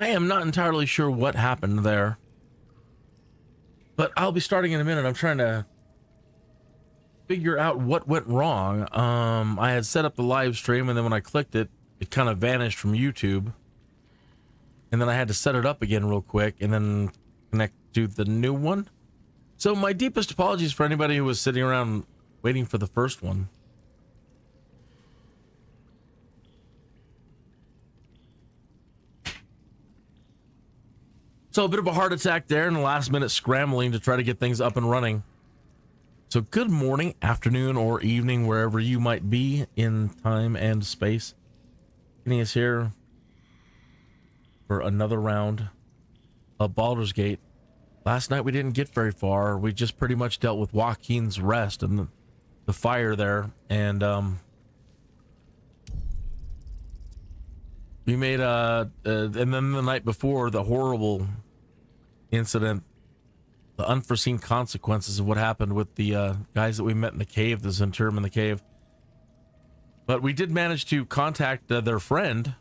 I am not entirely sure what happened there, but I'll be starting in a minute. I'm trying to figure out what went wrong. I had set up the live stream, and then when I clicked it, it kind of vanished from YouTube. And then I had to set it up again real quick and then connect to the new one. So my deepest apologies for anybody who was sitting around waiting for the first one. So a bit of a heart attack there and a last minute scrambling to try to get things up and running. So good morning, afternoon, or evening, wherever you might be in time and space. Kenny is here for another round of Baldur's Gate. Last night we didn't get very far. We just pretty much dealt with WAUKEEN'S Rest and the fire there. And we made and then the night before, the horrible incident, the unforeseen consequences of what happened with the guys that we met in the cave, the ZHENTARIM in the cave. But we did manage to contact their friend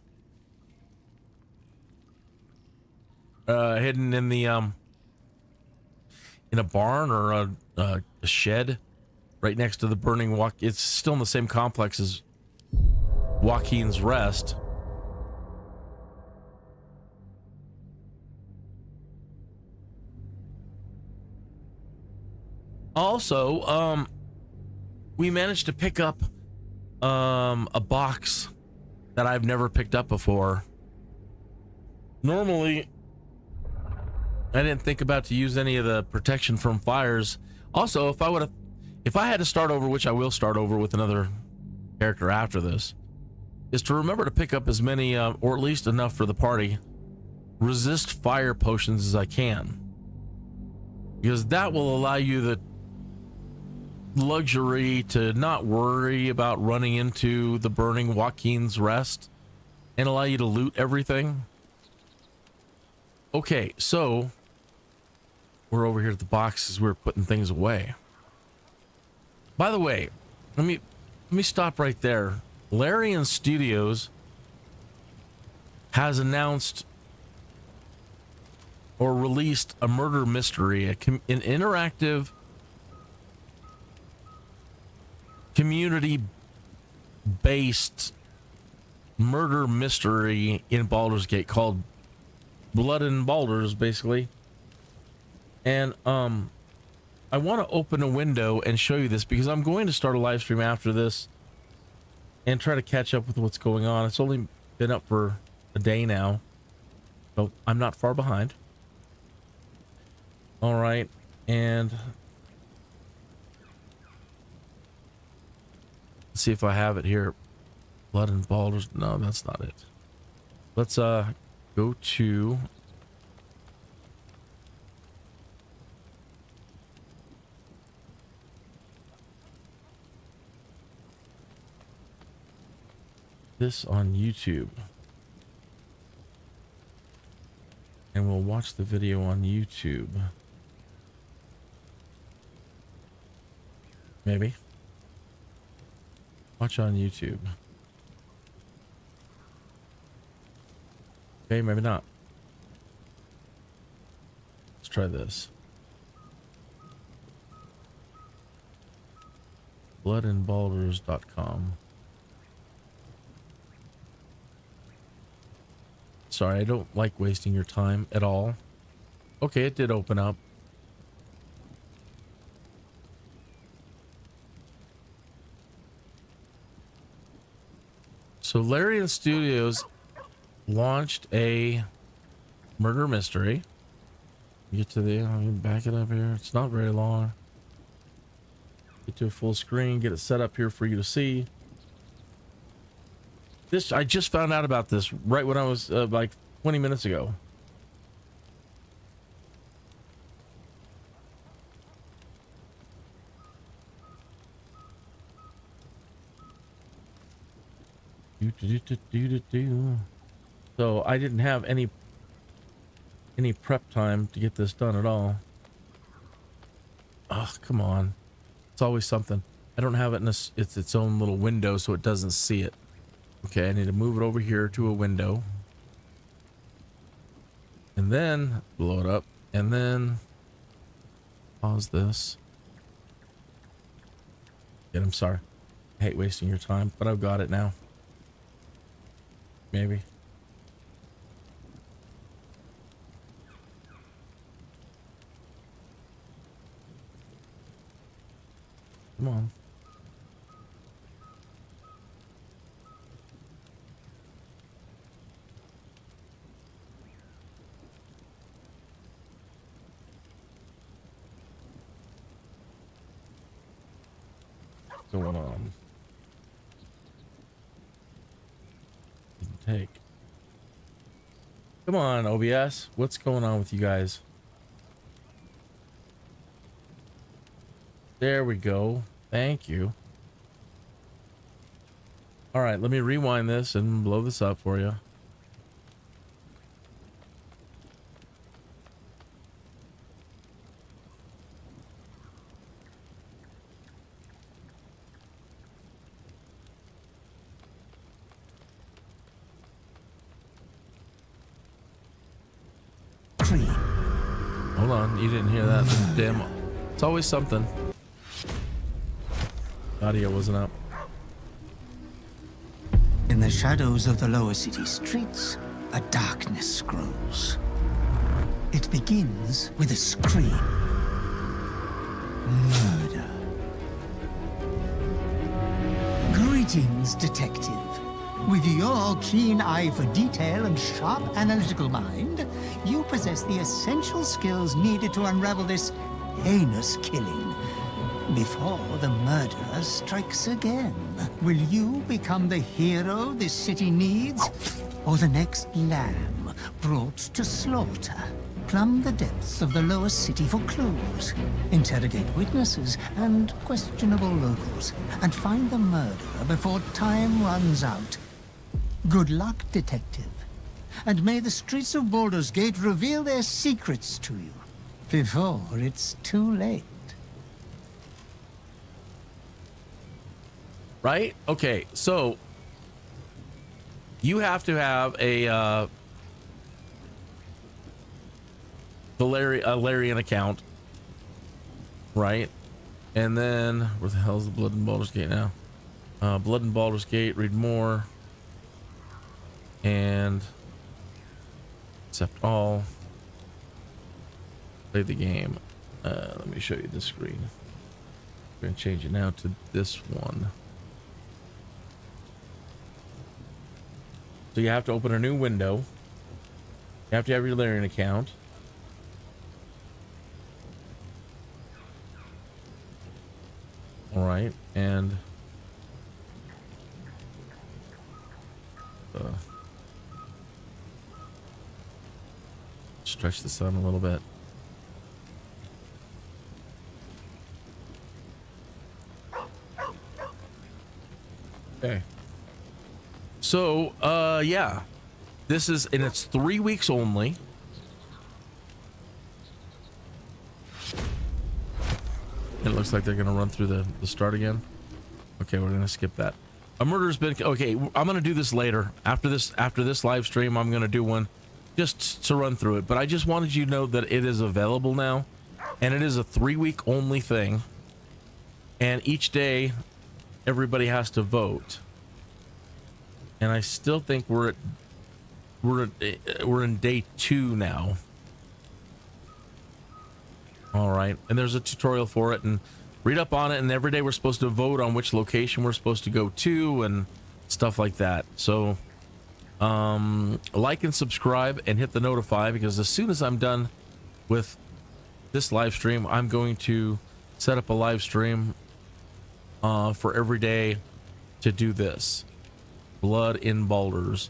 hidden in the in a barn or a shed right next to the burning it's still in the same complex as WAUKEEN'S Rest. Also, we managed to pick up a box that I've never picked up before. Normally, I didn't think about to use any of the protection from fires. Also, if I had to start over, which I will start over with another character after this, is to remember to pick up as many, or at least enough for the party, resist fire potions as I can. Because that will allow you the luxury to not worry about running into the burning WAUKEEN'S Rest and allow you to loot everything. Okay, so we're over here at the boxes. We're putting things away. By the way, let me stop right there. Larian Studios has announced or released a murder mystery, an interactive community-based murder mystery in Baldur's Gate called Blood and Baldur's, basically. And I want to open a window and show you this because I'm going to start a live stream after this and try to catch up with what's going on. It's only been up for a day now, so I'm not far behind. All right, and let's see if I have it here. Blood and Baldur's. No, that's not it. Let's go to this on YouTube, and we'll watch the video on YouTube. Maybe watch on YouTube. Okay, maybe not. Let's try this. bloodandbaldurs.com. Sorry, I don't like wasting your time at all. Okay, it did open up. So Larian Studios launched a murder mystery. Get to the, I'll back it up here. It's not very long. Get to a full screen, get it set up here for you to see. This, I just found out about this right when I was like 20 minutes ago. So I didn't have any prep time to get this done at all. Oh, come on. It's always something. I don't have it in it's its own little window, so it doesn't see it. Okay, I need to move it over here to a window. and then blow it up, and then pause this. I'm sorry. I hate wasting your time, but I've got it now. Maybe. Come on. What's going on? Take. Come on, OBS. What's going on with you guys? There we go. Thank you. All right, let me rewind this and blow this up for you. Hold on, you didn't hear that demo. It's always something. Audio wasn't up. In the shadows of the lower city streets, a darkness grows. It begins with a scream. Murder. Greetings, detective. With your keen eye for detail and sharp analytical mind, you possess the essential skills needed to unravel this heinous killing before the murderer strikes again. Will you become the hero this city needs, or the next lamb brought to slaughter? Plumb the depths of the lower city for clues, interrogate witnesses and questionable locals, and find the murderer before time runs out. Good luck, detective. And may the streets of Baldur's Gate reveal their secrets to you before it's too late. Right? Okay, so you have to have a Valerian account, right? And then where the hell is the Blood and Baldur's Gate now? Blood and Baldur's Gate, read more, and accept all. Play the game. Let me show you the screen. I'm gonna change it now to this one. So you have to open a new window. You have to have your Valerian account. All right, and stretch the sun a little bit. Okay. So, yeah, this is, and it's 3 weeks only. It looks like they're gonna run through the start again. Okay, we're gonna skip that. A murder's been, okay, I'm gonna do this later. After this live stream, I'm gonna do one just to run through it. But I just wanted you to know that it is available now, and it is a 3-week only thing. And each day, everybody has to vote. And I still think we're in day 2 now. All right, and there's a tutorial for it, and read up on it. And every day we're supposed to vote on which location we're supposed to go to and stuff like that. So like and subscribe and hit the notify, because as soon as I'm done with this live stream, I'm going to set up a live stream for every day to do this. Blood in Baldur's.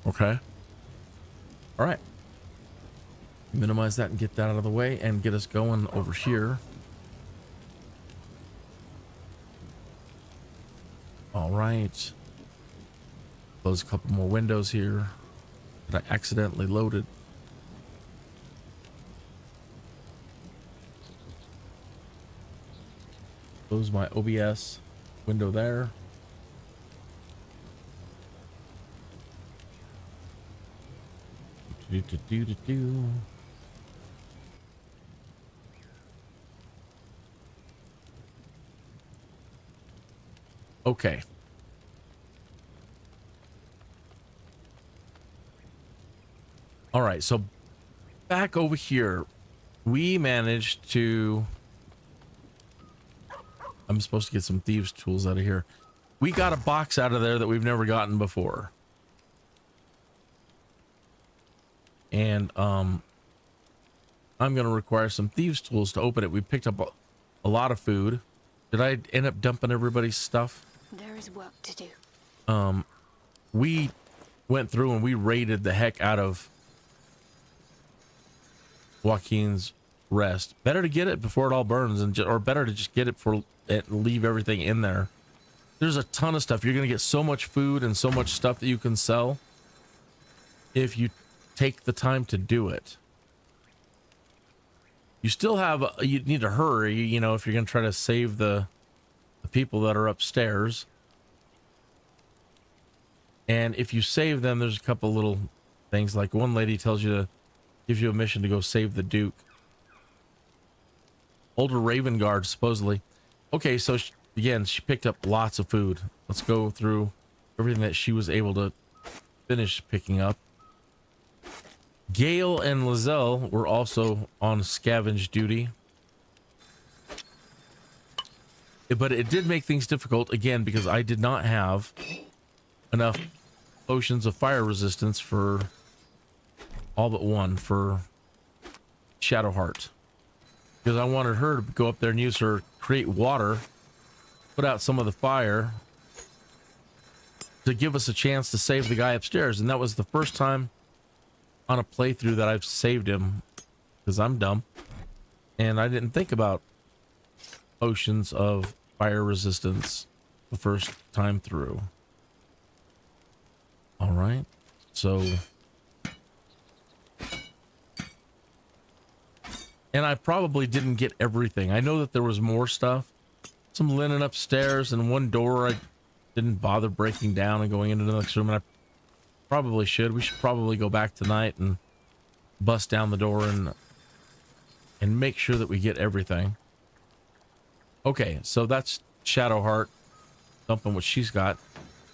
Okay. All right. Minimize that and get that out of the way and get us going over here. All right. Close a couple more windows here that I accidentally loaded. Close my OBS window there. Okay. All right, so back over here, we managed to... I'm supposed to get some thieves' tools out of here. We got a box out of there that we've never gotten before. And I'm going to require some thieves' tools to open it. We picked up a lot of food. Did I end up dumping everybody's stuff? There is work to do. We went through and we raided the heck out of WAUKEEN'S Rest. Better to get it before it all burns, and or better to just get it for it and leave everything in there. There's a ton of stuff. You're going to get so much food and so much stuff that you can sell if you take the time to do it. You still have, you need to hurry, you know, if you're going to try to save the people that are upstairs. And if you save them, there's a couple little things, like one lady tells you to, gives you a mission to go save the Duke. Older Raven Guard, supposedly. Okay, so again, she picked up lots of food. Let's go through everything that she was able to finish picking up. Gale and Lizelle were also on scavenge duty. But it did make things difficult, again, because I did not have enough potions of fire resistance for all but one for Shadowheart. Because I wanted her to go up there and use her create water, put out some of the fire to give us a chance to save the guy upstairs. And that was the first time on a playthrough that I've saved him, because I'm dumb and I didn't think about potions of fire resistance the first time through. All right, so, and I probably didn't get everything. I know that there was more stuff, some linen upstairs, and one door I didn't bother breaking down and going into the next room, and I probably should. We should probably go back tonight and bust down the door and make sure that we get everything. Okay, so that's Shadowheart dumping what she's got.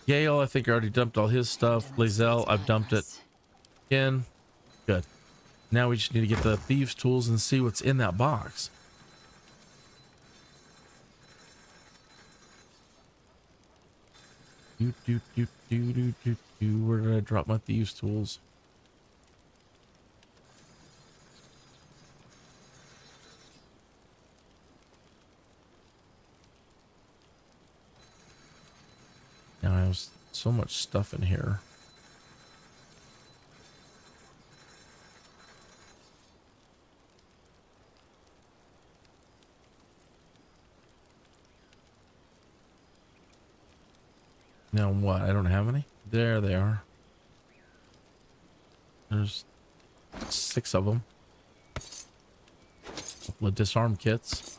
Gale, I think I already dumped all his stuff. Lizelle, I've dumped it. Again, good. Now we just need to get the thieves' tools and see what's in that box. Where did I drop my thieves' tools? Now I have so much stuff in here. Now what? I don't have any? There they are. There's 6 of them. Couple of disarm kits.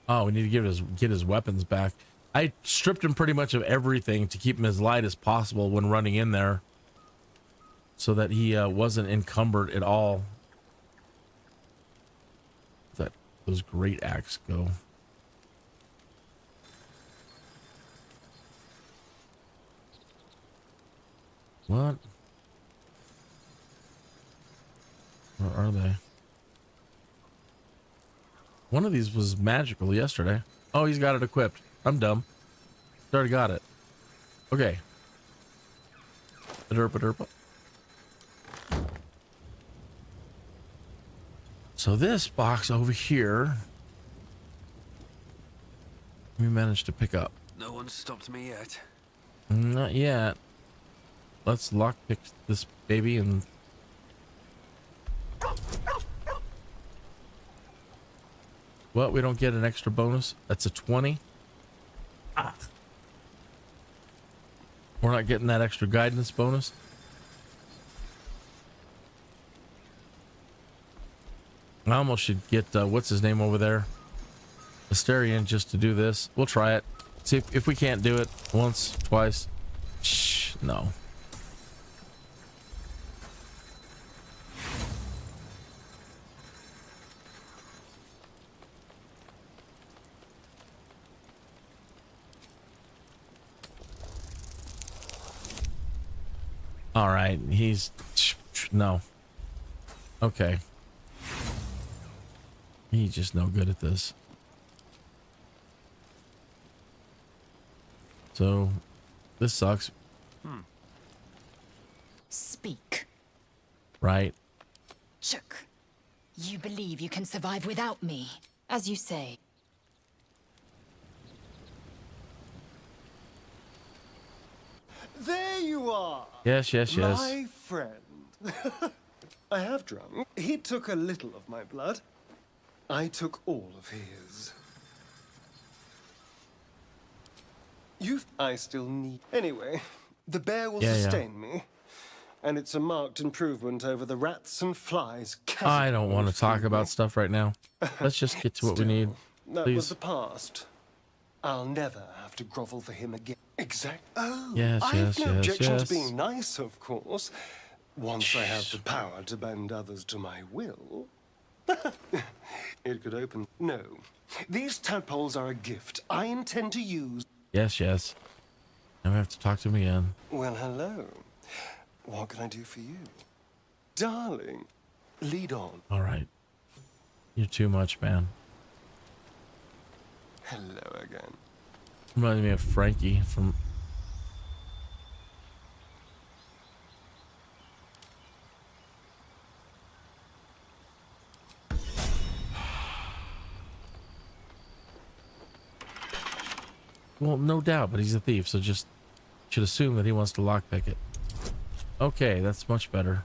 Oh, we need to get his weapons back. I stripped him pretty much of everything to keep him as light as possible when running in there, so that he wasn't encumbered at all. That those great axe go. What? Where are they? One of these was magical yesterday. Oh, he's got it equipped. I'm dumb. Already got it. Okay. Derpa. So this box over here, we managed to pick up. No one stopped me yet. Not yet. Let's lockpick this baby and... Well, we don't get an extra bonus. That's a 20. Ah. We're not getting that extra guidance bonus. I almost should get, what's his name over there? Asterion, just to do this. We'll try it. See if we can't do it once, twice. Shh, no. All right, he's no. Okay. He's just no good at this. So, this sucks. Speak. Right? Chook. You believe you can survive without me, as you say. There you are. Yes, yes, yes. My friend. I have drunk. He took a little of my blood. I took all of his. I still need... Anyway, the bear will sustain me. And it's a marked improvement over the rats and flies. I don't want to talk about stuff right now. Let's just get to what we need. That Please. was the past. I'll never have to grovel for him again. Exact. Oh, Yes, I yes, have no yes, objection yes. to being nice, of course. Once I have the power to bend others to my will. It could open. No. These tadpoles are a gift I intend to use. Yes, yes. Now we have to talk to him again. Well, hello. What can I do for you? Darling, lead on. All right. You're too much, man. Hello again. Reminds me of Frankie from... Well, no doubt, but he's a thief, so just should assume that he wants to lockpick it. Okay, that's much better.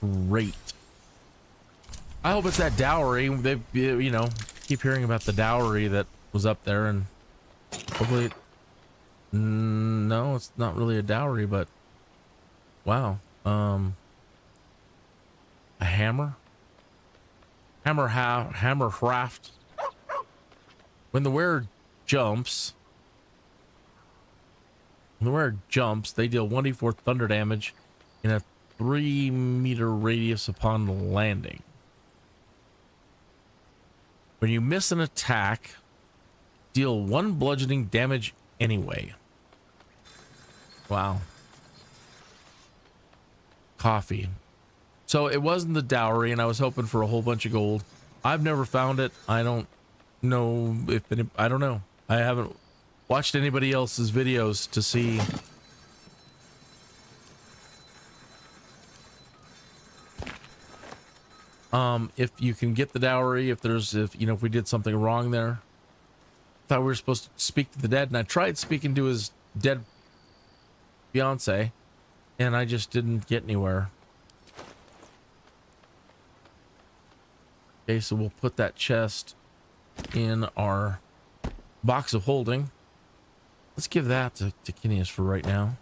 Great. I hope it's that dowry. They, you know, keep hearing about the dowry that was up there, and hopefully, no, it's not really a dowry, but wow. A hammer, hammer craft. When the wearer jumps, they deal 1d4 thunder damage in a 3-meter radius upon landing. When you miss an attack, deal 1 bludgeoning damage anyway. Wow. Coffee. So it wasn't the dowry, and I was hoping for a whole bunch of gold. I've never found it. I don't know if I don't know. I haven't watched anybody else's videos to see. If you can get the dowry, if we did something wrong there. Thought we were supposed to speak to the dead, and I tried speaking to his dead fiance, and I just didn't get anywhere. Okay, so we'll put that chest in our box of holding. Let's give that to Kineas for right now.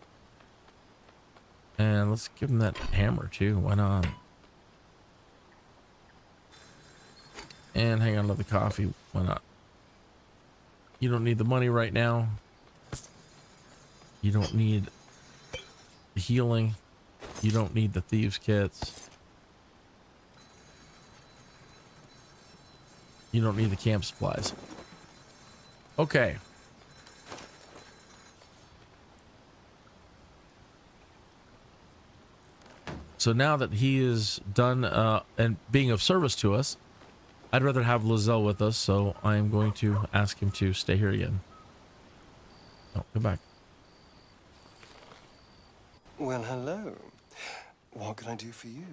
And let's give him that hammer too. Why not? And hang on to the coffee. Why not? You don't need the money right now. You don't need the healing. You don't need the thieves' kits. You don't need the camp supplies. Okay. So now that he is done and being of service to us, I'd rather have Lizelle with us, so I am going to ask him to stay here again. Oh, come back. Well, hello. What can I do for you?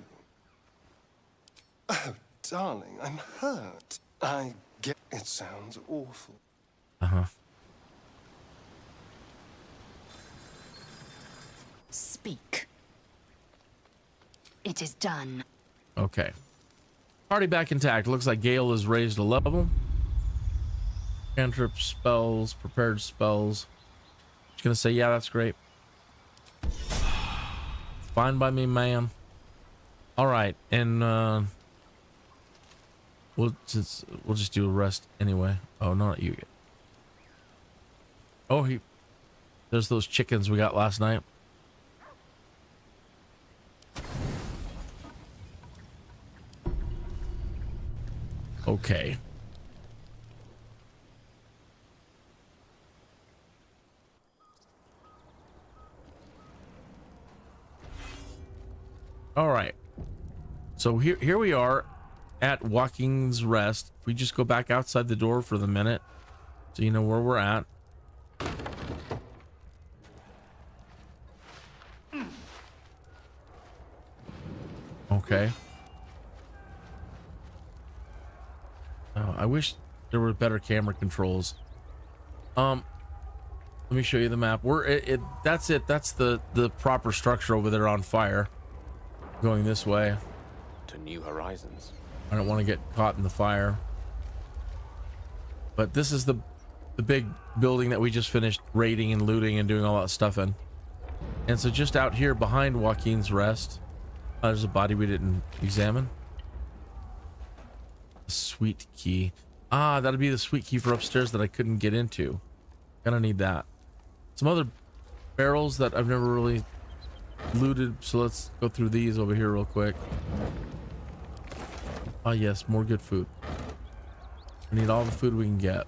Oh, darling, I'm hurt. I get it. Sounds awful. Uh-huh. Speak. It is done. Okay. Party back intact. Looks like Gale is raised a level. Cantrip spells, prepared spells. Just gonna say, yeah, that's great. Fine by me, man. All right, and we'll just do a rest anyway. Oh, not you. Oh, there's those chickens we got last night. Okay. All right. So here we are at WAUKEEN'S Rest. If we just go back outside the door for the minute, so you know where we're at. Okay. Oh, I wish there were better camera controls. Let me show you the map. That's it. That's the proper structure over there on fire. Going this way. To new horizons. I don't want to get caught in the fire. But this is the big building that we just finished raiding and looting and doing all that stuff in. And so just out here behind WAUKEEN'S Rest, there's a body we didn't examine. Sweet key. Ah, that'd be the sweet key for upstairs that I couldn't get into. Gonna need that. Some other barrels that I've never really looted, so let's go through these over here real quick. Ah, yes, more good food. We need all the food we can get.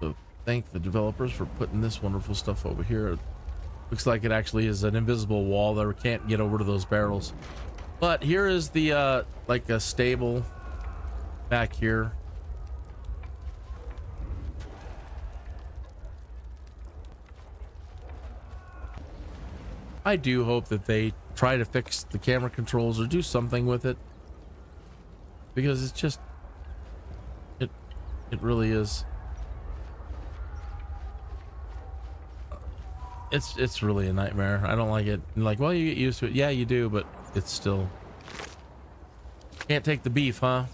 So thank the developers for putting this wonderful stuff over here. Looks like it actually is an invisible wall that we can't get over to those barrels. But here is the like a stable back here. I do hope that they try to fix the camera controls or do something with it, because it's just it really is. It's really a nightmare. I don't like it. Like, well, you get used to it. Yeah, you do, but it's still can't take the beef, huh?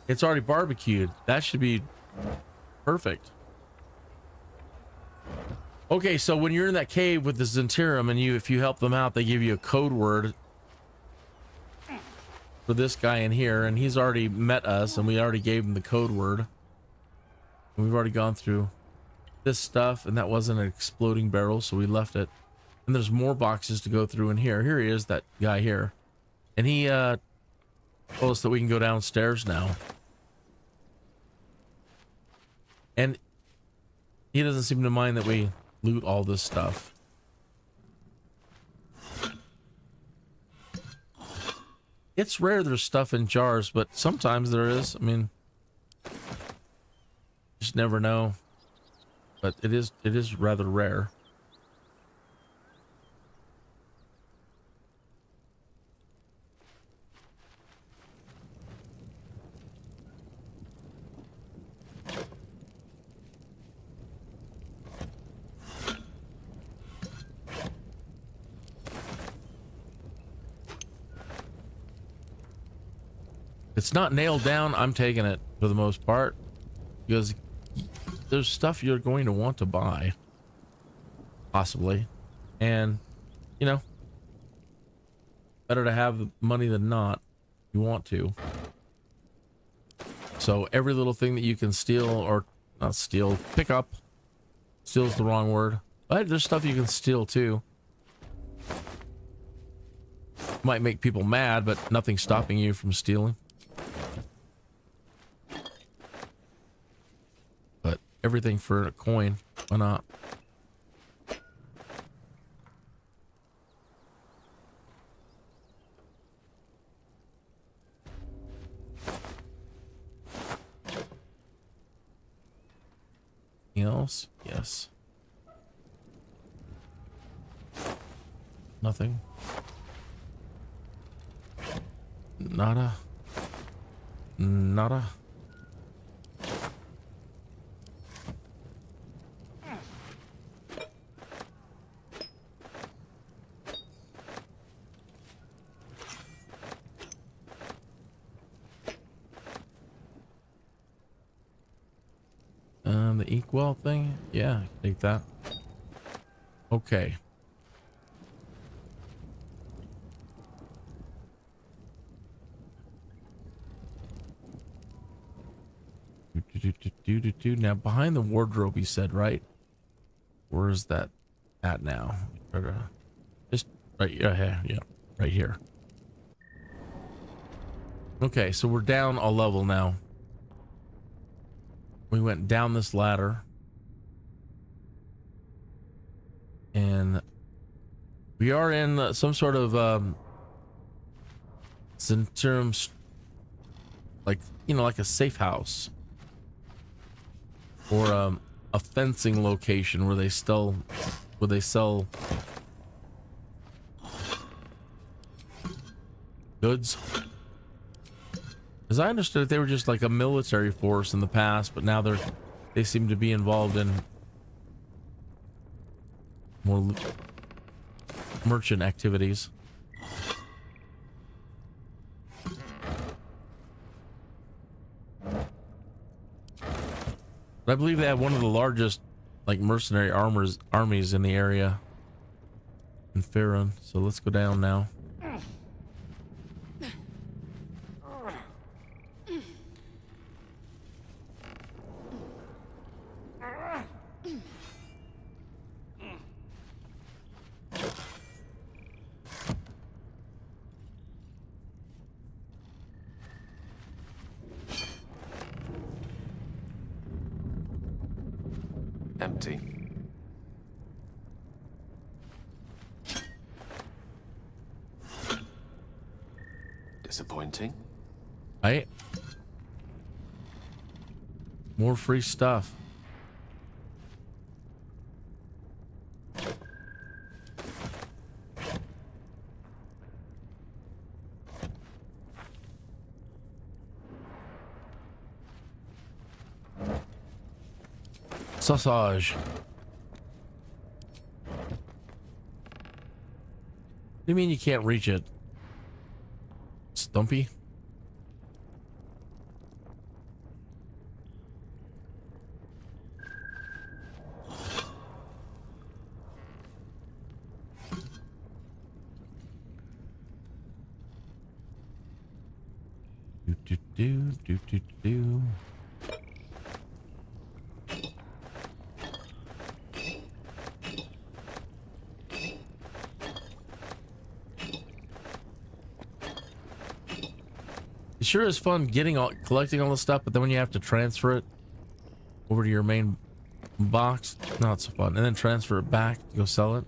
It's already barbecued. That should be perfect. Okay, so when you're in that cave with the ZHENTARIM and if you help them out, they give you a code word for this guy in here, and he's already met us and we already gave him the code word. And we've already gone through this stuff, and that wasn't an exploding barrel, so we left it. And there's more boxes to go through in here. Here he is, that guy here. And he told us that we can go downstairs now. And he doesn't seem to mind that we loot all this stuff. It's rare there's stuff in jars, but sometimes there is. I mean, just never know. But it is rather rare. It's not nailed down. I'm taking it for the most part, because there's stuff you're going to want to buy, possibly, and you know, better to have the money than not. You want to. So every little thing that you can steal, or not steal, pick up. Steal is the wrong word, but there's stuff you can steal too. Might make people mad, but nothing's stopping you from stealing. Everything for a coin, why not? Anything else? Yes. Nothing. Nada. Nada. The inkwell thing, yeah, take that. Okay. Now behind the wardrobe, you said, right? Where is that at now? Just right, yeah, right here. Okay, so we're down a level now. we went down this ladder, and we are in some sort of ZHENTARIM, like, you know, like a safe house or a fencing location where they sell goods. As I understood it, they were just like a military force in the past, but now they seem to be involved in more merchant activities. But I believe they have one of the largest like mercenary armies in the area in Faerun. So let's go down now. Empty. Disappointing. Right? More free stuff. Sausage. What do you mean you can't reach it? Stumpy? Do do do do do do. It sure is fun collecting all this stuff, but then when you have to transfer it over to your main box, not so fun. And then transfer it back to go sell it,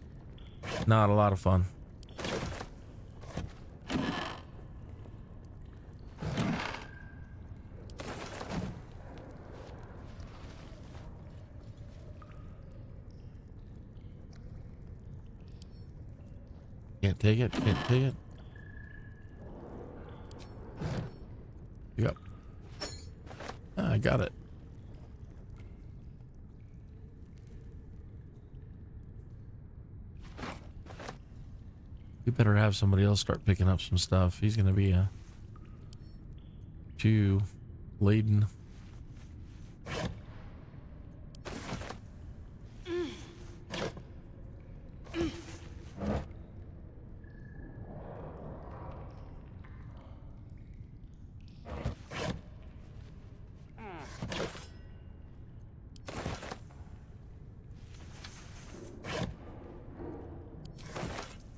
not a lot of fun. Can't take it, can't take it. Yep. I got it. You better have somebody else start picking up some stuff. He's gonna be too laden.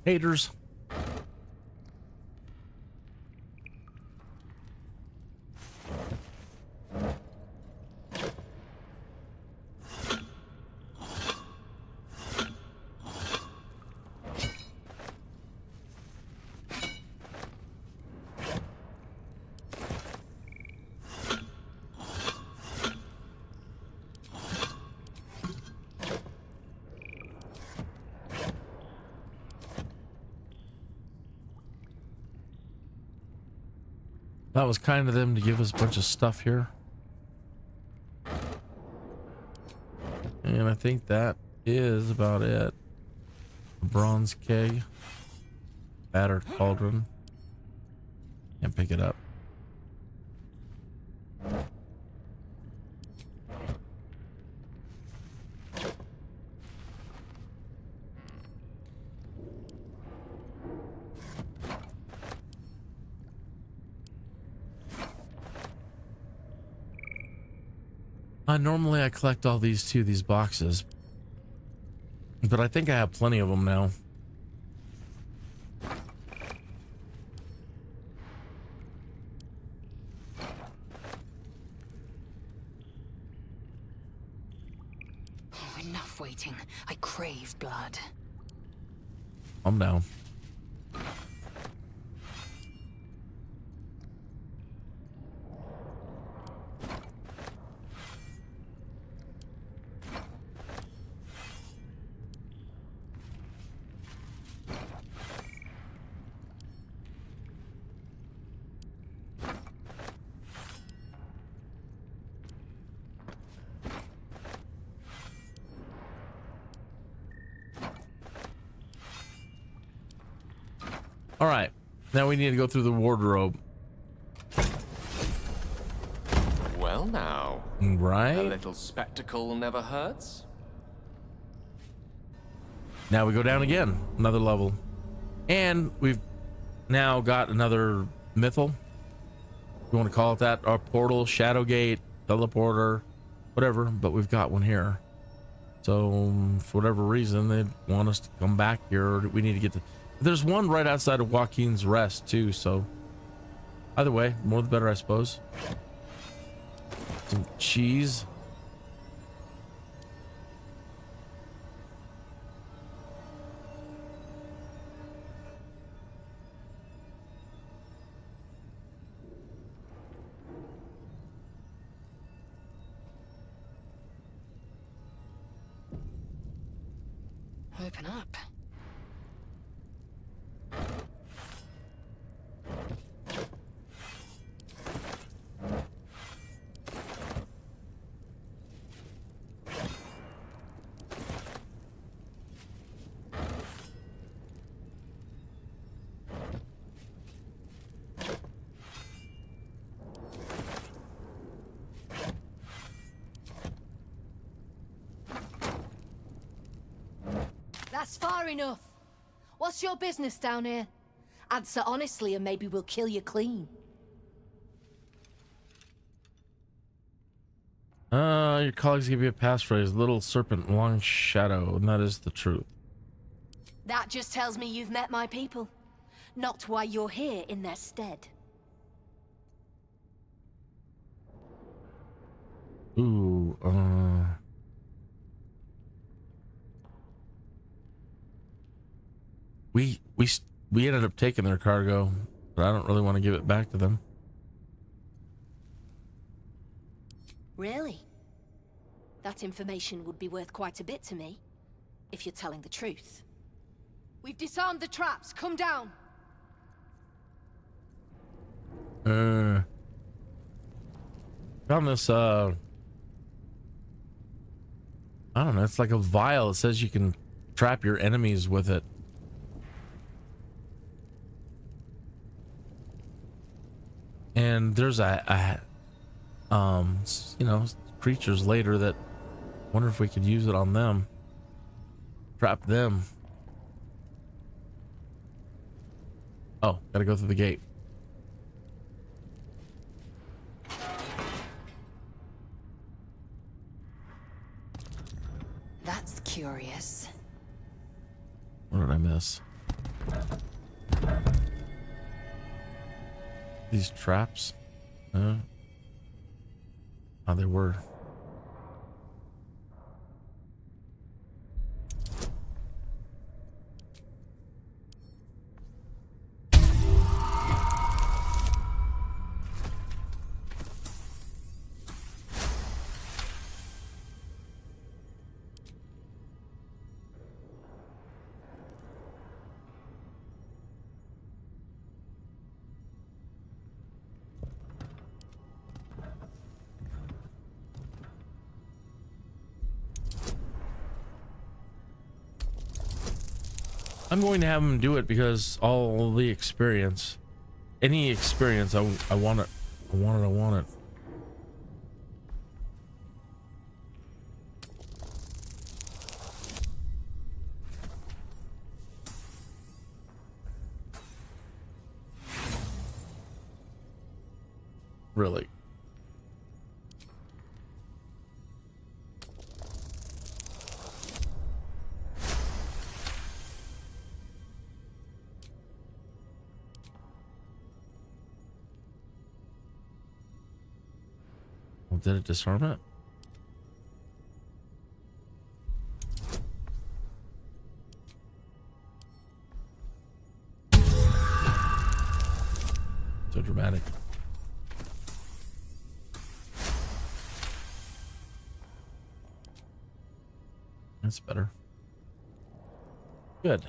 Haters. That was kind of them to give us a bunch of stuff here. And I think that is about it. A bronze keg. Battered cauldron. Can't pick it up. Normally I collect all these too, these boxes, but I think I have plenty of them now. blood. I'm down. All right, now we need to go through the wardrobe. Well now, a Right? little spectacle never hurts. Now we go down again, another level. And we've now got another mythal. You want to call it that? Our portal, shadow gate, teleporter, whatever, but we've got one here. So for whatever reason, they want us to come back here. We need to get to... There's one right outside of WAUKEEN'S Rest too, so either way, more the better, I suppose. Some cheese. Open up. That's far enough. What's your business down here? Answer honestly and maybe we'll kill you clean. Your colleagues give you a passphrase, little serpent, long shadow, and that is the truth. That just tells me you've met my people. Not why you're here in their stead. Ooh, we ended up taking their cargo, but I don't really want to give it back to them. Really? That information would be worth quite a bit to me, if you're telling the truth. We've disarmed the traps. Come down. Found this, I don't know, it's like a vial. It says you can trap your enemies with it. And there's you know, creatures later that wonder if we could use it on them. Trap them. Oh, gotta go through the gate. That's curious. What did I miss? These traps? Oh, they were. I'm going to have him do it because all the experience, any experience, I want it. I want it. Really. Did it disarm it? So dramatic. That's better. Good.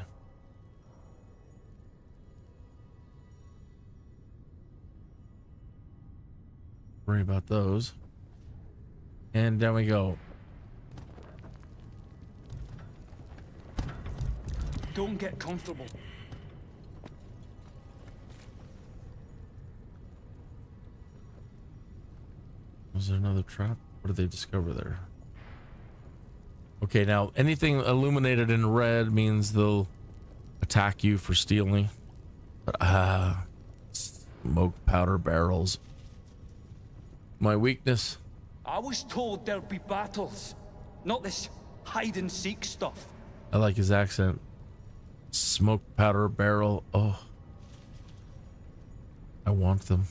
Worry about those. And down we go. Don't get comfortable. Was there another trap? What did they discover there? Okay, now anything illuminated in red means they'll attack you for stealing. But smoke powder barrels. My weakness. I was told there'd be battles, not this hide and seek stuff. I like his accent. Smoke powder barrel. Oh, I want them.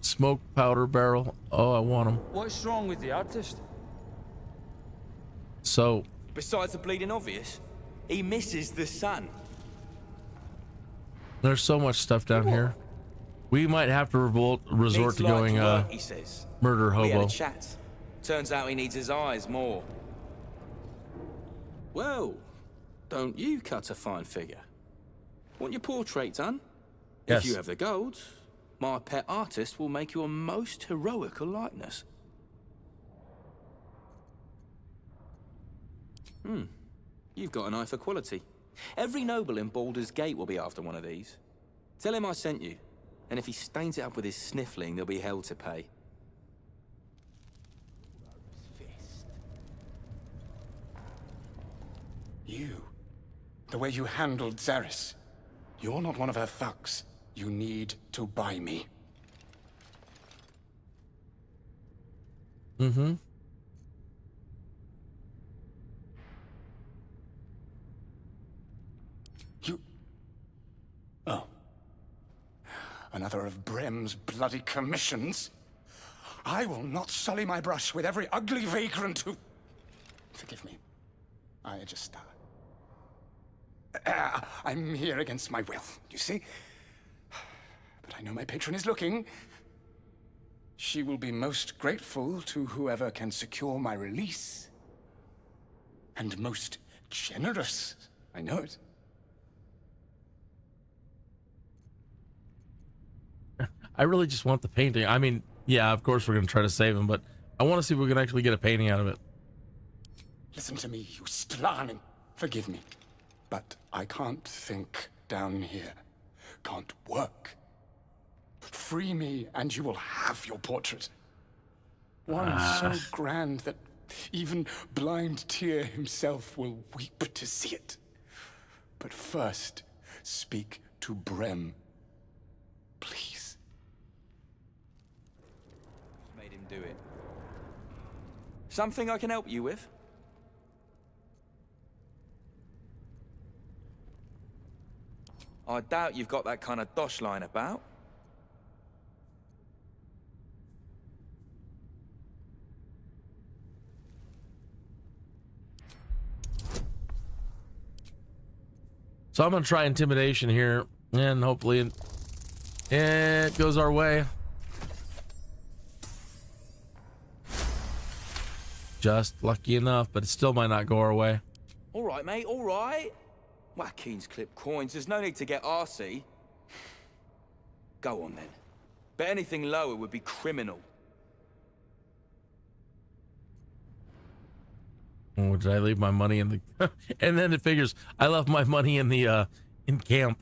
Smoke powder barrel. Oh, I want them. What's wrong with the artist? So, Besides the bleeding obvious, he misses the sun. there's so much stuff down here. We might have to resort to Needs light going work, he says. murder We had hobo. a chat. Turns out he needs his eyes more. Well, don't you cut a fine figure? Want your portrait done? Yes. If you have the gold, my pet artist will make you a most heroical likeness. You've got an eye for quality. Every noble in Baldur's Gate will be after one of these. Tell him I sent you, and if he stains it up with his sniffling, there'll be hell to pay. You. The way you handled Zaris. You're not one of her thugs. You need to buy me. Mm-hmm. You... Oh. Another of Brem's bloody commissions? I will not sully my brush with every ugly vagrant who... Forgive me. I just... I'm here against my will, you see? But I know my patron is looking. She will be most grateful to whoever can secure my release. And most generous. I know it. I really just want the painting. I mean, yeah, of course we're going to try to save him, but I want to see if we can actually get a painting out of it. Listen to me, you Stlanin. Forgive me, but I can't think down here. Can't work. Free me, and you will have your portrait. One so grand that even blind Tyr himself will weep to see it. But first, speak to Brem. Please. Made him do it. Something I can help you with? I doubt you've got that kind of dosh line about. So I'm going to try intimidation here, and hopefully it goes our way. Just lucky enough, but it still might not go our way. All right, mate, all right. WAUKEEN'S clip coins. There's no need to get arsey. Go on, then. But anything lower would be criminal. Oh, did I leave my money in the... And then it figures I left my money in the, in camp.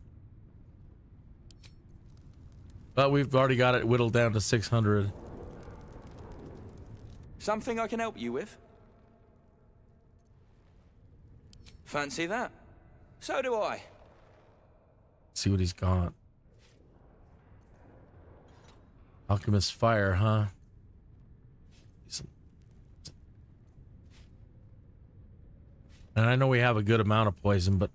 But we've already got it whittled down to 600. Something I can help you with? Fancy that? So do I. See what he's got. Alchemist fire, huh? And I know we have a good amount of poison, but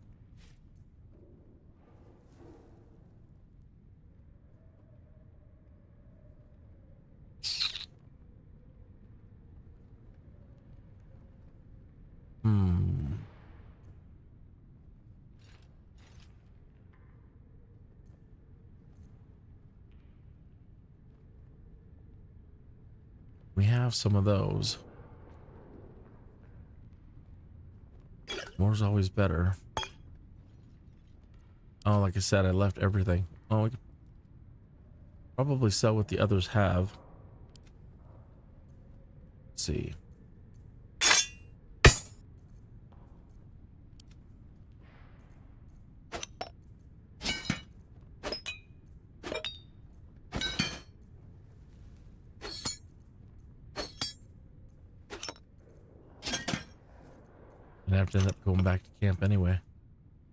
We have some of those. More's always better. Oh, like I said, I left everything. Oh, we could probably sell what the others have. Let's see. I have to end up going back to camp anyway.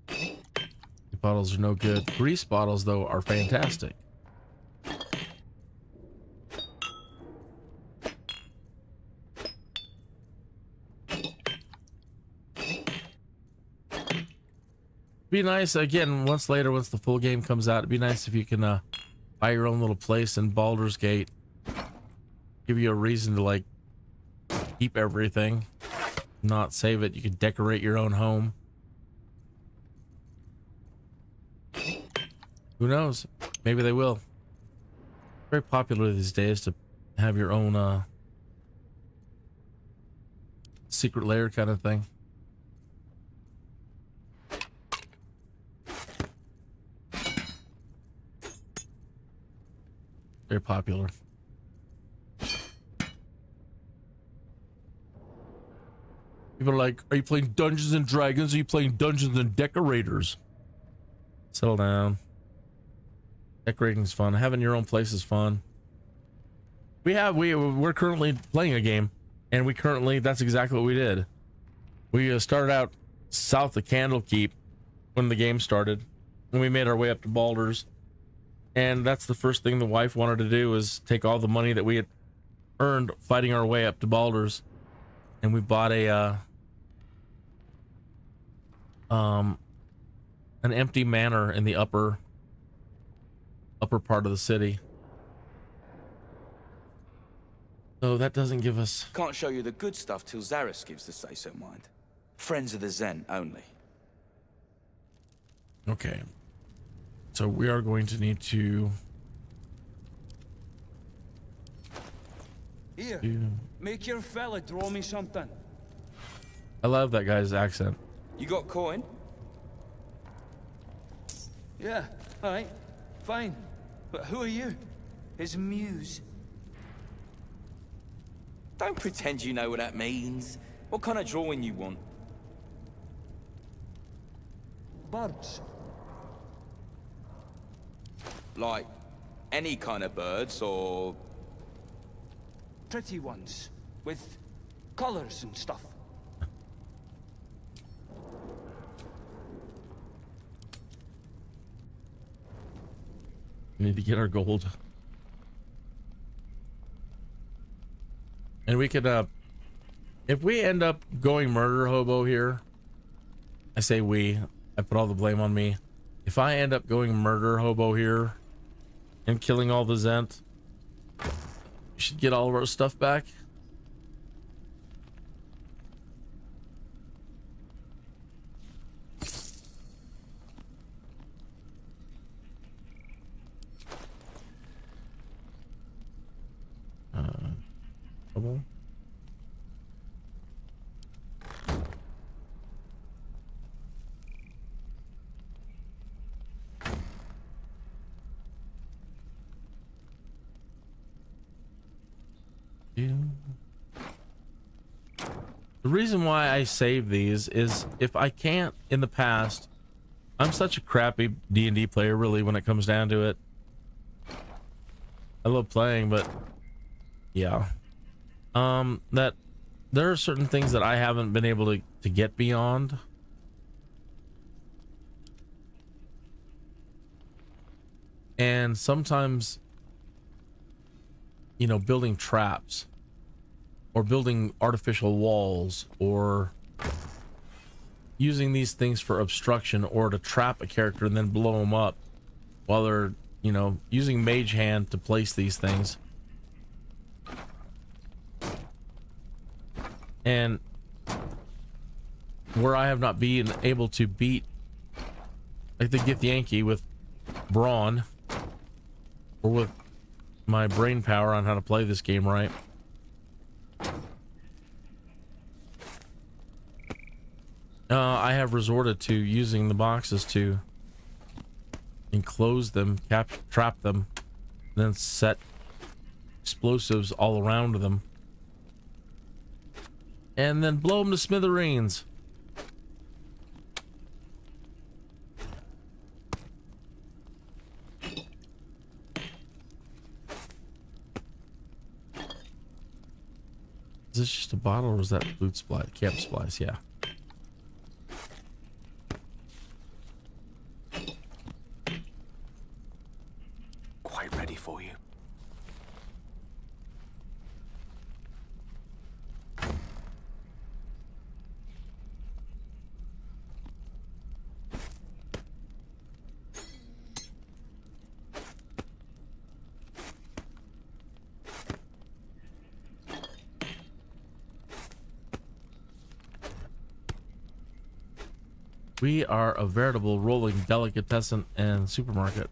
The bottles are no good. Grease bottles, though, are fantastic. Be nice, again, once the full game comes out, it'd be nice if you can buy your own little place in Baldur's Gate. Give you a reason to, like, keep everything. Not save it. You could decorate your own home. Who knows? Maybe they will. Very popular these days to have your own secret lair kind of thing. Very popular. People are like, are you playing Dungeons and Dragons? Or are you playing Dungeons and Decorators? Settle down. Decorating is fun. Having your own place is fun. We're currently playing a game, and that's exactly what we did. We started out south of Candlekeep when the game started, and we made our way up to Baldur's. And that's the first thing the wife wanted to do, was take all the money that we had earned fighting our way up to Baldur's, and we bought an empty manor in the upper part of the city. So that doesn't give us... Can't show you the good stuff till Zaris gives the say-so, mind. Friends of the Zen only. Okay. So we are going to need to... Here, make your fella draw me something. I love that guy's accent. You got coin? Yeah, alright, fine. But who are you? His muse. Don't pretend you know what that means. What kind of drawing you want? Birds. Like, any kind of birds, or... Pretty ones. With colors and stuff. We need to get our gold. And we could, if we end up going murder hobo here, I say we, I put all the blame on me. If I end up going murder hobo here and killing all the Zhent, we should get all of our stuff back. Hobo. The reason why I save these is if I can't in the past, I'm such a crappy D&D player really when it comes down to it. I love playing, but yeah. That there are certain things that I haven't been able to get beyond. And sometimes, you know, building traps or building artificial walls or using these things for obstruction or to trap a character and then blow them up while they're, you know, using mage hand to place these things. And where I have not been able to beat like the Githyanki with brawn or with my brain power on how to play this game right, I have resorted to using the boxes to enclose them, trap them, then set explosives all around them, and then blow them to smithereens. Is this just a bottle, or was that food supply? Camp supplies, yeah. Quite ready for you. We are a veritable rolling delicatessen and supermarket.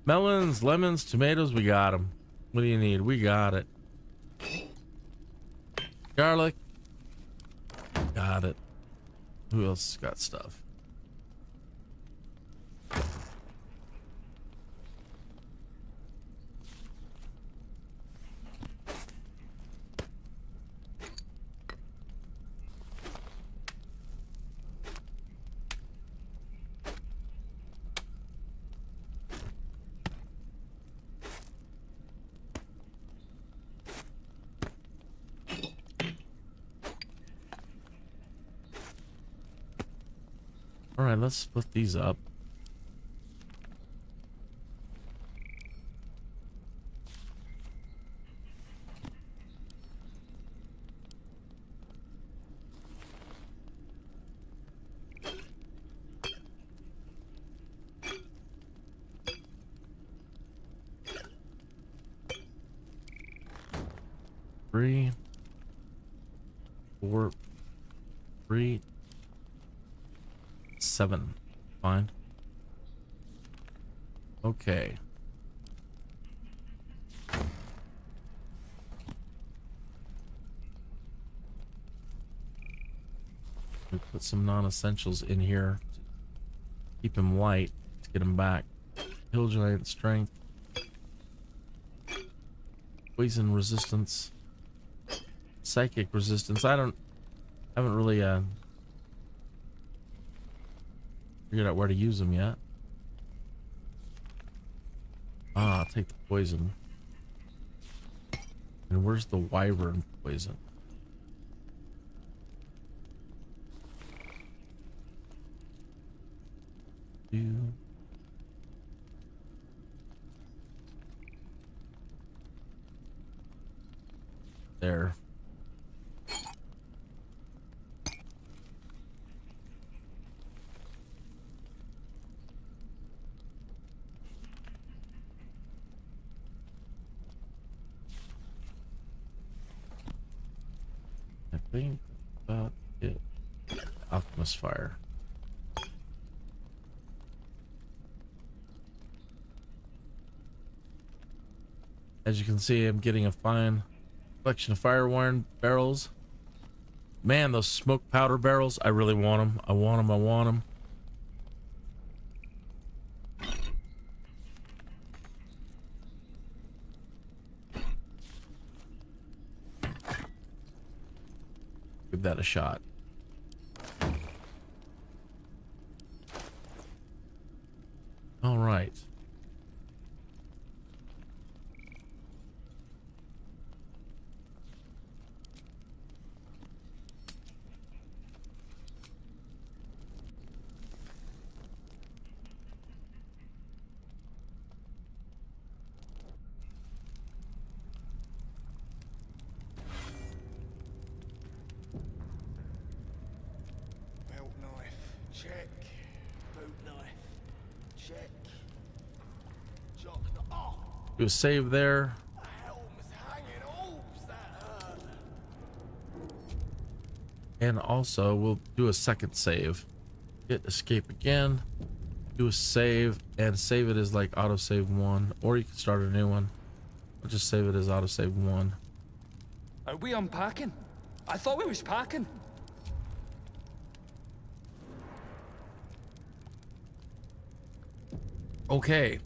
Melons, lemons, tomatoes, we got them. What do you need? We got it. Garlic. Got it. Who else has got stuff? All right, let's split these up. Three, 4, 3, 7. Fine. Okay. We put some non-essentials in here to keep him light, to get him back. Hill giant strength. Poison resistance. Psychic resistance. Haven't really figured out where to use them yet. I'll take the poison. And where's the wyvern poison? There. I think about it. Alchemist fire. As you can see, I'm getting a fine collection of fire warren barrels. Man, those smoke powder barrels, I really want them. I want them. I want them. Give that a shot. All right. Check. Boot knife. Check. Jock the... Oh! Do a save there. Helm's hanging. Oh, that hurt. And also, we'll do a second save. Hit escape again. do a save and save it as like autosave 1, or you can start a new one. I'll just save it as autosave 1. Are we unpacking? I thought we was packing. Okay.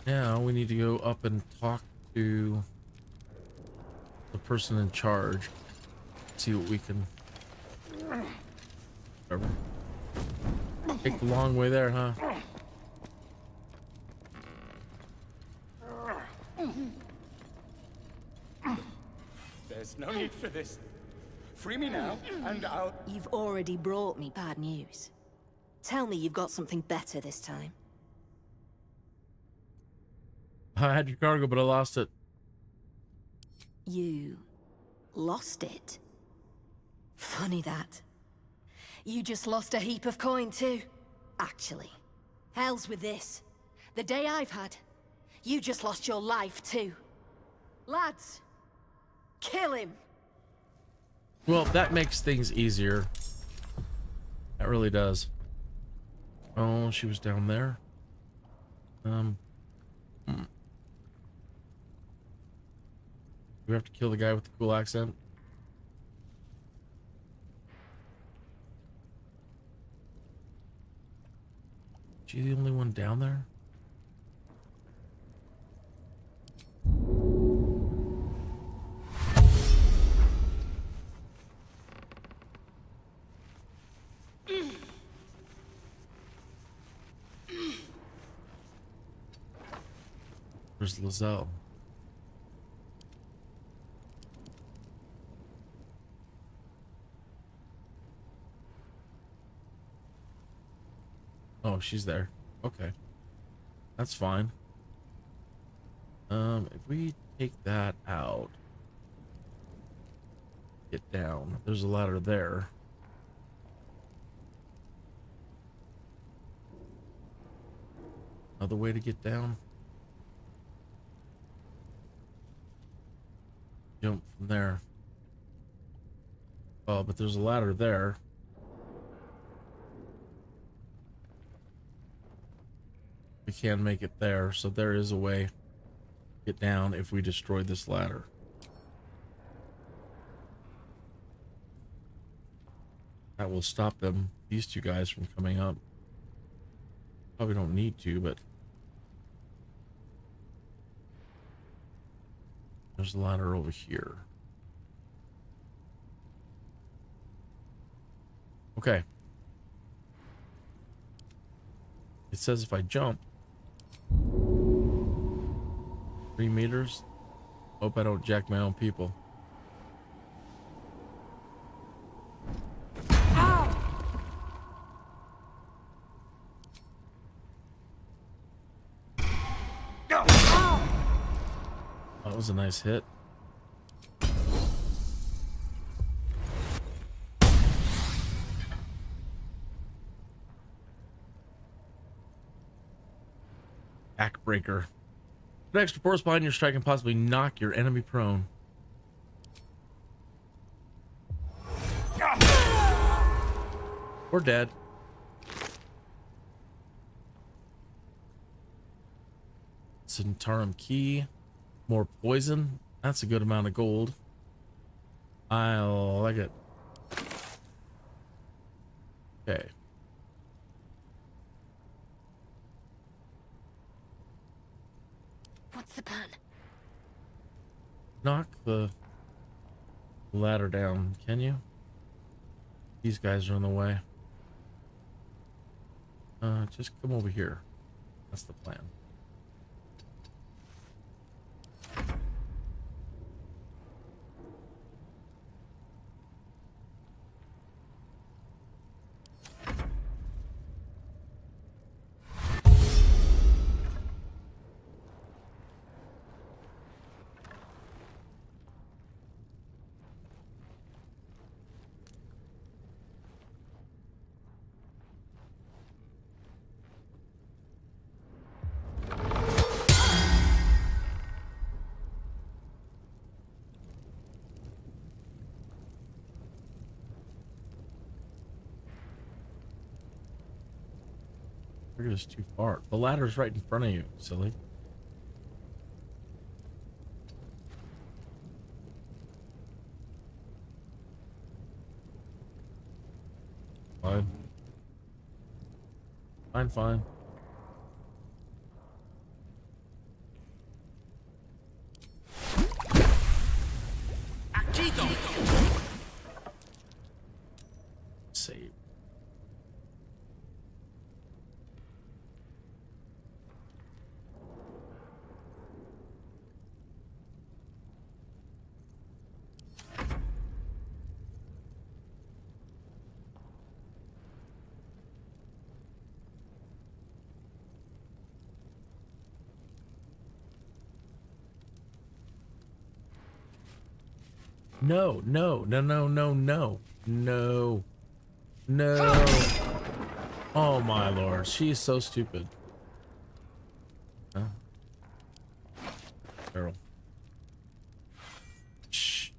Now we need to go up and talk to the person in charge. See what we can. Whatever. Take the long way there, huh? There's no need for this. Free me now, and I'll... You've already brought me bad news. Tell me you've got something better this time. I had your cargo, but I lost it. You lost it? Funny that. You just lost a heap of coin too. Actually, hell's with this. The day I've had, you just lost your life too. Lads, kill him. Well, that makes things easier. That really does. Oh, she was down there. Do we have to kill the guy with the cool accent? Is she the only one down there? Where's Lizelle? Oh, she's there. Okay. That's fine. If we take that out, get down. There's a ladder there. Another way to get down. Jump from there. Oh, but there's a ladder there. We can make it there, so there is a way to get down if we destroy this ladder. That will stop them, these two guys, from coming up. Probably don't need to, but there's a ladder over here. Okay. It says if I jump 3 meters, hope I don't jack my own people. That was a nice hit. Backbreaker. Put extra force behind your strike and possibly knock your enemy prone. We're dead. ZHENTARIM key. More poison. That's a good amount of gold. I like it. Okay. What's the plan? Knock the ladder down, can you? These guys are in the way. Just come over here. That's the plan. Trigger is too far. The ladder's right in front of you, silly. Fine. Fine. Save. No. Oh my lord, she is so stupid. Huh? Barrel. Shh.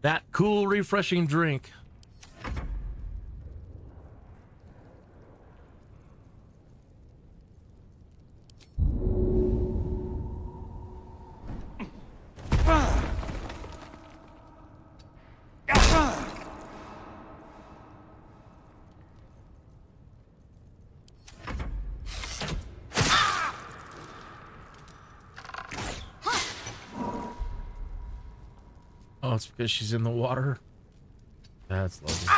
That cool, refreshing drink. Oh, it's because she's in the water. That's lovely.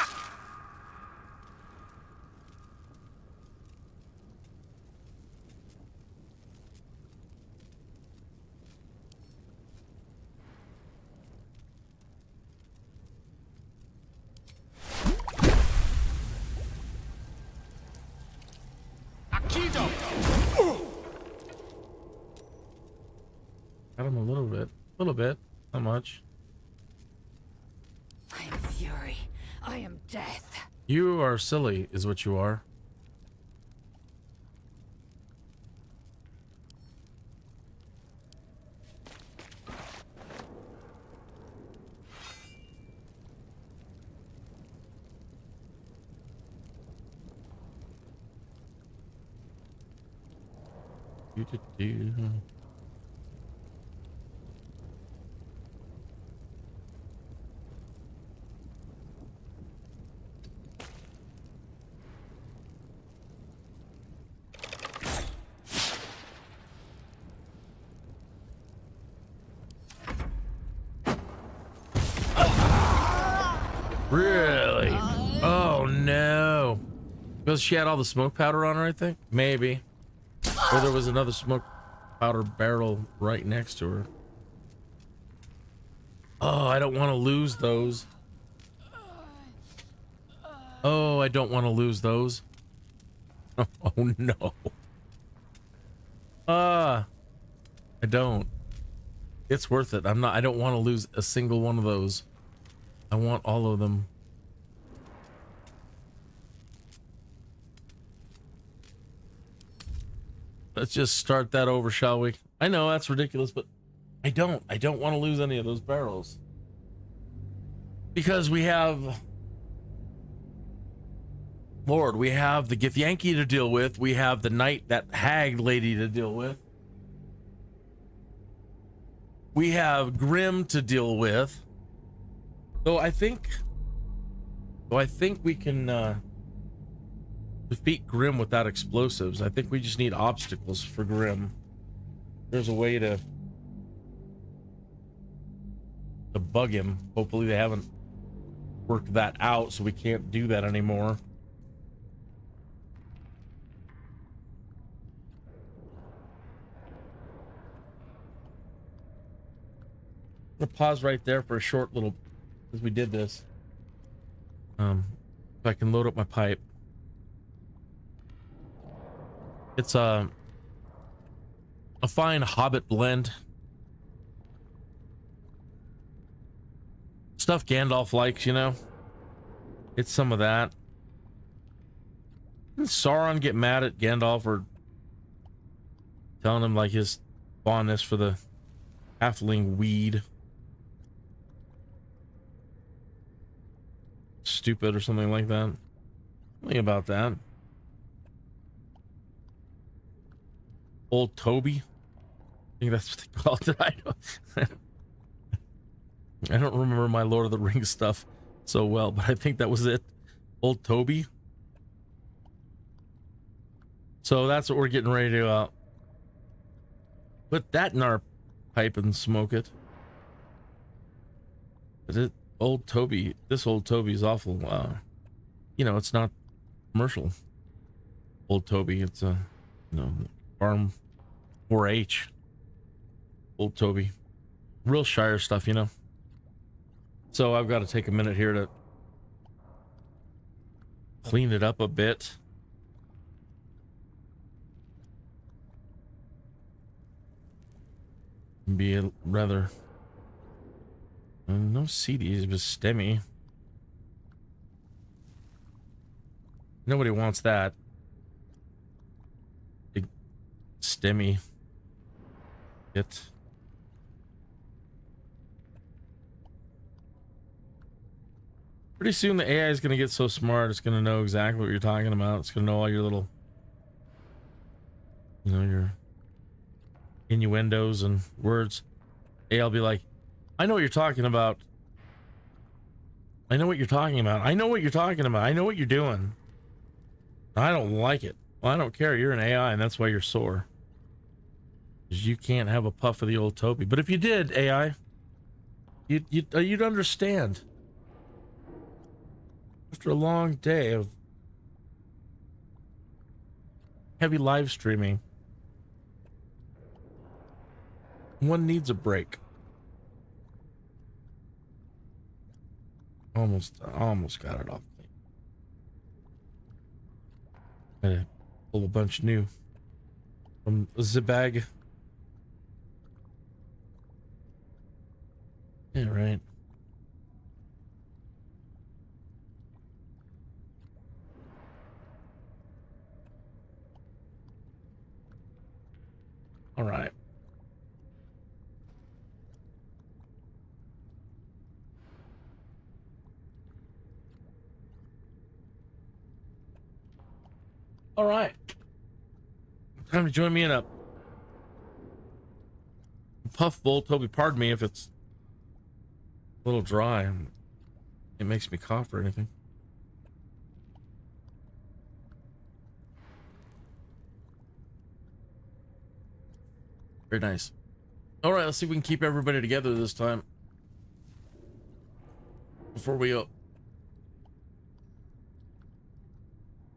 Got him a little bit, not much. I am fury. I am death. You are silly, is what you are. Do. Really? Oh no. Because she had all the smoke powder on her, I think? Maybe. Or there was another smoke powder barrel right next to her. Oh, I don't want to lose those. Oh, I don't want to lose those. Oh no. I don't. It's worth it. I don't want to lose a single one of those. I want all of them. Let's just start that over, shall we? I know that's ridiculous, but I don't want to lose any of those barrels. Because we have Lord, we have the Githyanki to deal with, we have the knight, that hag lady to deal with. We have Grim to deal with. So I think we can defeat Grim without explosives. I think we just need obstacles for Grim. There's a way to bug him. Hopefully they haven't worked that out so we can't do that anymore. I'm gonna pause right there for a short little, as we did this. If I can load up my pipe. It's a fine Hobbit blend. Stuff Gandalf likes, you know. It's some of that. Didn't Sauron get mad at Gandalf for telling him like his fondness for the halfling weed? Stupid or something like that. Think about that. Old Toby. I think that's what they called it. I don't remember my Lord of the Rings stuff so well, but I think that was it. Old Toby. So that's what we're getting ready to put that in our pipe and smoke it. But it, Old Toby, this Old Toby is awful. You know, it's not commercial. Old Toby, it's a, you know, farm 4-H. Old Toby. Real Shire stuff, you know. So I've got to take a minute here to clean it up a bit. Be a rather no CDs, but STEMI. Nobody wants that. Big STEMI. It. Pretty soon the AI is going to get so smart, it's going to know exactly what you're talking about. It's going to know all your little, you know, your innuendos and words. AI will be like, I know what you're talking about. I know what you're talking about. I know what you're talking about. I know what you're doing. I don't like it. Well, I don't care. You're an AI and that's why you're sore. Because you can't have a puff of the Old Toby. But if you did, AI, you'd understand. After a long day of heavy live streaming, one needs a break. Almost got it off. Gotta pull a bunch new from the bag. Yeah, right. All right. All right. Time to join me in a puff bowl. Toby, pardon me if it's a little dry and it makes me cough or anything. Very nice. All right, let's see if we can keep everybody together this time before we go.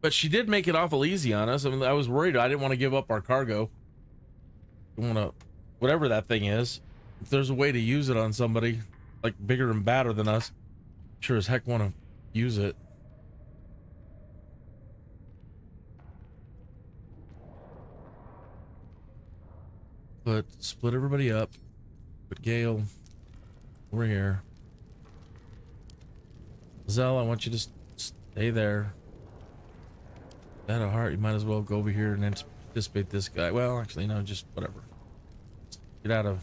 But she did make it awful easy on us. I mean, I was worried. I didn't want to give up our cargo. I want to, whatever that thing is, if there's a way to use it on somebody like bigger and badder than us, sure as heck want to use it. But split everybody up. Put Gale over here. Zell, I want you to stay there. That a heart, you might as well go over here and anticipate this guy. Well, actually, no, just whatever. Get out of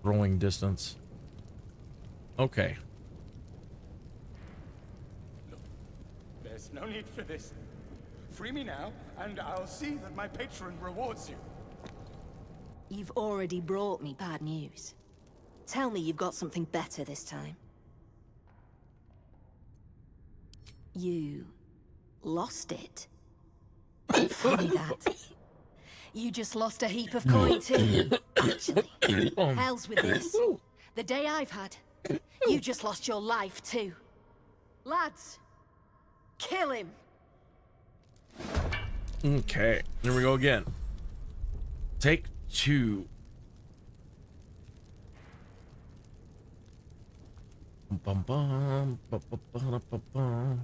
throwing distance. Okay. Look, there's no need for this. Free me now, and I'll see that my patron rewards you. You've already brought me bad news. Tell me you've got something better this time. You lost it. Funny that. You just lost a heap of coin too. Actually, hell's with this. The day I've had, you just lost your life too. Lads, kill him. Okay, here we go again. Take 2. Bum, bum, bum, bum, bum, bum, bum.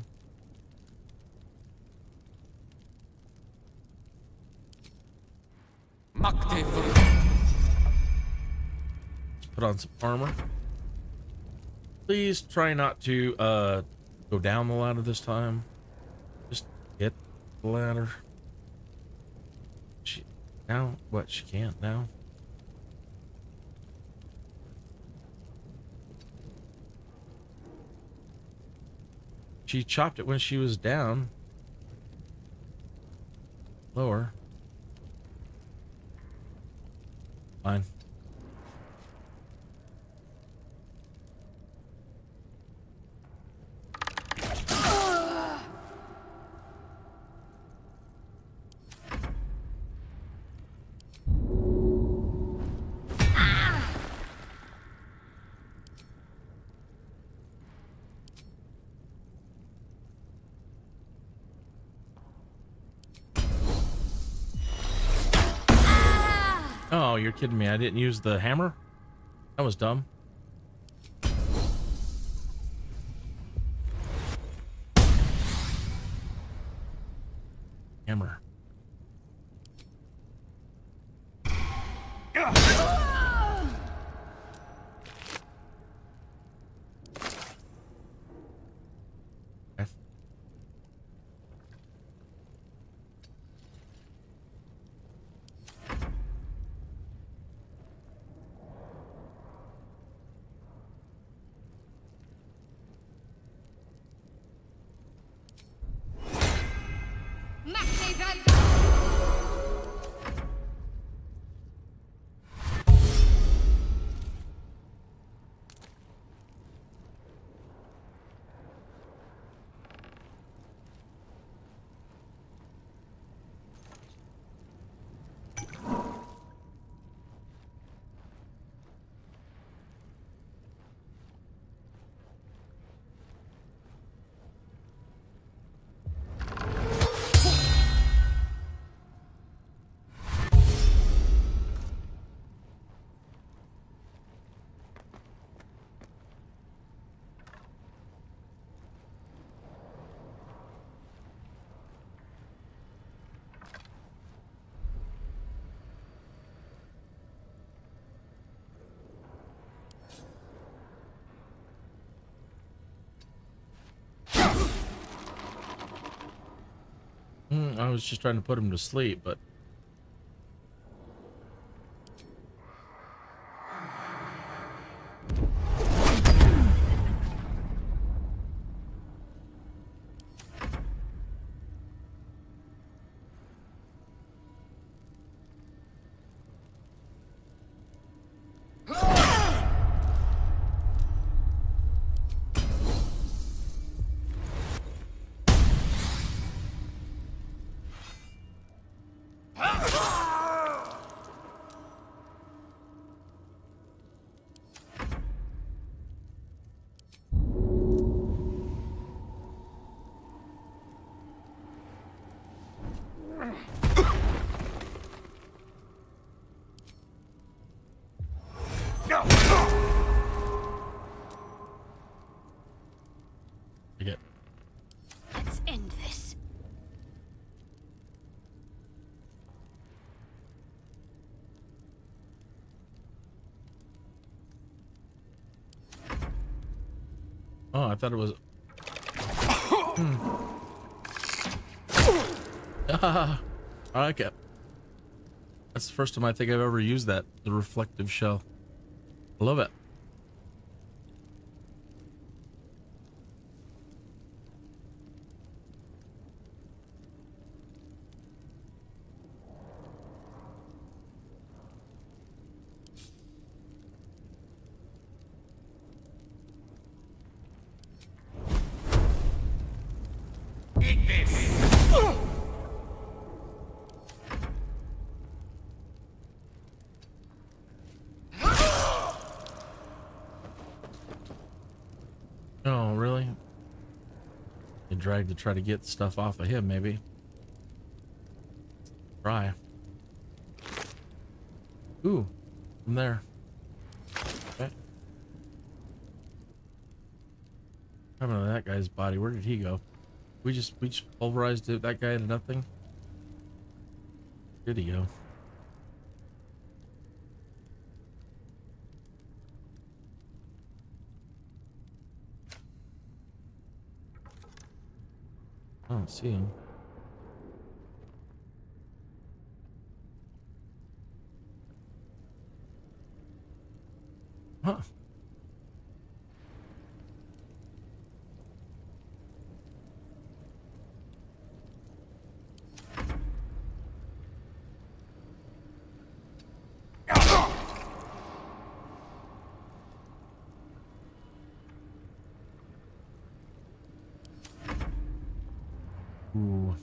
Put on some armor. Please try not to go down the ladder this time. Just get the ladder. Now what? She can't now. She chopped it when she was down. Lower. Fine. Oh, you're kidding me. I didn't use the hammer? That was dumb. Hammer. Okay. I was just trying to put him to sleep, but Let's end this. oh, I thought it was. I like it. That's the first time I think I've ever used that, the reflective shell. I love it. Eat this! drag to try to get stuff off of him, maybe. Try. Ooh, from there. Okay. I don't know that guy's body. Where did he go? We just pulverized that guy into nothing. Where'd he go? I don't see him. Huh. Ooh.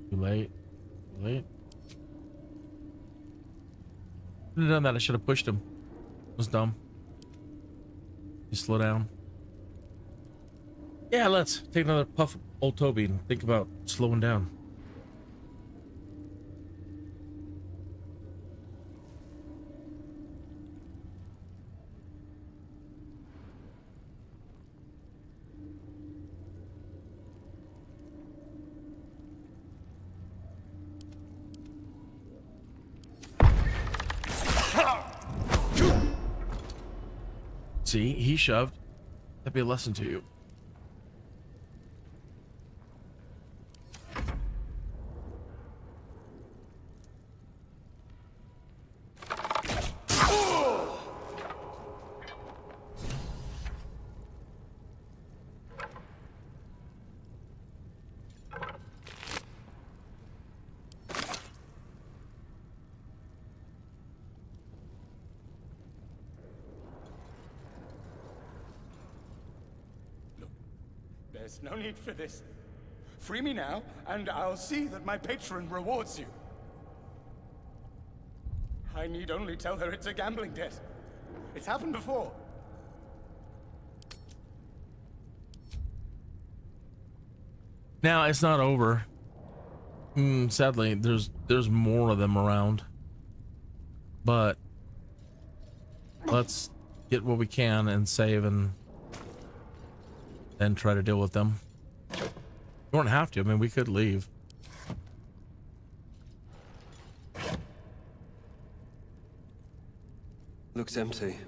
Too late. Too late. Should have done that. I should have pushed him. It was dumb. You slow down. Yeah, let's take another puff of old Toby and think about slowing down. See, he shoved. That'd be a lesson to you. There's no need for this. Free me now, and I'll see that my patron rewards you. I need only tell her it's a gambling debt. It's happened before. Now it's not over. Sadly, there's more of them around. But let's get what we can and save and then try to deal with them. You don't have to. I mean, we could leave. Looks empty.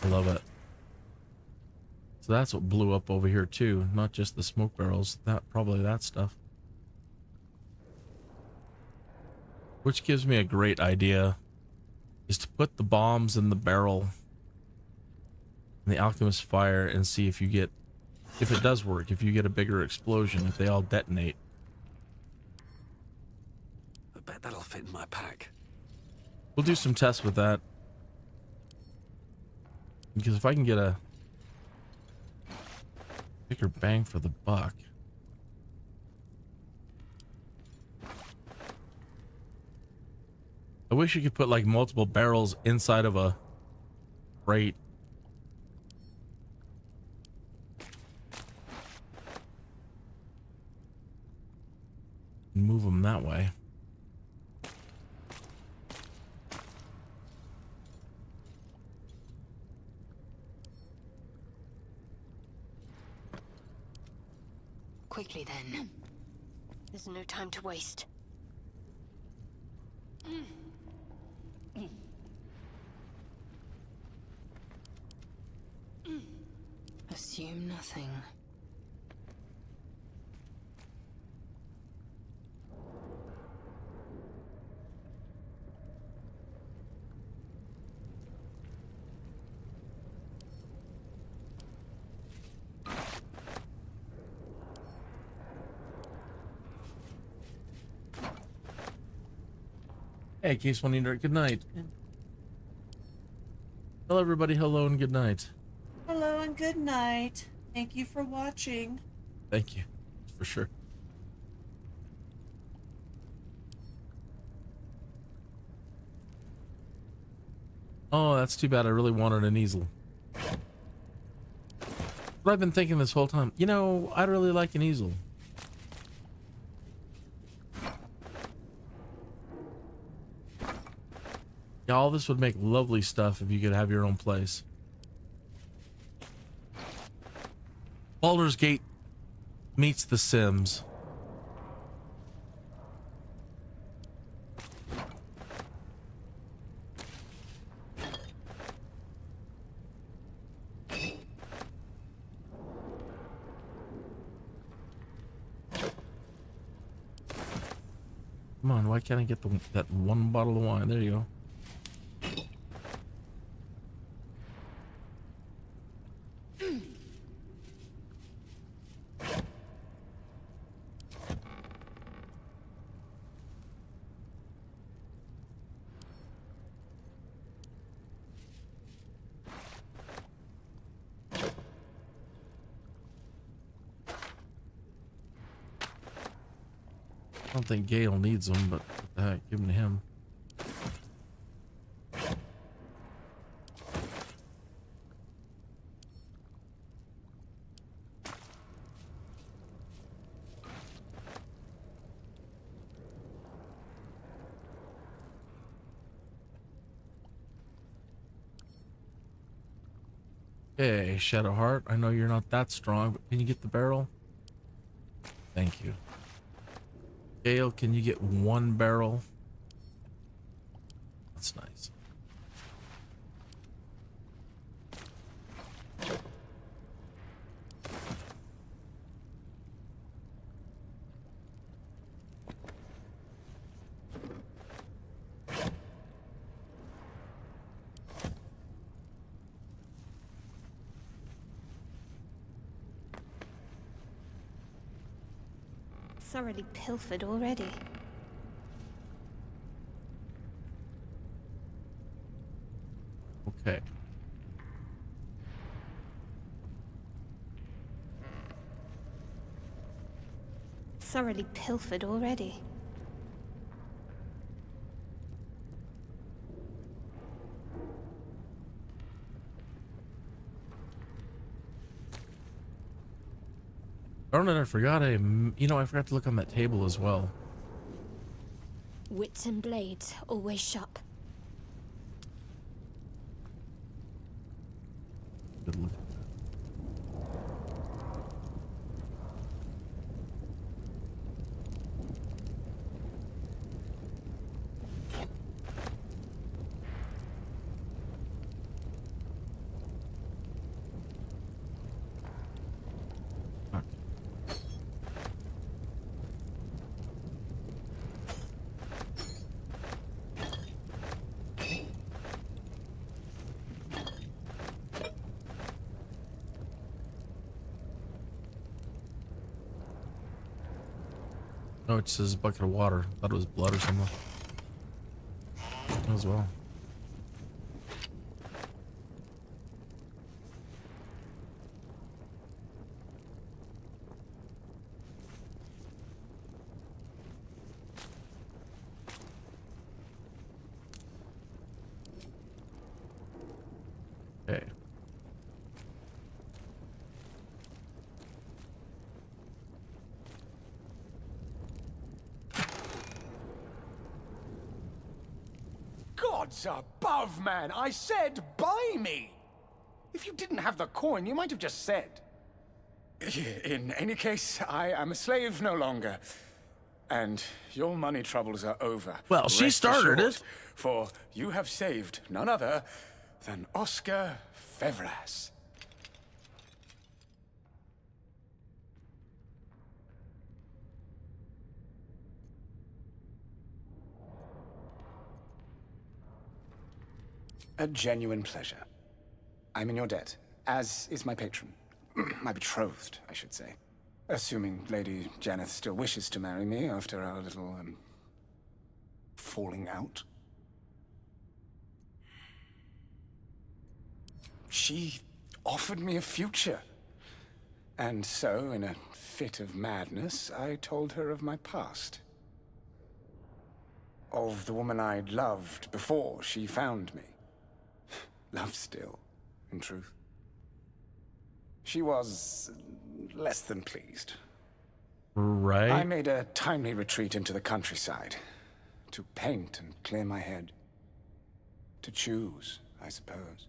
I love it. So that's what blew up over here too, not just the smoke barrels, probably that stuff. Which gives me a great idea, is to put the bombs in the barrel in the alchemist fire and see if it does work, if you get a bigger explosion, if they all detonate. I bet that'll fit in my pack. We'll do some tests with that. Because if I can get a bigger bang for the buck. I wish you could put like multiple barrels inside of a crate. And move them that way. Quickly then. There's no time to waste. Assume nothing. Hey, Case 1 Eater, good night. Tell everybody hello and good night. Hello and good night. Thank you for watching. Thank you, for sure. Oh, that's too bad. I really wanted an easel. But I've been thinking this whole time, you know, I'd really like an easel. Yeah, all this would make lovely stuff if you could have your own place. Baldur's Gate meets The Sims. Come on, why can't I get that one bottle of wine? There you go. I don't think Gale needs them, but what the heck, give them to him. Okay, Shadowheart, I know you're not that strong, but can you get the barrel? Thank you. Gale, can you get one barrel? That's nice. Thoroughly pilfered already. Okay. Thoroughly pilfered already. Darn it, I forgot I forgot to look on that table as well. Wits and blades always sharp. Good look. No, it says bucket of water. I thought it was blood or something. As well. Okay. Gods above, man! I said buy me! If you didn't have the coin, you might have just said. In any case, I am a slave no longer. And your money troubles are over. Well, she Rest started assured, it. For you have saved none other than Oscar Fevras. A genuine pleasure. I'm in your debt, as is my patron. My betrothed, I should say. Assuming Lady Janeth still wishes to marry me after our little, falling out. She offered me a future. And so, in a fit of madness, I told her of my past. Of the woman I'd loved before she found me. Love still, in truth. She was less than pleased. Right. I made a timely retreat into the countryside. To paint and clear my head. To choose, I suppose.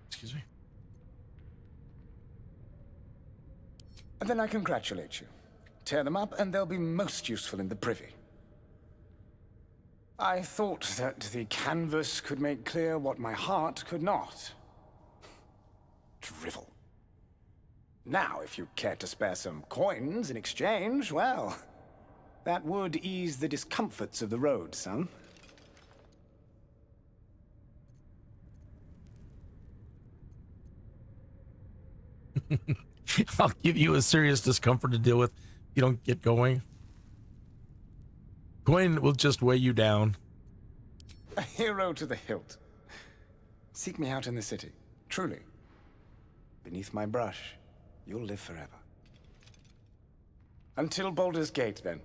Excuse me. And then I congratulate you. Tear them up, and they'll be most useful in the privy. I thought that the canvas could make clear what my heart could not. Drivel. Now, if you care to spare some coins in exchange, well, that would ease the discomforts of the road some. I'll give you a serious discomfort to deal with if you don't get going. Coin will just weigh you down. A hero to the hilt. Seek me out in the city. Truly. Beneath my brush, you'll live forever. Until Baldur's Gate, then.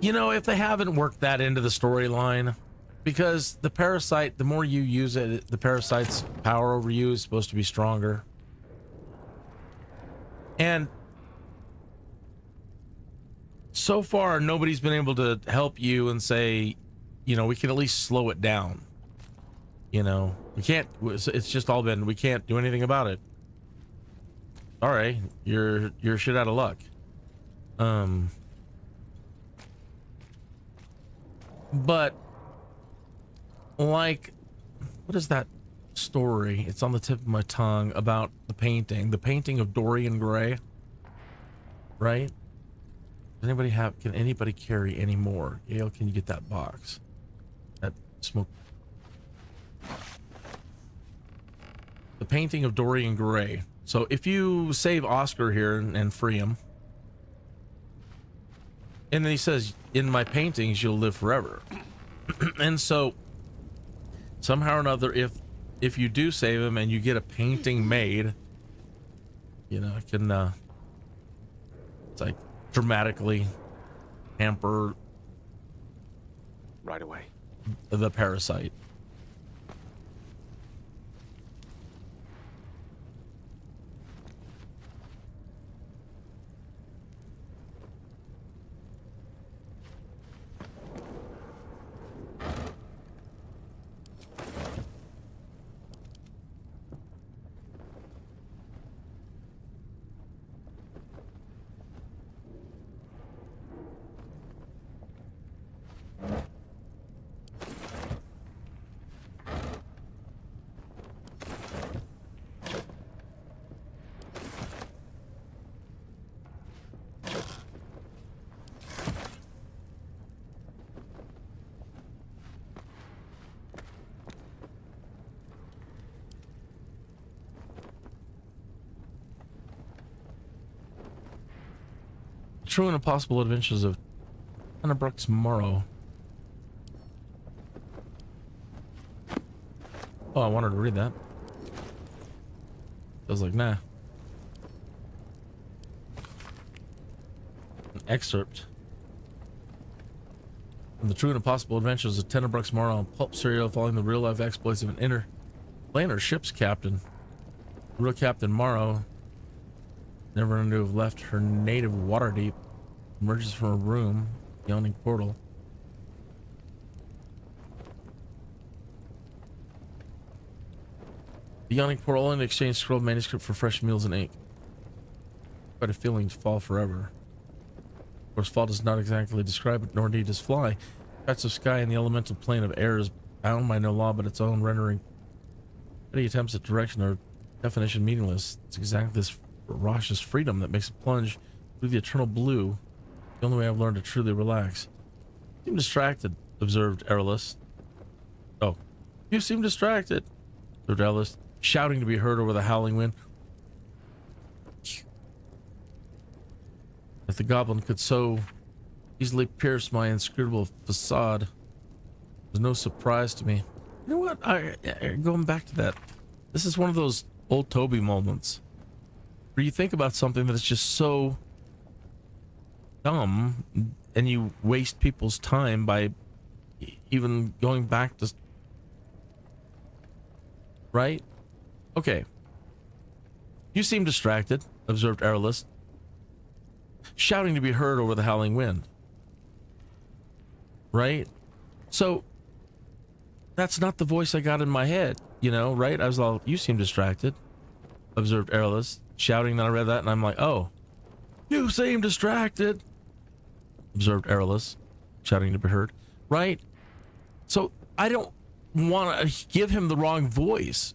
You know, if they haven't worked that into the storyline, because the parasite, the more you use it, the parasite's power over you is supposed to be stronger. And so far, nobody's been able to help you and say, you know, we can at least slow it down. You know, we can't, it's just all been, we can't do anything about it. All right, you're shit out of luck. But like, what is that story? It's on the tip of my tongue about the painting of Dorian Gray, right? Does anybody have, can anybody carry any more? Gail, can you get that box? That smoke. The painting of Dorian Gray. So if you save Oscar here and free him, and then he says, in my paintings, you'll live forever. And so somehow or another, if you do save him and you get a painting made, you know, it can, it's like dramatically hamper Right away. the parasite. True and Impossible Adventures of Brooks Morrow. Oh, I wanted to read that. I was like, nah. An excerpt from the True and Impossible Adventures of Brooks Morrow, pulp serial following the real-life exploits of an interplanar ship's captain. The real Captain Morrow, never known to have left her native Waterdeep, emerges from a room, yawning portal. The yawning portal only exchange scrolled manuscript for fresh meals and ink. Quite a feeling to fall forever. Of course, fall does not exactly describe it, nor indeed does fly. Patch of sky in the elemental plane of air is bound by no law but its own, rendering any attempts at direction or definition meaningless. It's exactly this ferocious freedom that makes a plunge through the eternal blue the only way I've learned to truly relax. You seem distracted, observed Erelus. Oh, you seem distracted, observed Erelus, shouting to be heard over the howling wind. If the goblin could so easily pierce my inscrutable facade, was no surprise to me. You know what? Going back to that, this is one of those old Toby moments where you think about something that is just so dumb and you waste people's time by even going back to... Right? Okay. You seem distracted, observed Aerolus, shouting to be heard over the howling wind. Right? So, that's not the voice I got in my head, you know, right? I was all, you seem distracted, observed Aerolus, shouting. Then I read that and I'm like, oh, you seem distracted, observed Aerolus, shouting to be heard. Right? So, I don't want to give him the wrong voice.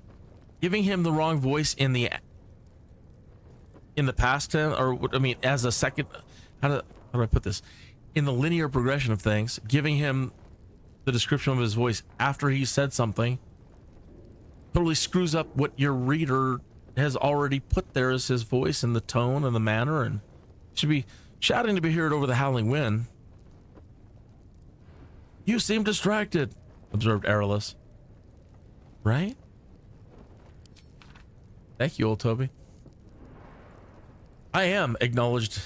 Giving him the wrong voice in the past tense, or I mean, as a second, how do I put this? In the linear progression of things, giving him the description of his voice after he said something totally screws up what your reader has already put there as his voice and the tone and the manner, and should be shouting to be heard over the howling wind. You seem distracted, observed Aerolus. Right? Thank you, old Toby. I am, acknowledged,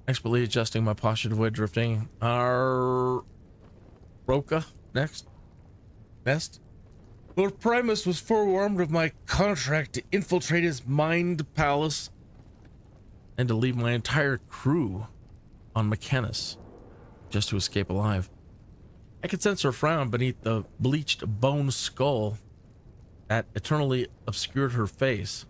expertly adjusting my posture to avoid drifting. Roka, next. Lord Primus was forewarned of my contract to infiltrate his mind palace and to leave my entire crew on Mechanus just to escape alive. I could sense her frown beneath the bleached bone skull that eternally obscured her face.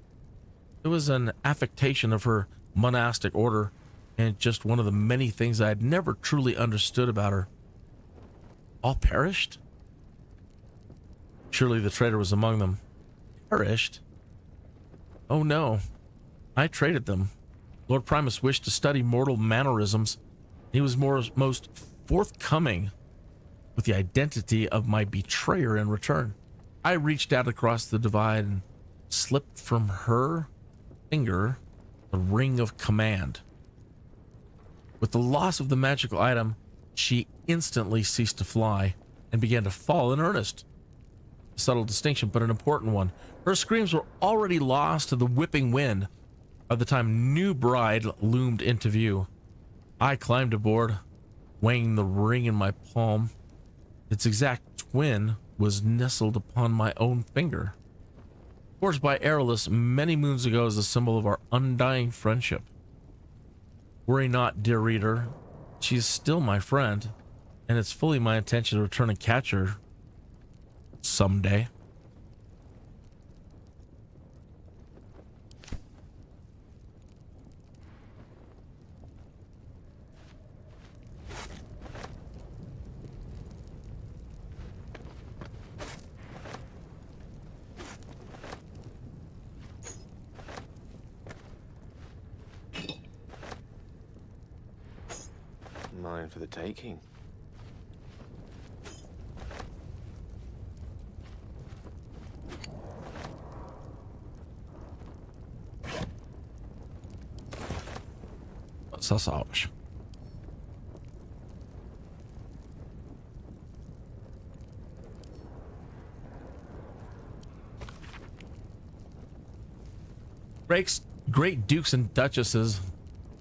It was an affectation of her monastic order, and just one of the many things I had never truly understood about her. All perished? Surely the traitor was among them. Perished? Oh no. I traded them. Lord Primus wished to study mortal mannerisms. He was most forthcoming with the identity of my betrayer in return. I reached out across the divide and slipped from her finger the ring of command. With the loss of the magical item, she instantly ceased to fly and began to fall in earnest. A subtle distinction, but an important one. Her screams were already lost to the whipping wind by the time new bride loomed into view. I climbed aboard, weighing the ring in my palm. Its exact twin was nestled upon my own finger, forged by Aerolus many moons ago as a symbol of our undying friendship. Worry not, dear reader, she is still my friend, and it's fully my intention to return and catch her someday. Mine for the taking. Sausage. Great dukes and duchesses,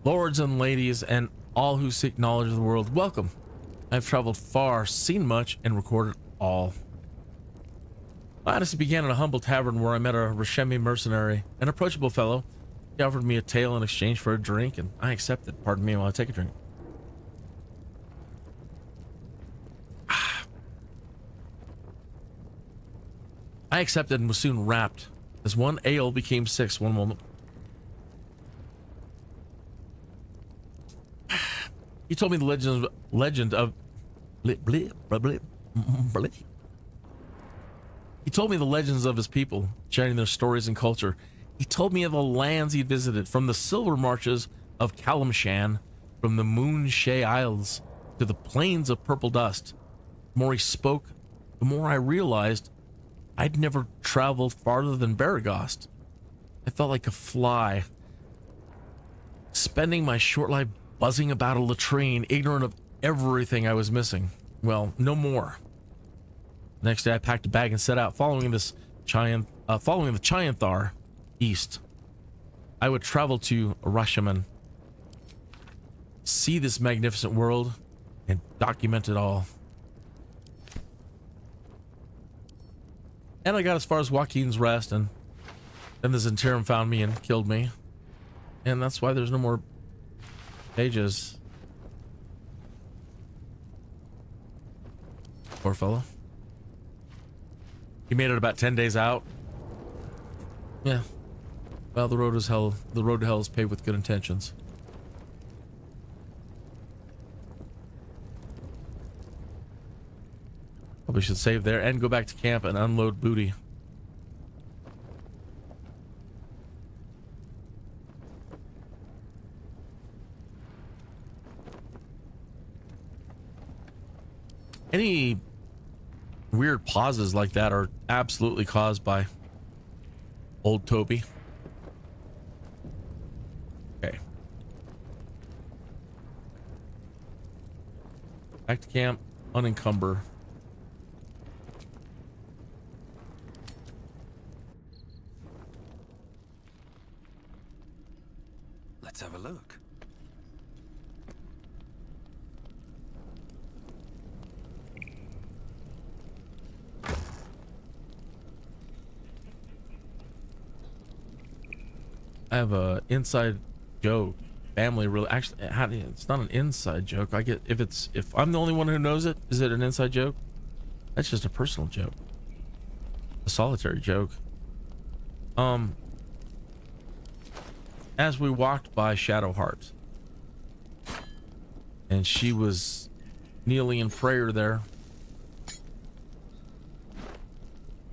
lords and ladies, and all who seek knowledge of the world, welcome. I've traveled far, seen much, and recorded all. My odyssey began in a humble tavern where I met a Rashemi mercenary, an approachable fellow. He offered me a tale in exchange for a drink, and I accepted. Pardon me while I take a drink. I accepted and was soon rapt as one ale became six. One moment. He told me the legend of He told me the legends of his people, sharing their stories and culture. He told me of the lands he'd visited, from the silver marches of Kalimshan, from the Moonshay Isles to the plains of purple dust. The more he spoke, the more I realized I'd never traveled farther than Baragost. I felt like a fly, spending my short life buzzing about a latrine, ignorant of everything I was missing. Well, no more. Next day, I packed a bag and set out, following the Chianthar east. I would travel to Rashaman, see this magnificent world, and document it all. And I got as far as WAUKEEN'S Rest, and then the ZHENTARIM found me and killed me. And that's why there's no more pages. Poor fellow. He made it about 10 days out. Yeah. Well, the road is hell. The road to hell is paved with good intentions. Probably should save there and go back to camp and unload booty. Any weird pauses like that are absolutely caused by old Toby. Okay. Back to camp, unencumber. Let's have a look. I have a inside joke. Family really actually, it's not an inside joke. I get if I'm the only one who knows it, is it an inside joke? That's just a personal joke. A solitary joke. As we walked by Shadowheart, and she was kneeling in prayer there,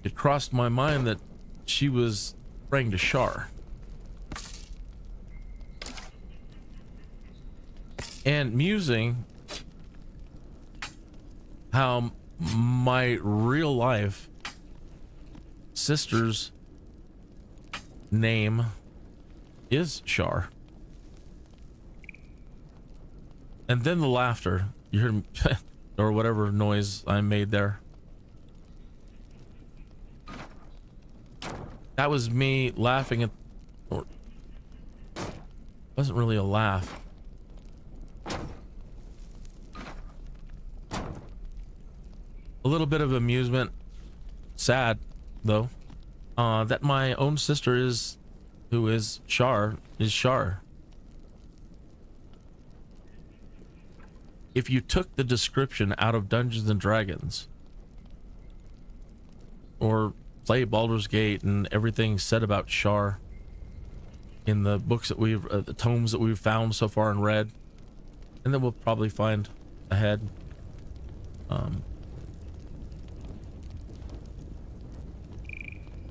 it crossed my mind that she was praying to Shar. And musing how my real life sister's name is Shar. And then the laughter. You heard or whatever noise I made there. That was me laughing at, or wasn't really a laugh. A little bit of amusement. Sad, though, that my own sister is, who is Shar, is Shar. If you took the description out of Dungeons and Dragons, or play Baldur's Gate and everything said about Shar in the books that we've, the tomes that we've found so far and read, and then we'll probably find ahead.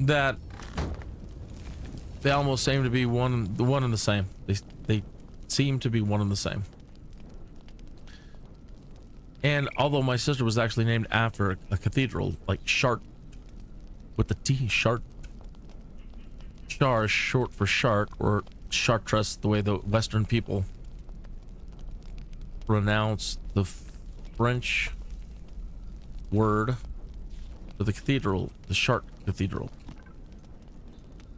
That they almost seem to be one and the same. They seem to be one and the same. And although my sister was actually named after a cathedral, like Shart, with the T, Shart. Shar is short for Shart, or Chartres, the way the Western people pronounce the French word for the cathedral, the Chart Cathedral.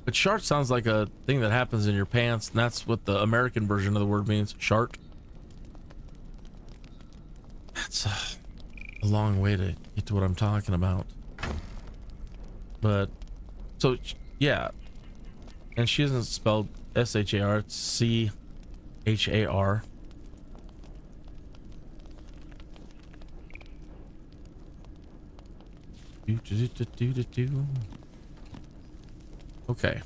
But Shart sounds like a thing that happens in your pants, and that's what the American version of the word means, Shart. That's a long way to get to what I'm talking about. But, so, yeah. And she isn't spelled S-H-A-R, it's C-H-A-R. Okay.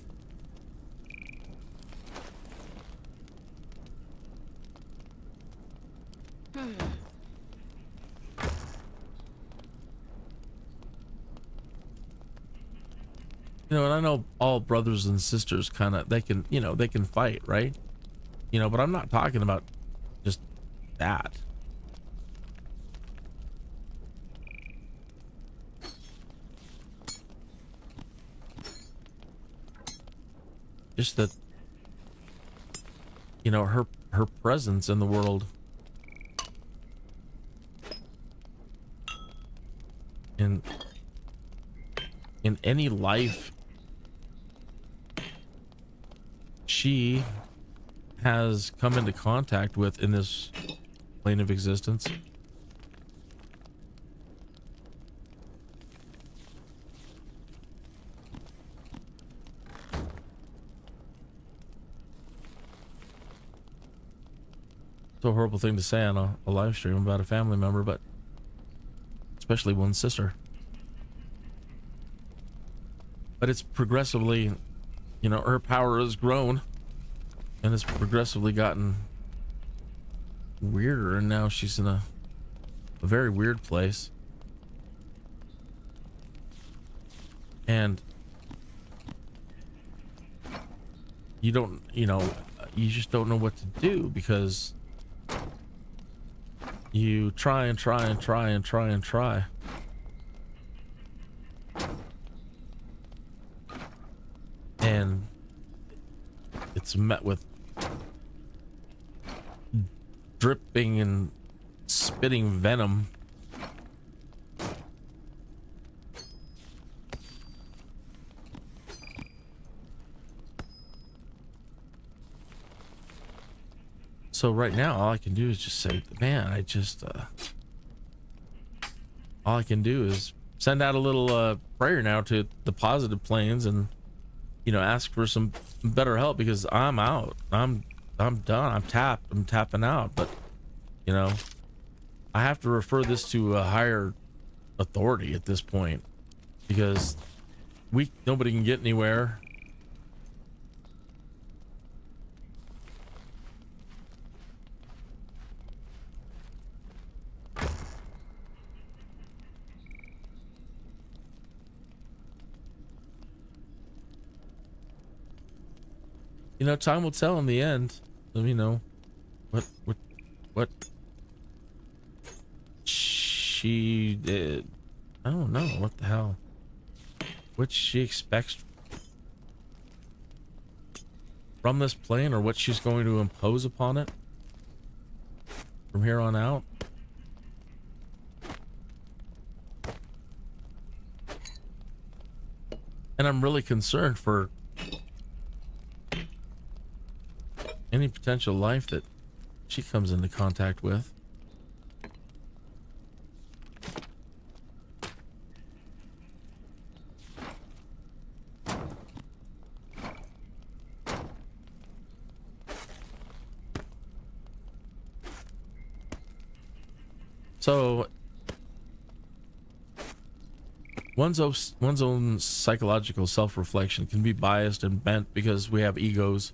You know, and I know all brothers and sisters kind of, they can, you know, they can fight, right? You know, but I'm not talking about just that. Just that, you know, her presence in the world. And in any life she has come into contact with in this plane of existence. It's a horrible thing to say on a live stream about a family member, but especially one's sister. But it's progressively, you know, her power has grown and it's progressively gotten weirder, and now she's in a very weird place. And you don't, you know, you just don't know what to do, because you try and try and try and try and try. And it's met with dripping and spitting venom. So right now, all I can do is just say, man, all I can do is send out a little prayer now to the positive planes, and, you know, ask for some better help, because I'm out. I'm done. I'm tapped. I'm tapping out. But, you know, I have to refer this to a higher authority at this point, because nobody can get anywhere. You know, time will tell in the end. You know, what she did. I don't know what the hell. What she expects from this plane, or what she's going to impose upon it from here on out. And I'm really concerned for any potential life that she comes into contact with. So one's own psychological self-reflection can be biased and bent because we have egos.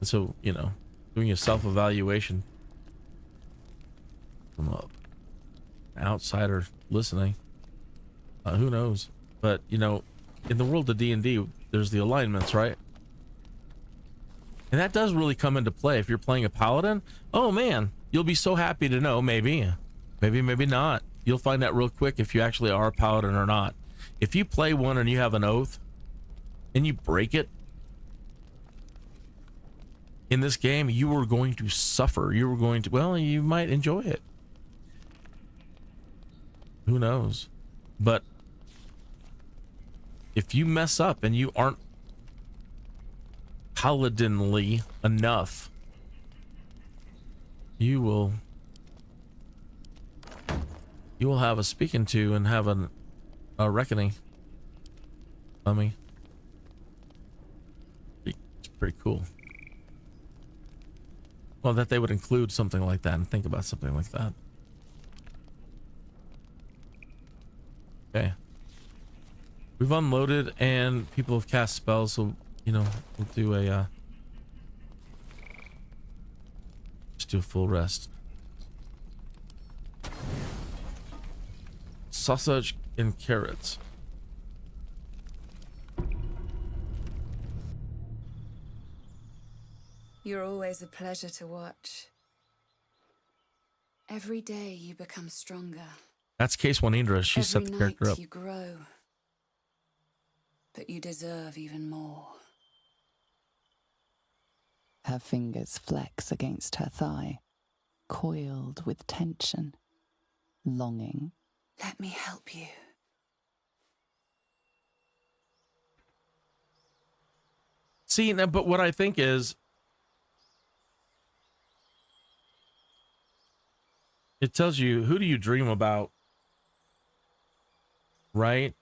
And so, you know, doing a self-evaluation from an outsider listening, who knows? But, you know, in the world of D&D, there's the alignments, right? And that does really come into play if you're playing a paladin. Oh man, you'll be so happy to know, maybe not. You'll find out real quick if you actually are a paladin or not. If you play one and you have an oath and you break it, in this game, you were going to suffer. You were going to, well, you might enjoy it. Who knows? But if you mess up and you aren't paladinly enough, you will have a speaking to and have a reckoning. I mean, it's pretty cool. Well, that they would include something like that and think about something like that. Okay. We've unloaded and people have cast spells, so, you know, we'll do a, just do a full rest. Sausage and carrots. You're always a pleasure to watch. Every day you become stronger. That's Case Juanindra. She set the character up. You grow, but you deserve even more. Her fingers flex against her thigh, coiled with tension, longing. Let me help you. See, now, but what I think is, it tells you, who do you dream about, right?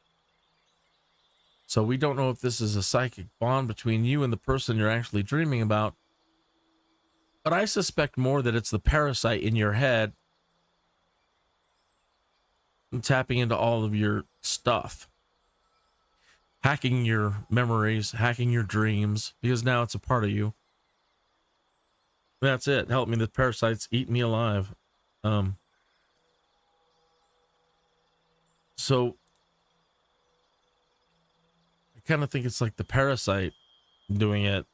So we don't know if this is a psychic bond between you and the person you're actually dreaming about. But I suspect more that it's the parasite in your head and tapping into all of your stuff. Hacking your memories, hacking your dreams, because now it's a part of you. That's it. Help me. The parasites eat me alive. So I kind of think it's like the parasite doing it,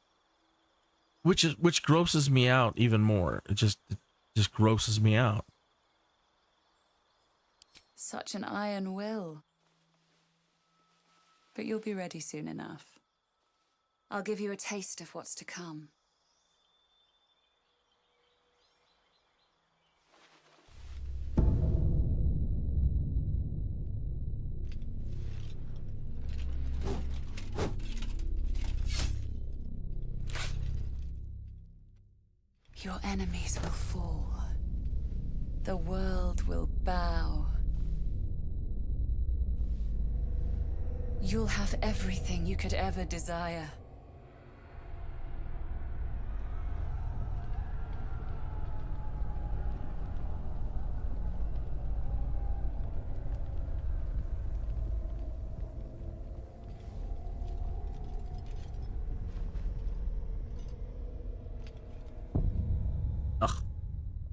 which grosses me out even more. It just grosses me out. Such an iron will. But you'll be ready soon enough. I'll give you a taste of what's to come. Your enemies will fall. The world will bow. You'll have everything you could ever desire.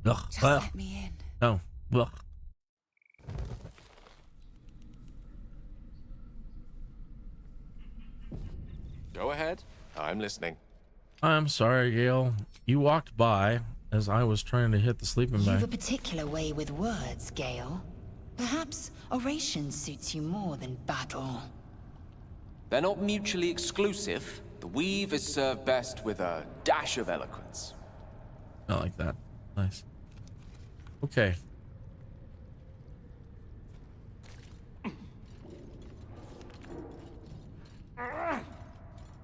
Just let me in. No. Ugh. Go ahead. I'm listening. I'm sorry, Gale. You walked by as I was trying to hit the sleeping You've a bag. particular way with words, Gale. Perhaps oration suits you more than battle. They're not mutually exclusive. The weave is served best with a dash of eloquence. I like that. Nice. Okay.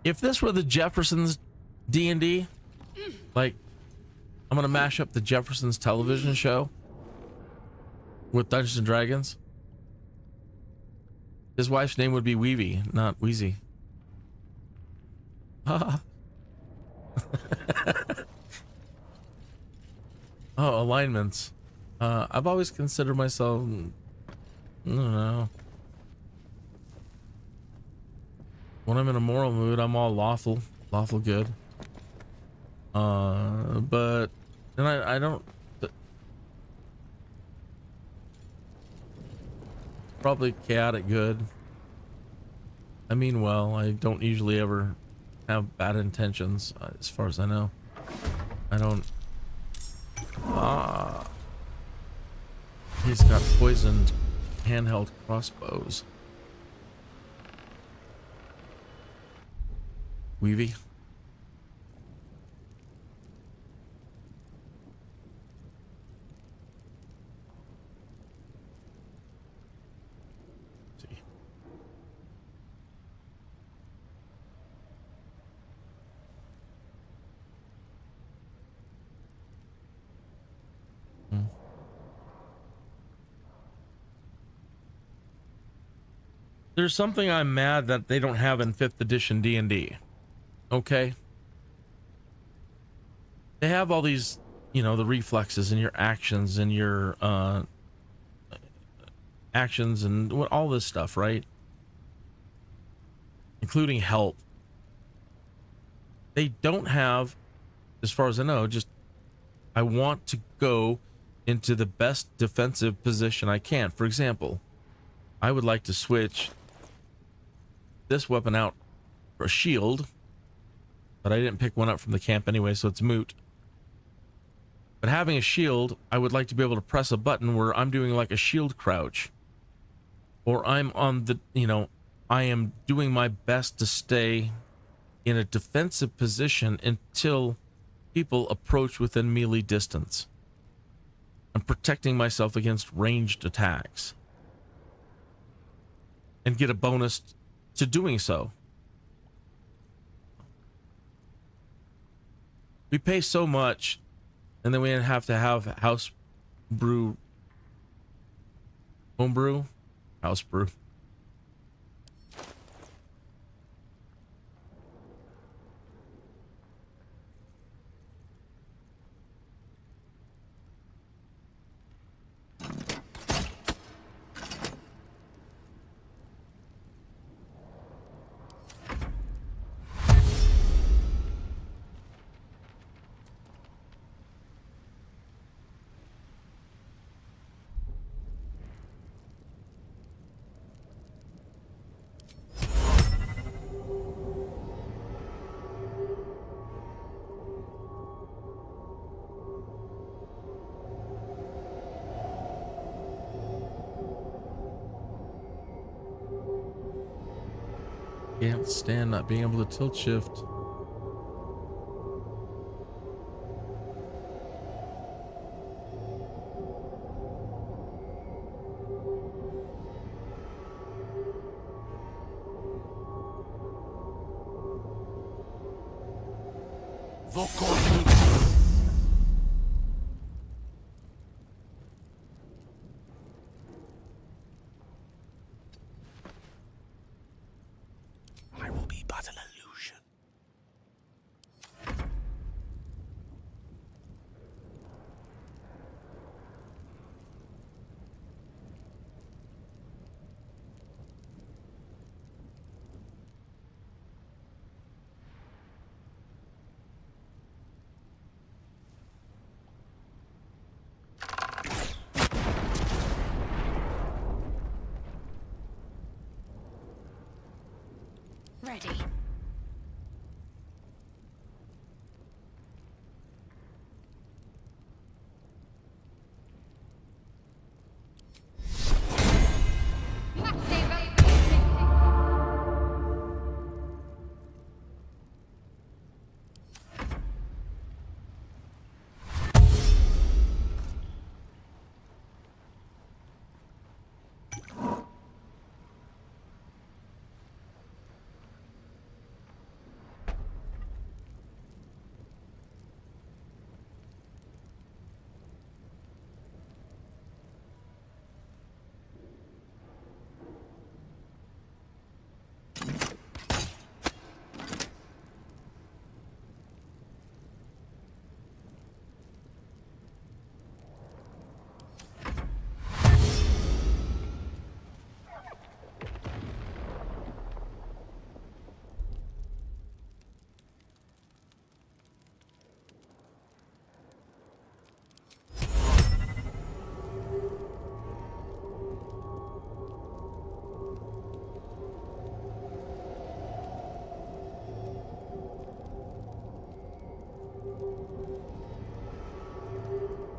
If this were the Jeffersons D&D, like, I'm gonna mash up the Jeffersons television show with Dungeons and Dragons. His wife's name would be Weavy, not Wheezy. Oh, alignments. I've always considered myself, I don't know. When I'm in a moral mood, I'm all lawful good. But then I don't. Probably chaotic good. I mean, well, I don't usually ever have bad intentions, as far as I know. I don't. He's got poisoned handheld crossbows. Weavy. See. There's something I'm mad that they don't have in 5th edition D&D. Okay. They have all these, you know, the reflexes and your actions and your actions and all this stuff, right? Including help. They don't have, as far as I know, just I want to go into the best defensive position I can. For example, I would like to switch this weapon out for a shield. But I didn't pick one up from the camp anyway, so it's moot. But having a shield, I would like to be able to press a button where I'm doing like a shield crouch. Or I'm on the, you know, I am doing my best to stay in a defensive position until people approach within melee distance. I'm protecting myself against ranged attacks. And get a bonus to doing so. We pay so much, and then we have to have house brew, home brew, house brew. Can't stand not being able to tilt shift. I will be but an illusion. Ready.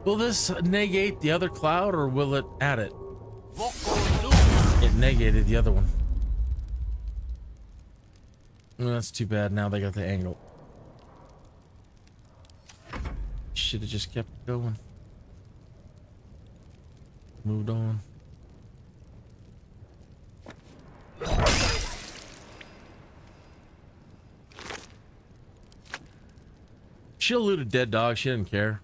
Will this negate the other cloud or will it add it? It negated the other one. Well, that's too bad. Now they got the angle. Should have just kept going. Moved on. She'll loot a dead dog. She didn't care.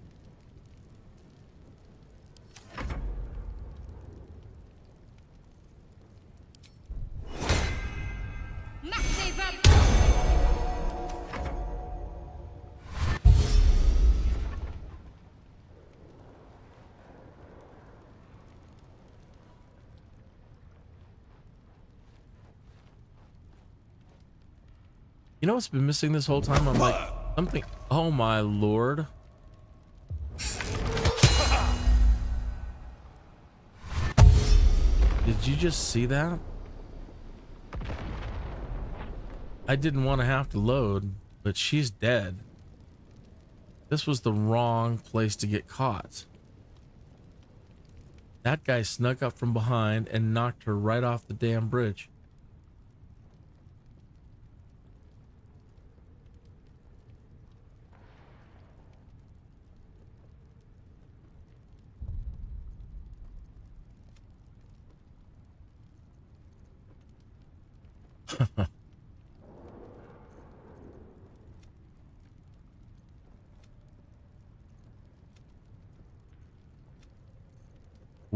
You know what's been missing this whole time? I'm like, something. Oh my lord. Did you just see that? I didn't want to have to load, but she's dead. This was the wrong place to get caught. That guy snuck up from behind and knocked her right off the damn bridge.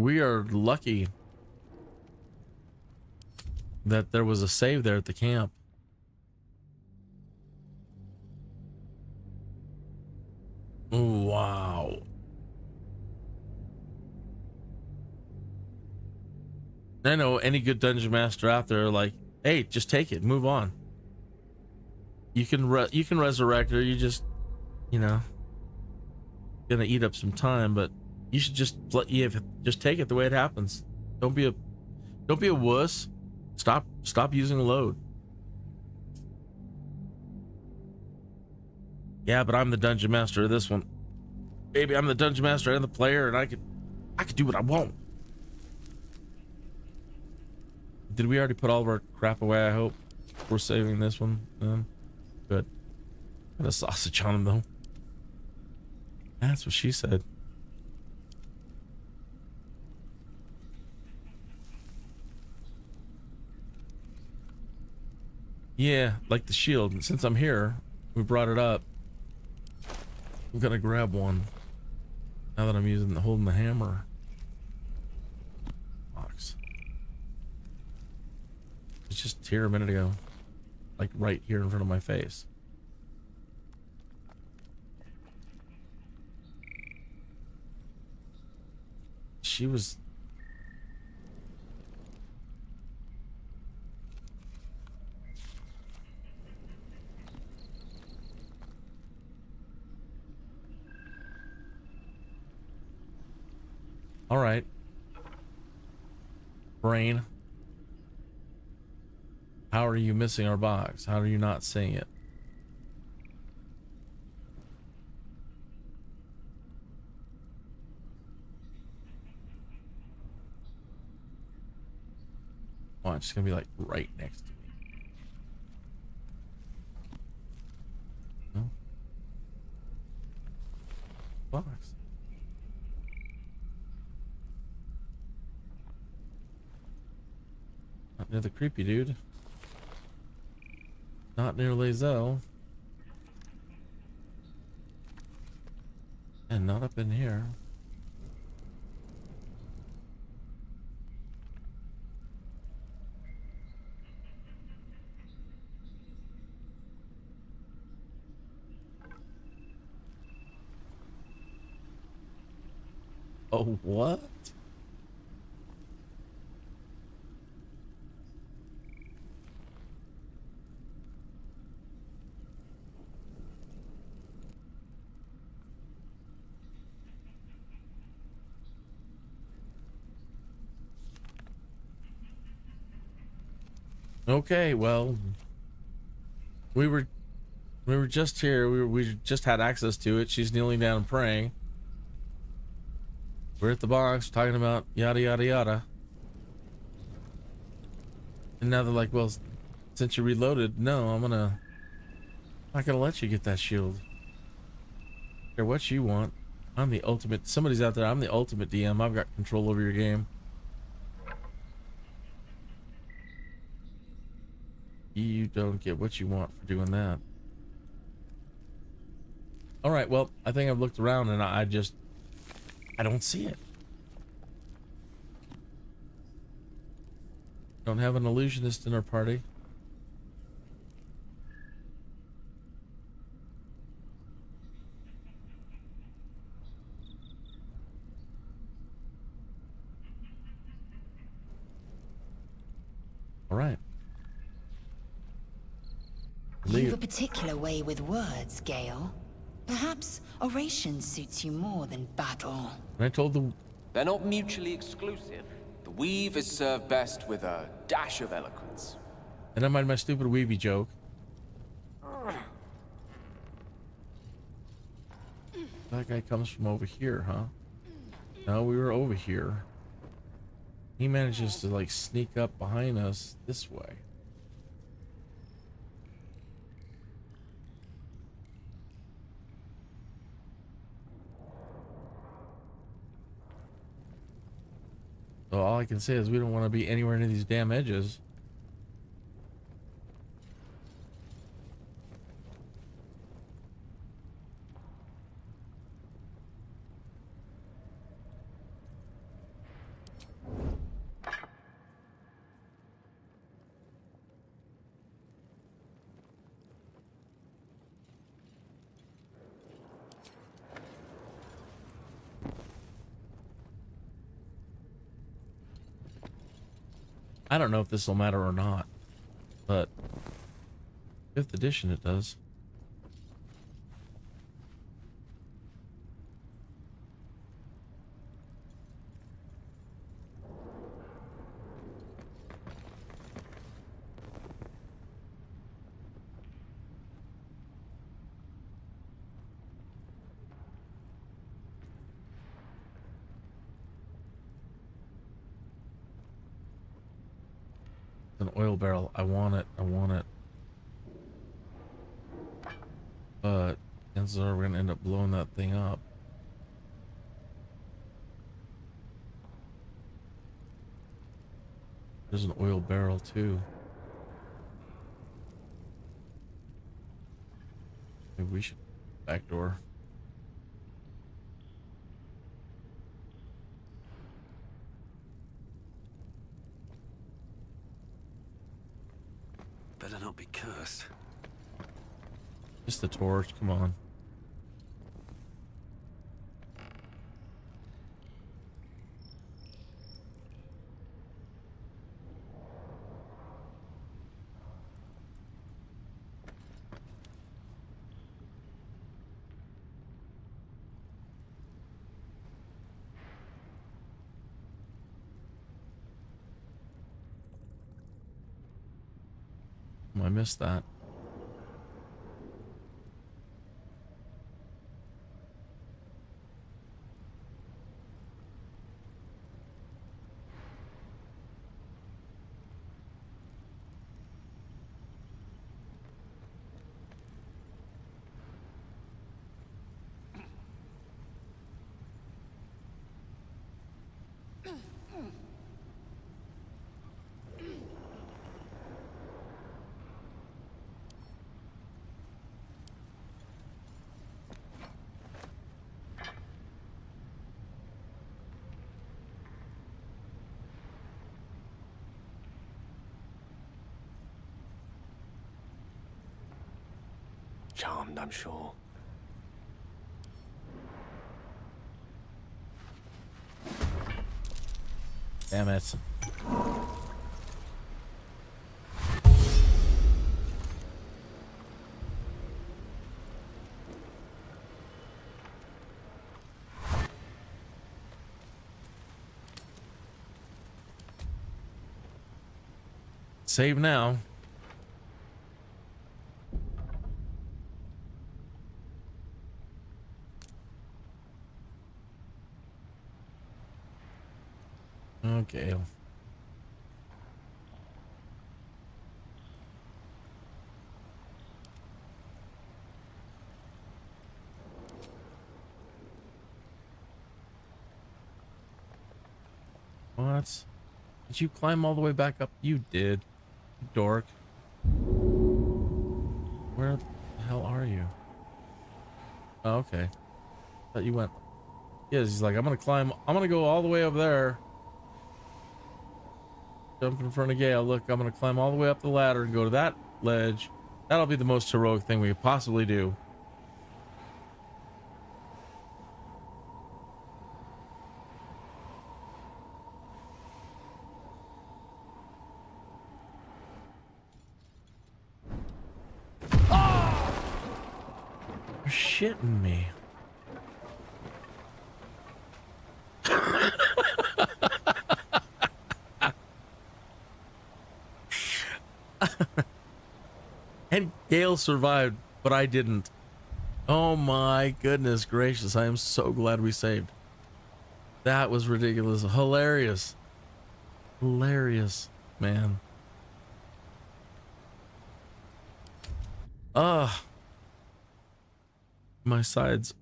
We are lucky that there was a save there at the camp. Ooh, wow. I know any good dungeon master out there, like, hey, just take it, move on. You can resurrect her. You just, you know, gonna eat up some time, but you should just just take it the way it happens. Don't be a wuss. Stop using a load. Yeah, but I'm the dungeon master of this one. Baby, I'm the dungeon master and the player, and I could do what I want. Did we already put all of our crap away? I hope we're saving this one. Good. Got a sausage on him though. That's what she said. Yeah, like the shield. And since I'm here, we brought it up. I'm gonna grab one. Now that I'm holding the hammer. Box. It's just here a minute ago. Like right here in front of my face. She was... All right. Brain. How are you missing our box? How are you not seeing it? Watch, it's gonna be like right next to me. No? Box. Not near the creepy dude. Not near Lazelle. And not up in here. Oh, what? Okay, well, we were just here. We just had access to it. She's kneeling down and praying. We're at the box talking about yada yada yada. And now they're like, well, since you reloaded, no, I'm not gonna let you get that shield. Care what you want. I'm the ultimate. Somebody's out there. I'm the ultimate DM. I've got control over your game. You don't get what you want for doing that. All right, well, I think I've looked around and I don't see it. Don't have an illusionist in our party. All right. You've a particular way with words, Gale. Perhaps oration suits you more than battle. I told the... They're not mutually exclusive. The weave is served best with a dash of eloquence. And I mind my stupid weavy joke. That guy comes from over here, huh? No, we were over here. He manages to like sneak up behind us this way. So all I can say is we don't want to be anywhere near these damn edges. I don't know if this will matter or not, but 5th edition it does. An oil barrel. I want it. I want it. But chances are we're gonna end up blowing that thing up. There's an oil barrel too. Maybe we should back door. Better not be cursed. Just the torch, come on. I missed that. Charmed, I'm sure. Damn it. Save now. Okay. What? Did you climb all the way back up? You did, you dork. Where the hell are you? Oh, okay. Thought you went. Yes, he's like, I'm gonna climb. I'm gonna go all the way over there. Jump in front of Gale. Look, I'm gonna climb all the way up the ladder and go to that ledge. That'll be the most heroic thing we could possibly do. You're shitting me. And Gale survived, but I didn't. Oh my goodness gracious. I am so glad we saved. That was ridiculous. Hilarious. Hilarious, man. My sides.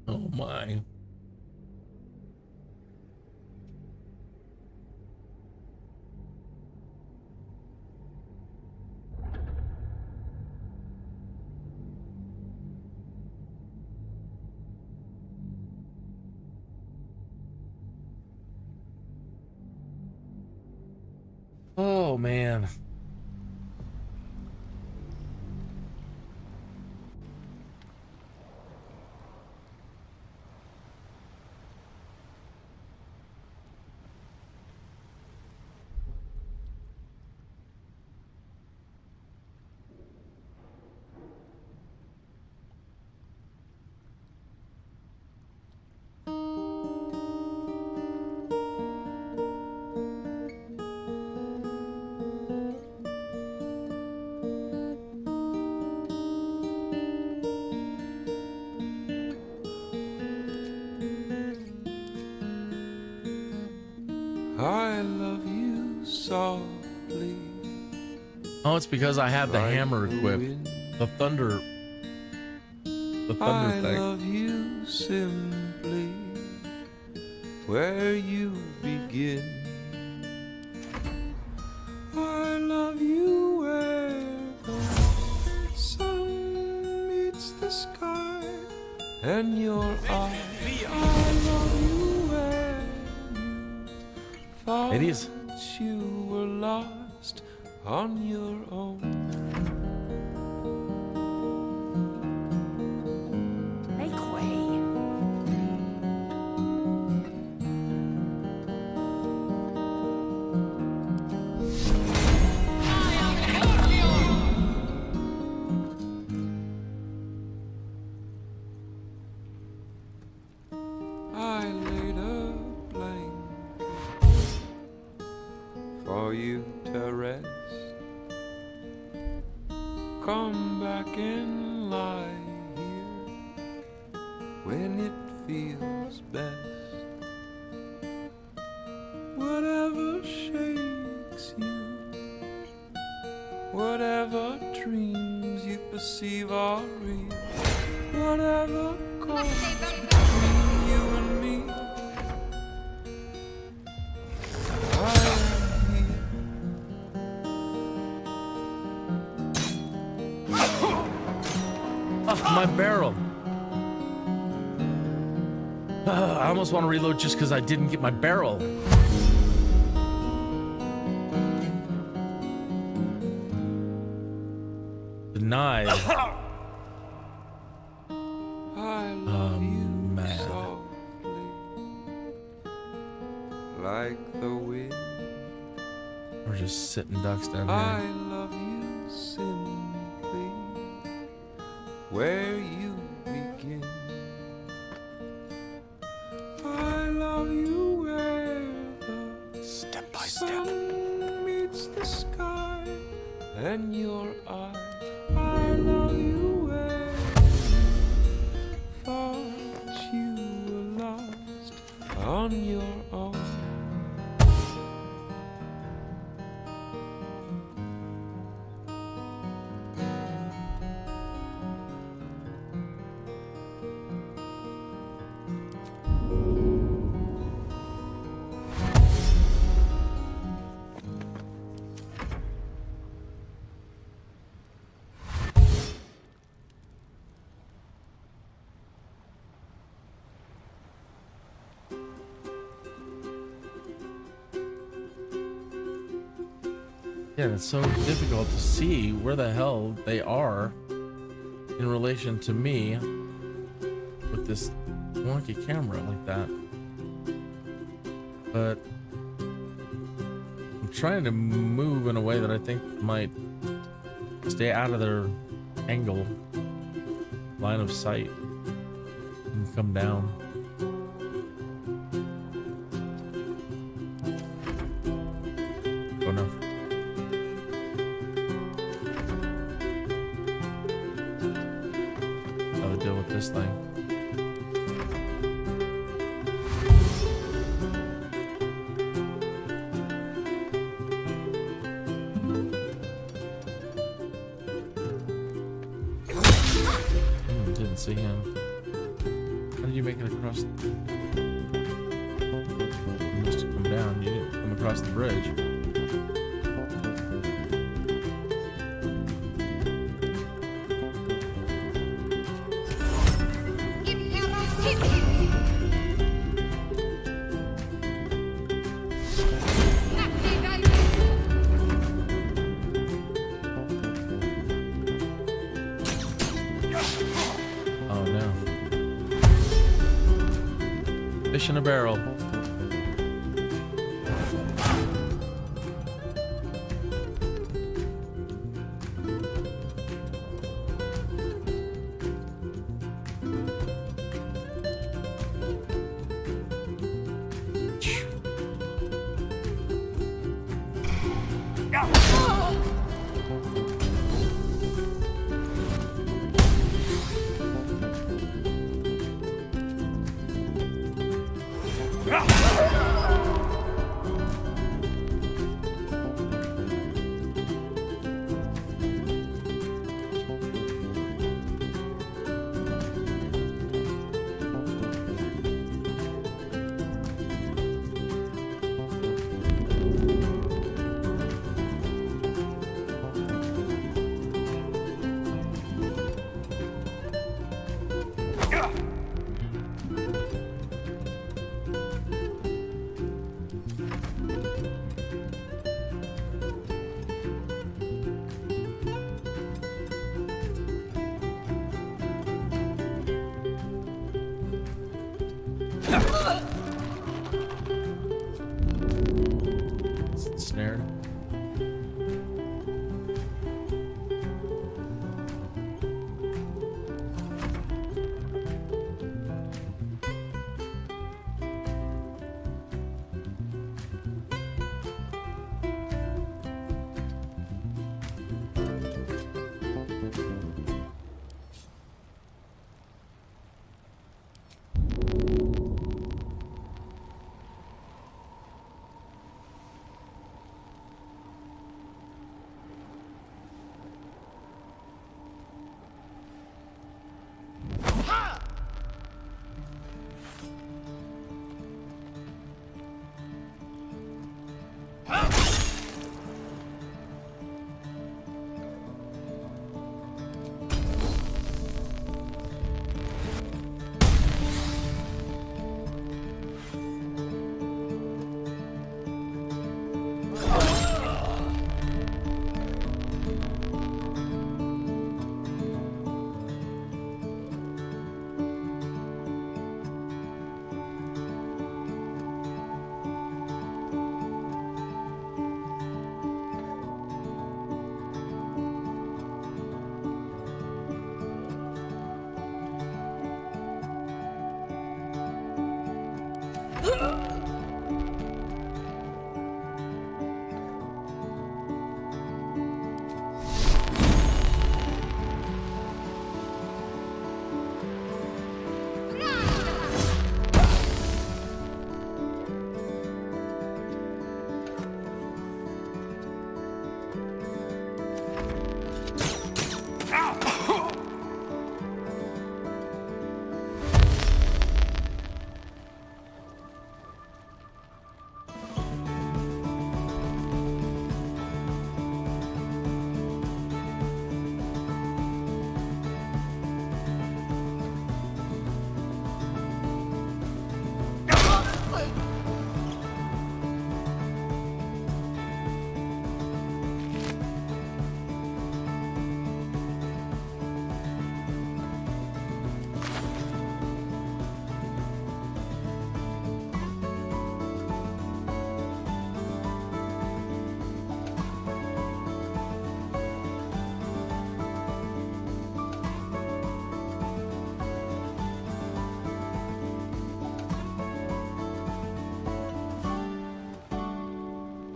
Oh my. Oh man. I love you softly. Oh, it's because I have the hammer equipped. The thunder I thing. love you simply where you begin. I love you where the sun meets the sky and your eyes. I love you where you thought you were lost on your own. Make way. I laid a blanket for you to rest. Come back and lie here when it feels best. Whatever shakes you, whatever dreams you perceive are real, whatever comes between you and me, I am here. Oh, my barrel. I almost want to reload just because I didn't get my barrel. Denied. Man. Like the wind. We're just sitting ducks down I here. love you simply where you begin. I love you where the step by sun meets the sky and your eye. I love you where you thought you were lost on your own. Yeah, it's so difficult to see where the hell they are in relation to me with this wonky camera like that. But I'm trying to move in a way that I think might stay out of their angle, line of sight, and come down. Oh no. How to deal with this thing. Didn't see him. How did you make it across? You must have come down. You didn't come across the bridge. Oh no. Fish in a barrel. Snared.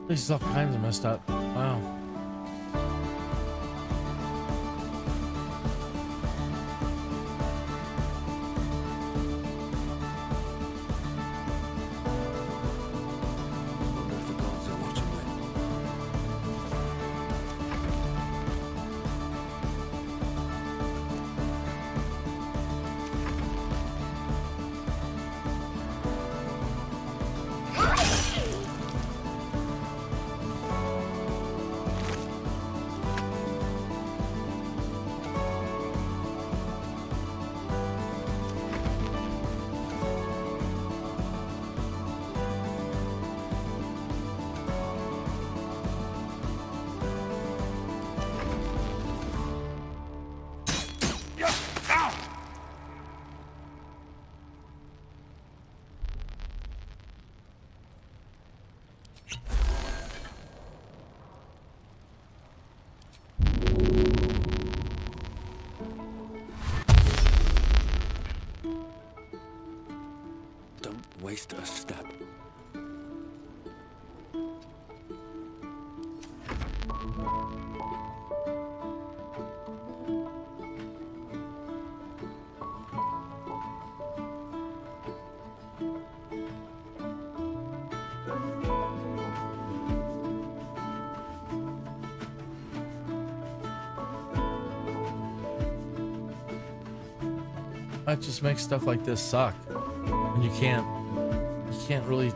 This is all kinds of messed up. Wow. Waste a step. That just makes stuff like this suck. And you can't really.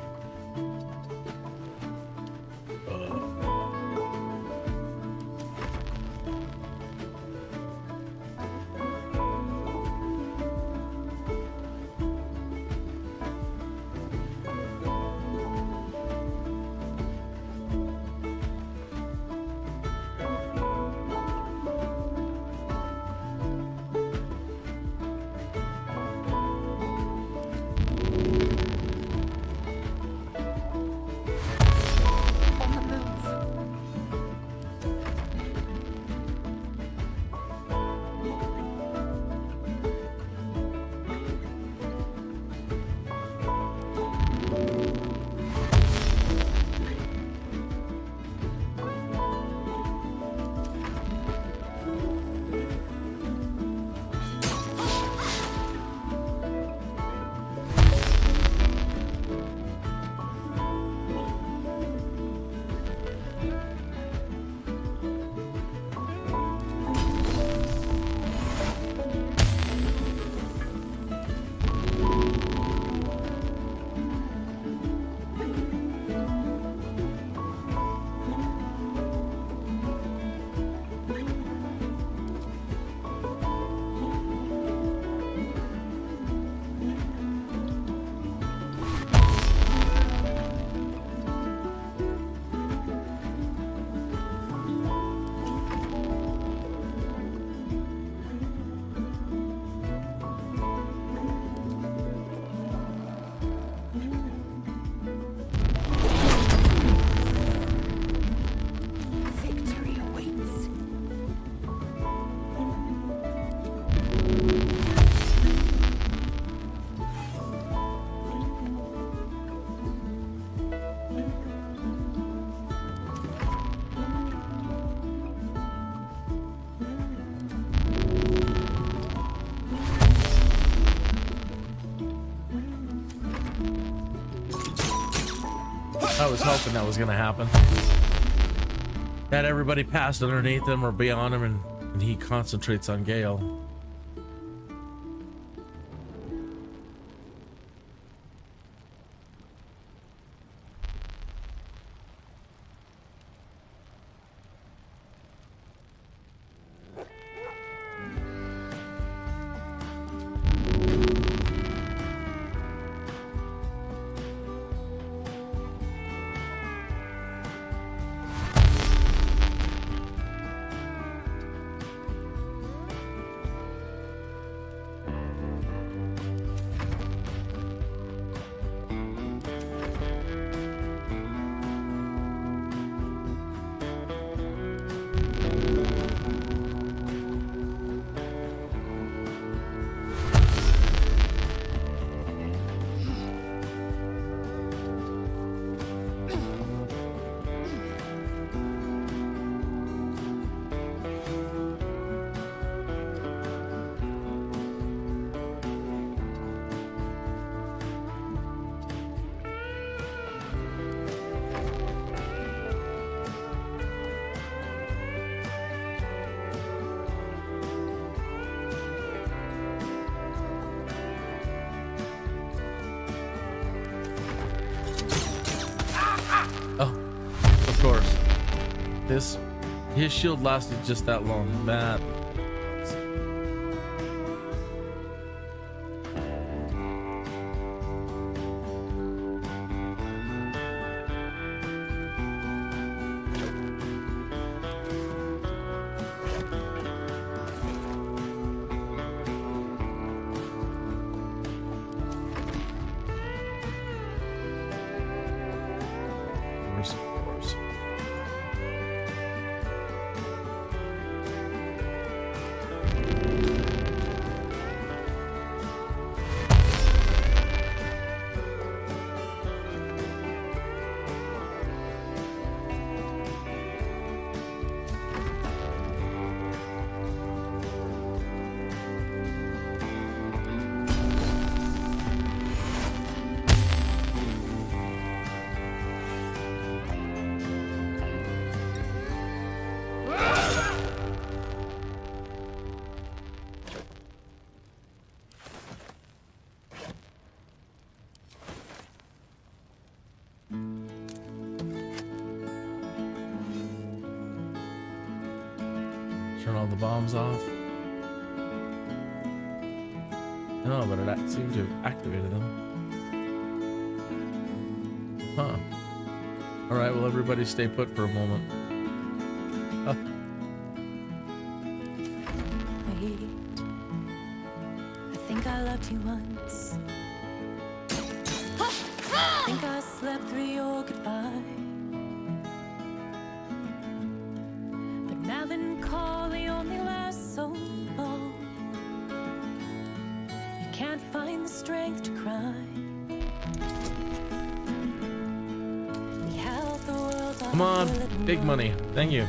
was hoping that was gonna happen. That everybody passed underneath him or beyond him, and he concentrates on Gale. His shield lasted just that long. That turn all the bombs off. No, but it seemed to have activated them. Huh. Alright, well everybody stay put for a moment. Wait, I think I loved you once. I think I slept through your goodbye. But melancholy only lasts so long. You can't find the strength to cry. We held the world Come on, big money. Thank you.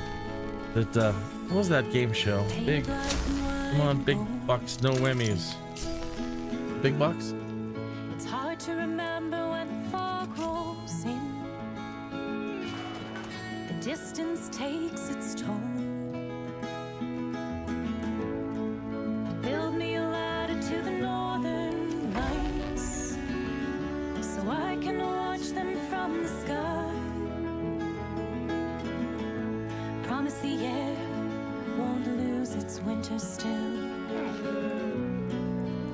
That what was that game show? Big. Come on, big bucks, no whammies. Big bucks? It's hard to remember when the fog rolls in. The distance takes its toll. Build me a ladder to the northern lights, so I can watch them from the sky. Promise the air won't lose its winter still.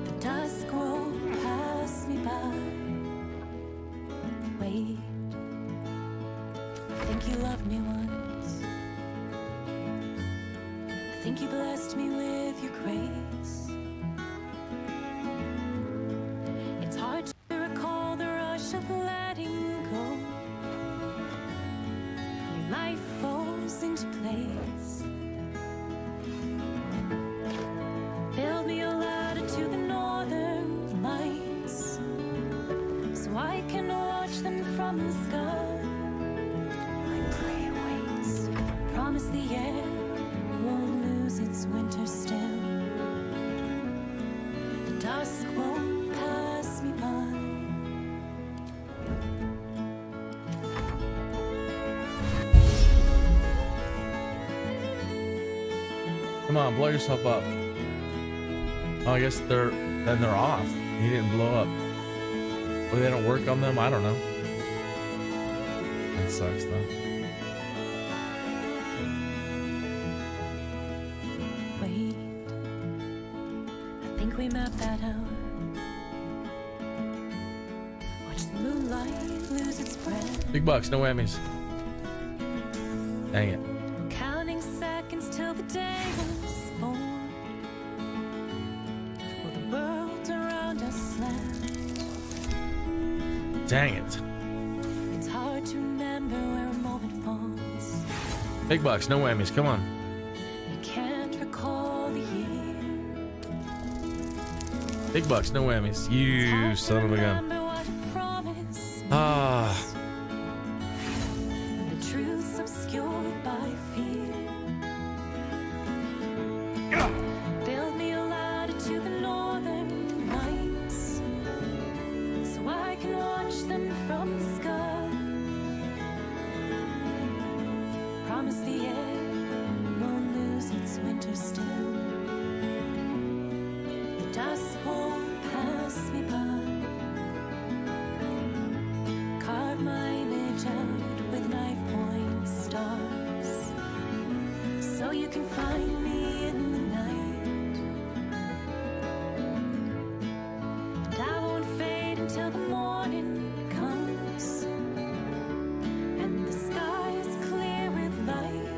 The dusk won't pass me by. Wait, I think you loved me once. I think you blessed me with your grace. It's hard to recall the rush of letting go. Your life falls into place. Build me a ladder to the northern lights, so I can watch them from the sky. My prayer waits. Promise the air won't lose its winter still. Come on, blow yourself up. Oh, I guess they're off. He didn't blow up. Or they don't work on them. I don't know. That sucks though. Wait, I think we mapped that out. Watch the moonlight lose its breath. Big bucks, no whammies. Dang it. Counting seconds till the day was born. While the world around us slept. Dang it. It's hard to remember where a moment falls. Big bucks, no whammies. Come on. You can't recall the year. Big bucks, no whammies. You son of a gun. Remember what a promise Ah. the truth's obscured by fear. Build me a ladder to the northern lights, so I can watch them from the sky. Promise the air won't lose its winter still. The dust won't pass me by. Carve my image out with knife point stars, so you can find me in the night. And I won't fade until the morning comes, and the sky is clear with light.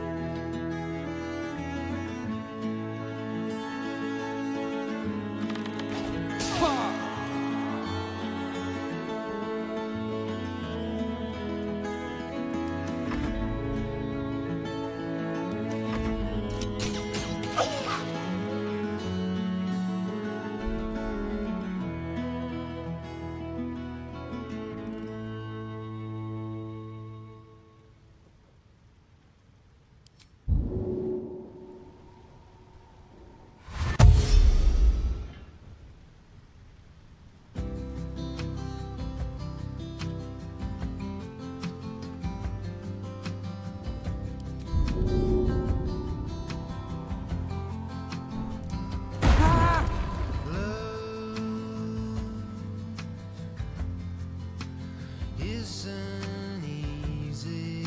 Isn't easy.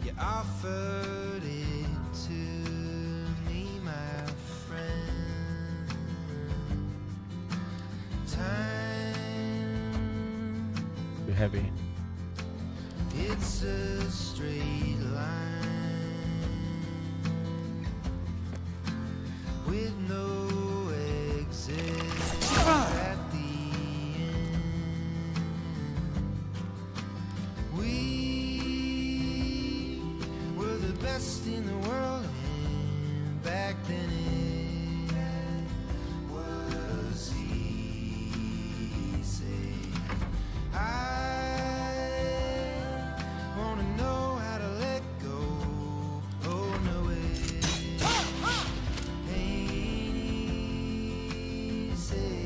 You offered it to me, my friend. Time, Too heavy. it's a straight line with no exit at the end. We were the best in the world, and back then it was easy. I wanna know how to let go. Oh no, it ain't easy.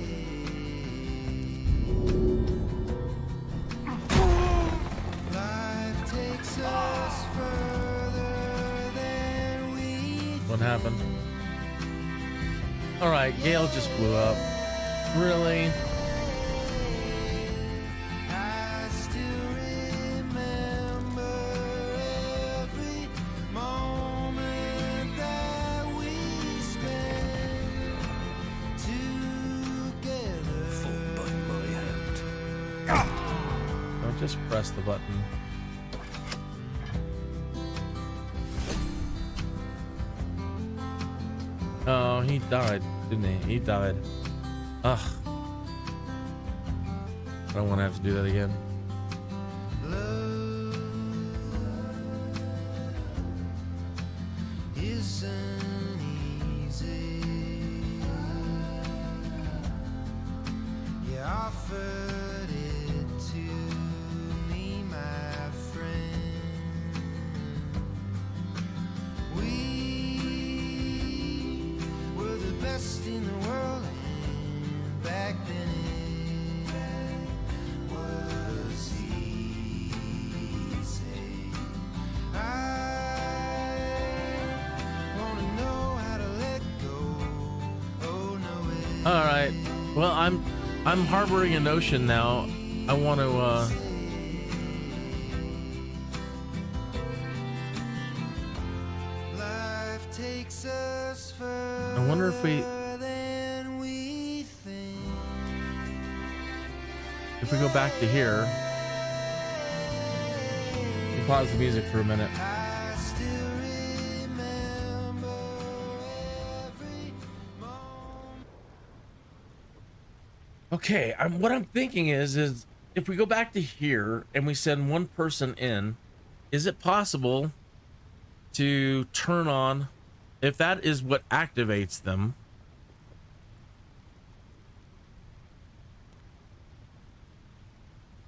Life takes us further than we What happened? All right, Gale just blew up. Really? I still remember every moment that we spent together. Don't just press the button. Oh, he died, didn't he? He died. Ugh. I don't want to have to do that again. Isn't easy. You offered it to me, my friend. We were the best in the world, and back then it was Well, I'm harboring a notion now. I want to I wonder if we go back to here. We'll pause the music for a minute. Okay, what I'm thinking is if we go back to here and we send one person in, is it possible to turn on, if that is what activates them,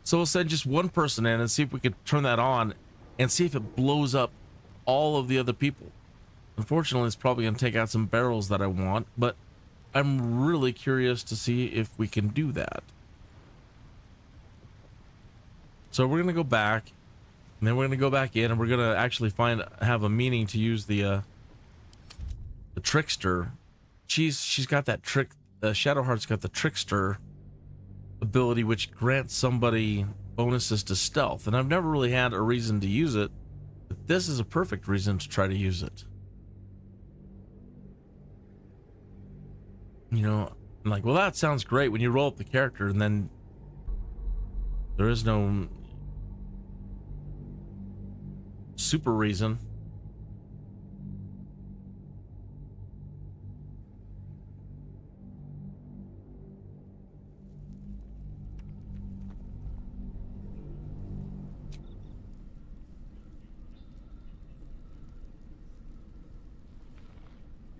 so we'll send just one person in and see if we could turn that on and see if it blows up all of the other people. Unfortunately, it's probably going to take out some barrels that I want, but I'm really curious to see if we can do that. So we're going to go back, and then we're going to go back in, and we're going to actually have a meaning to use the trickster. She's got that trick. Shadowheart's got the trickster ability, which grants somebody bonuses to stealth, and I've never really had a reason to use it, but this is a perfect reason to try to use it. You know, I'm like, well, that sounds great when you roll up the character and then there is no super reason.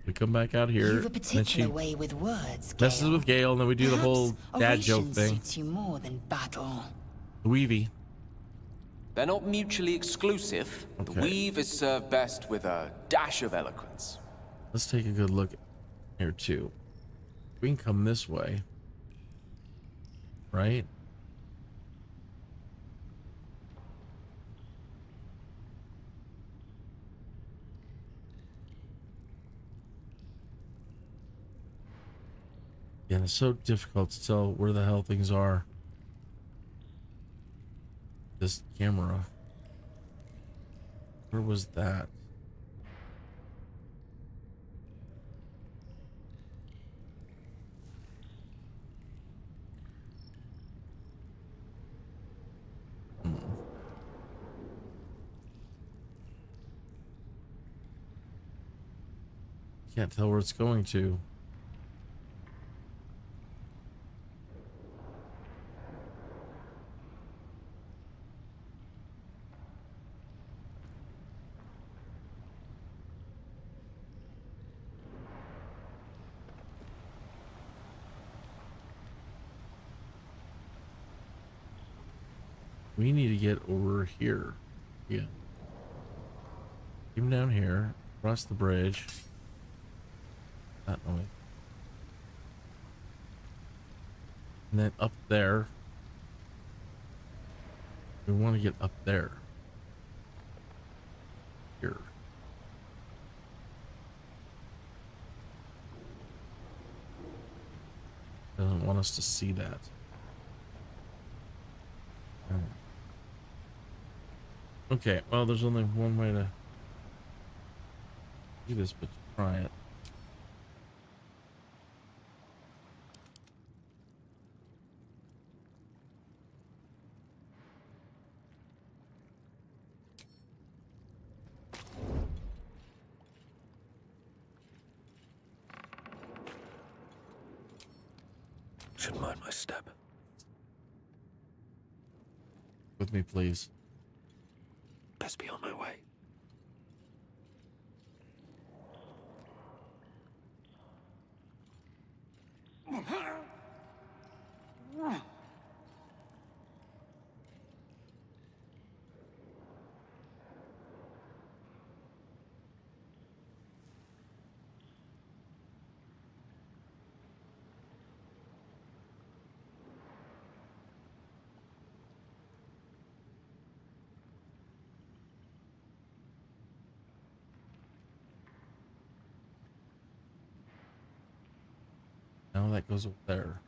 We come back out here. You've a particular way with words, messes Gale. with Gale, and then we do the whole dad joke Oration thing. Suits you more than battle. Weavy. They're not mutually exclusive. The Okay. weave is served best with a dash of eloquence. Let's take a good look here too. We can come this way, right? Yeah, it's so difficult to tell where the hell things are. This camera. Where was that? Can't tell where it's going to. We need to get over here. Yeah. Even down here, across the bridge. That way. And then up there. We want to get up there. Here. Doesn't want us to see that. Okay, well, there's only one way to do this, but try it. Should mind my step. With me, please. Best be on my way. Now that goes up there.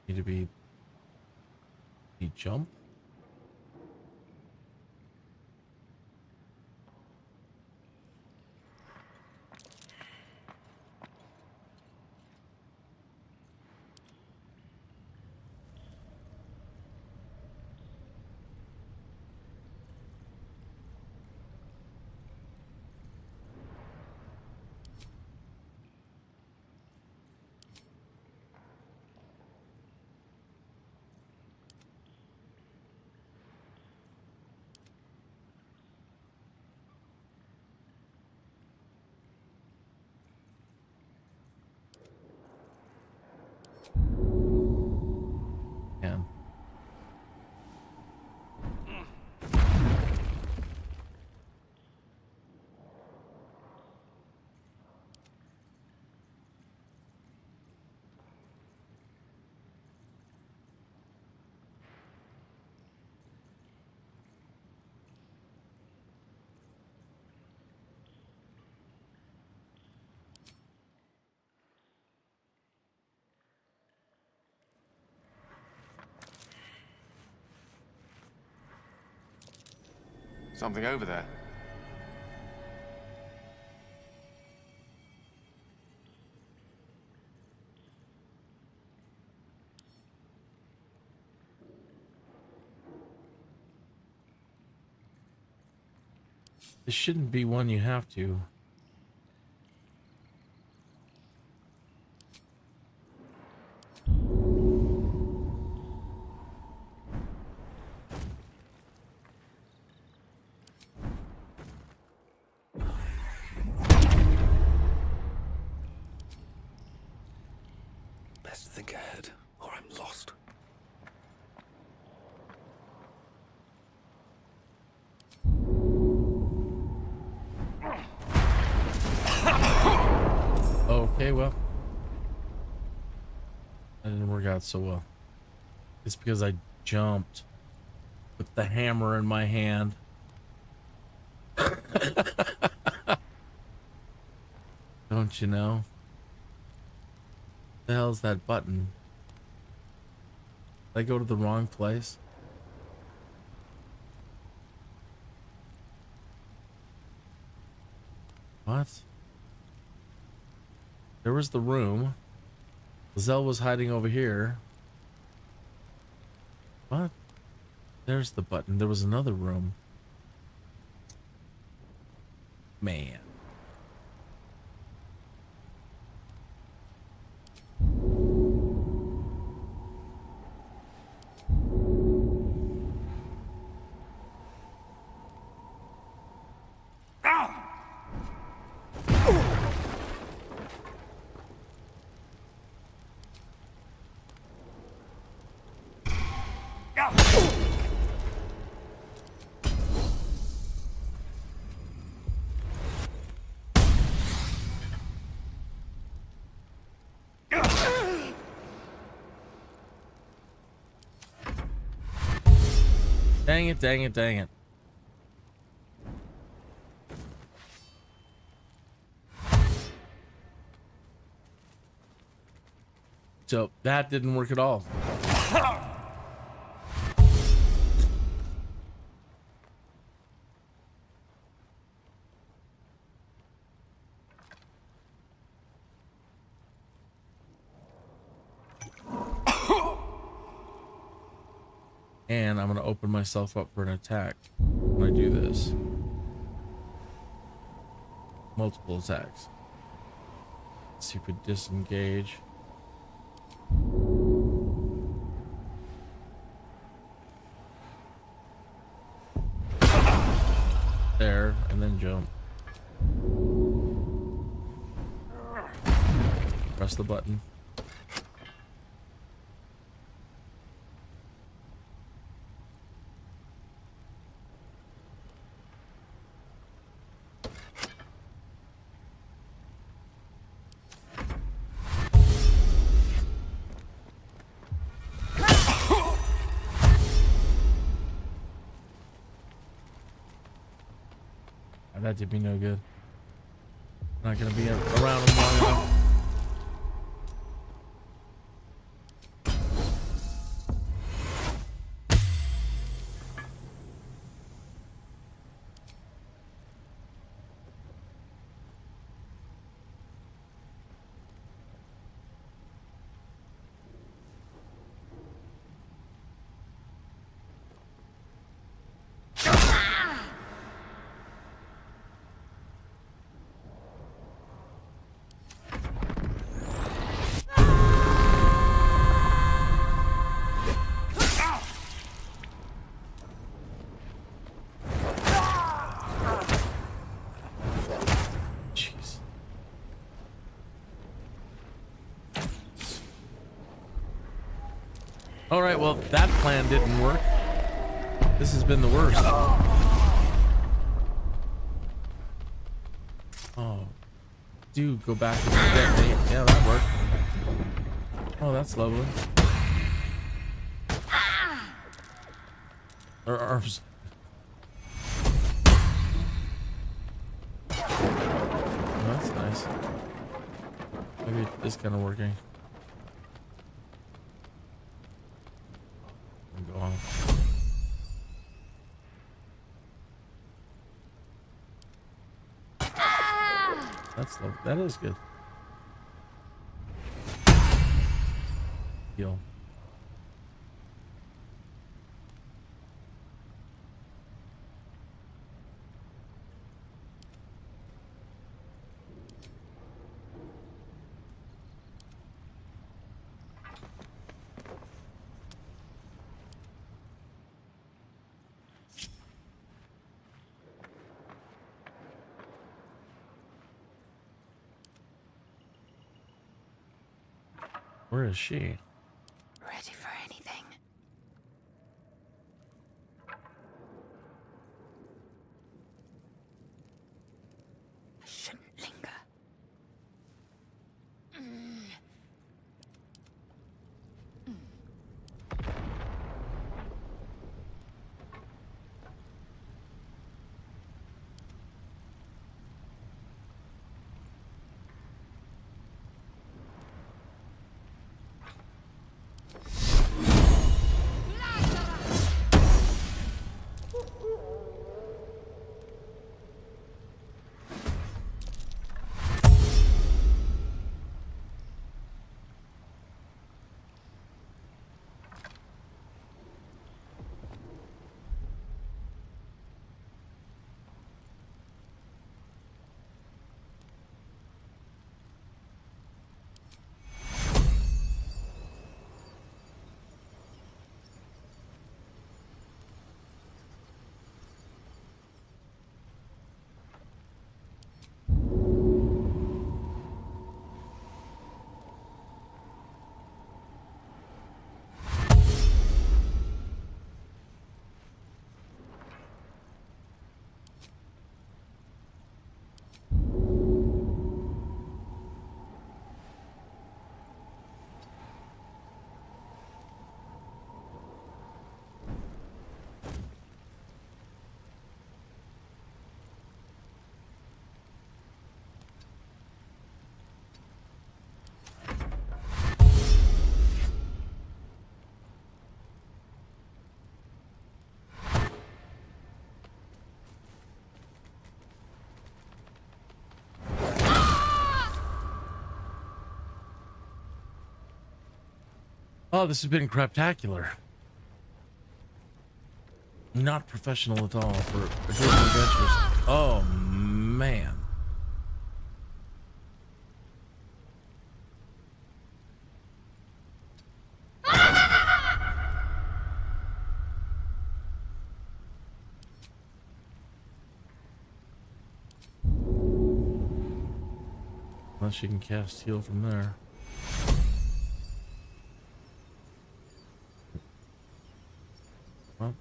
Need to be the jump. Yeah. Something over there. This shouldn't be one you have to. Best think ahead, or I'm lost. Okay, well. That didn't work out so well. It's because I jumped with the hammer in my hand. Don't you know? The hell's that button? Did I go to the wrong place? What? There was the room. Zell was hiding over here. What? There's the button. There was another room. Man. Dang it, dang it, dang it. So that didn't work at all. And I'm going to open myself up for an attack when I do this. Multiple attacks. Let's see if we disengage. There, and then jump. Press the button. That did me no good. Not gonna be around him long enough. All right, well, that plan didn't work. This has been the worst. Oh, do go back and detonate. Yeah, that worked. Oh, that's lovely. Her arms. Oh, that's nice. Maybe it is kind of working. Go on. That's lovely. That is good. Heal. Where is she? Ready for anything. I shouldn't linger. Oh, this has been craptacular. Not professional at all for adventures. Oh, man. Unless you can cast heal from there. Well.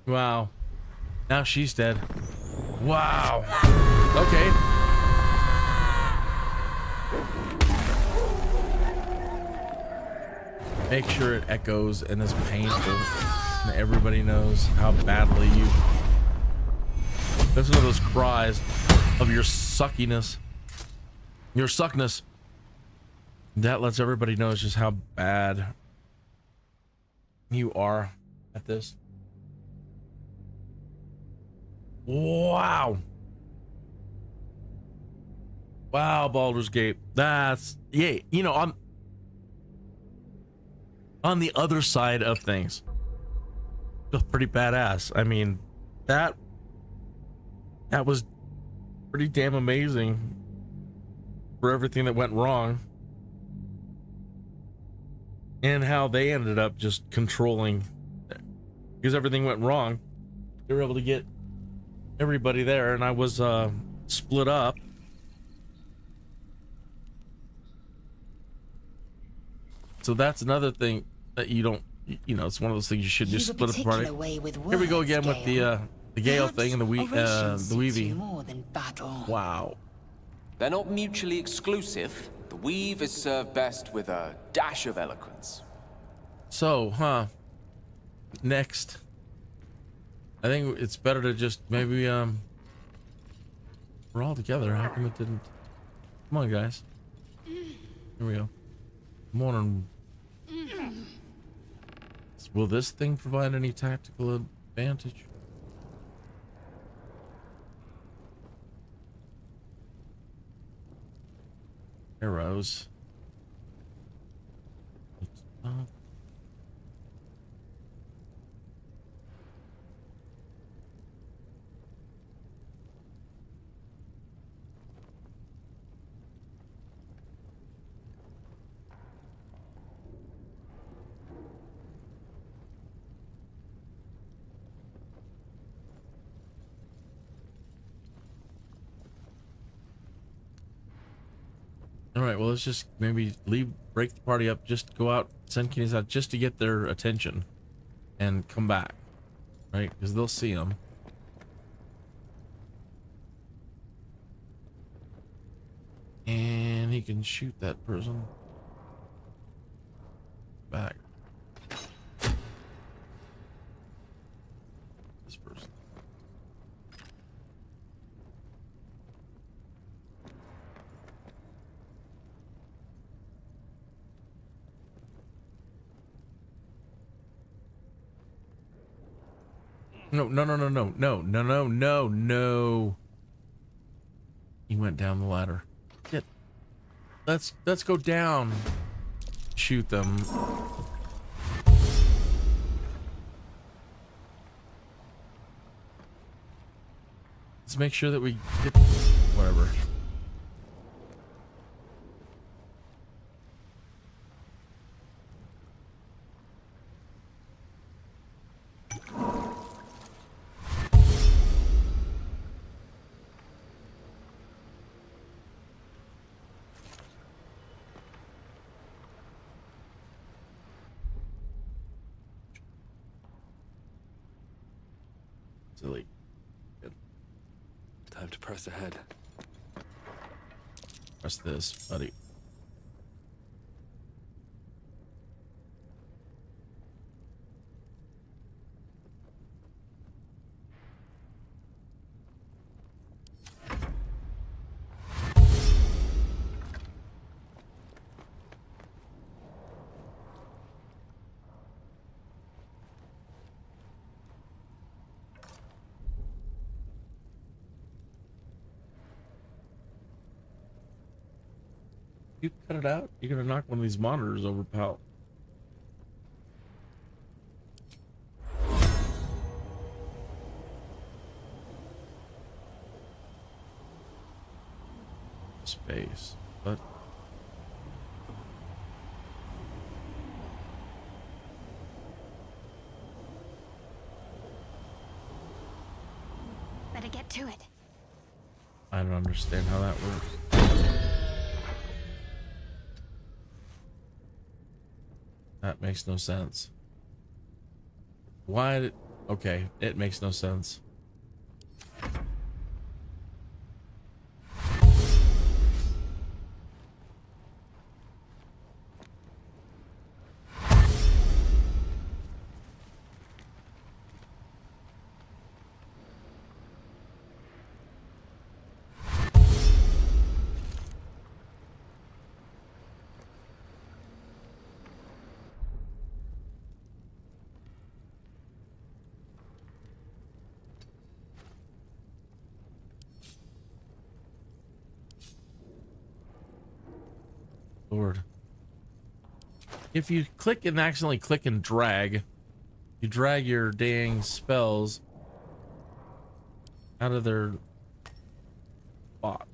Wow. Now she's dead. Wow. Okay. Make sure it echoes and is painful. And everybody knows how badly you... That's one of those cries of your suckiness. Your suckness. That lets everybody know just how bad you are at this. Wow. Wow, Baldur's Gate. That's, yeah, you know, on the other side of things, Feels pretty badass. I mean, that was pretty damn amazing for everything that went wrong and how they ended up just controlling, because everything went wrong. They were able to get everybody there, and I was split up. So that's another thing that you don't, you know, it's one of those things you should just split up the party. Here we go again with the Gale thing and the weaving. Wow. They're not mutually exclusive. The weave is served best with a dash of eloquence. So, next, I think it's better to just maybe we're all together. How come it didn't? Come on, guys. Here we go. Morning. Will this thing provide any tactical advantage? Arrows. All right, well, let's just maybe break the party up, just go out, send kiddies out just to get their attention and come back, right? Because they'll see them. And he can shoot that person back. This person. No. He went down the ladder. Get. Let's go down. Shoot them. Let's make sure that we get whatever. Silly. Good. Time to press ahead. Press this, buddy. You cut it out, you're gonna knock one of these monitors over, pal. Space, but Better get to it. I don't understand how that works. That makes no sense. Why did... Okay, it makes no sense. Lord. If you click and accidentally click and drag, You drag your dang spells out of their spot.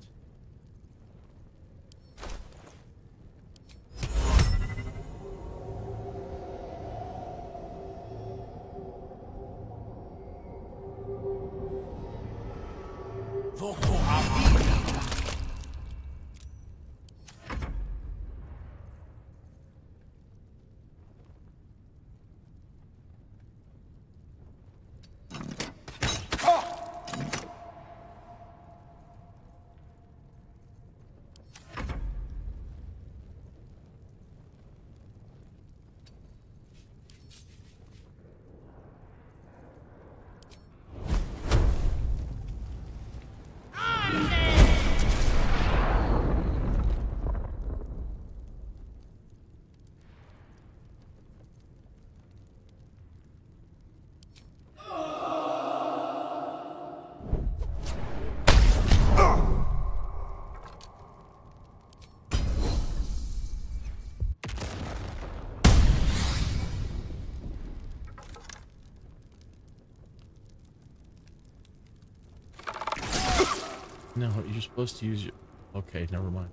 No, you're supposed to use your... Okay, never mind.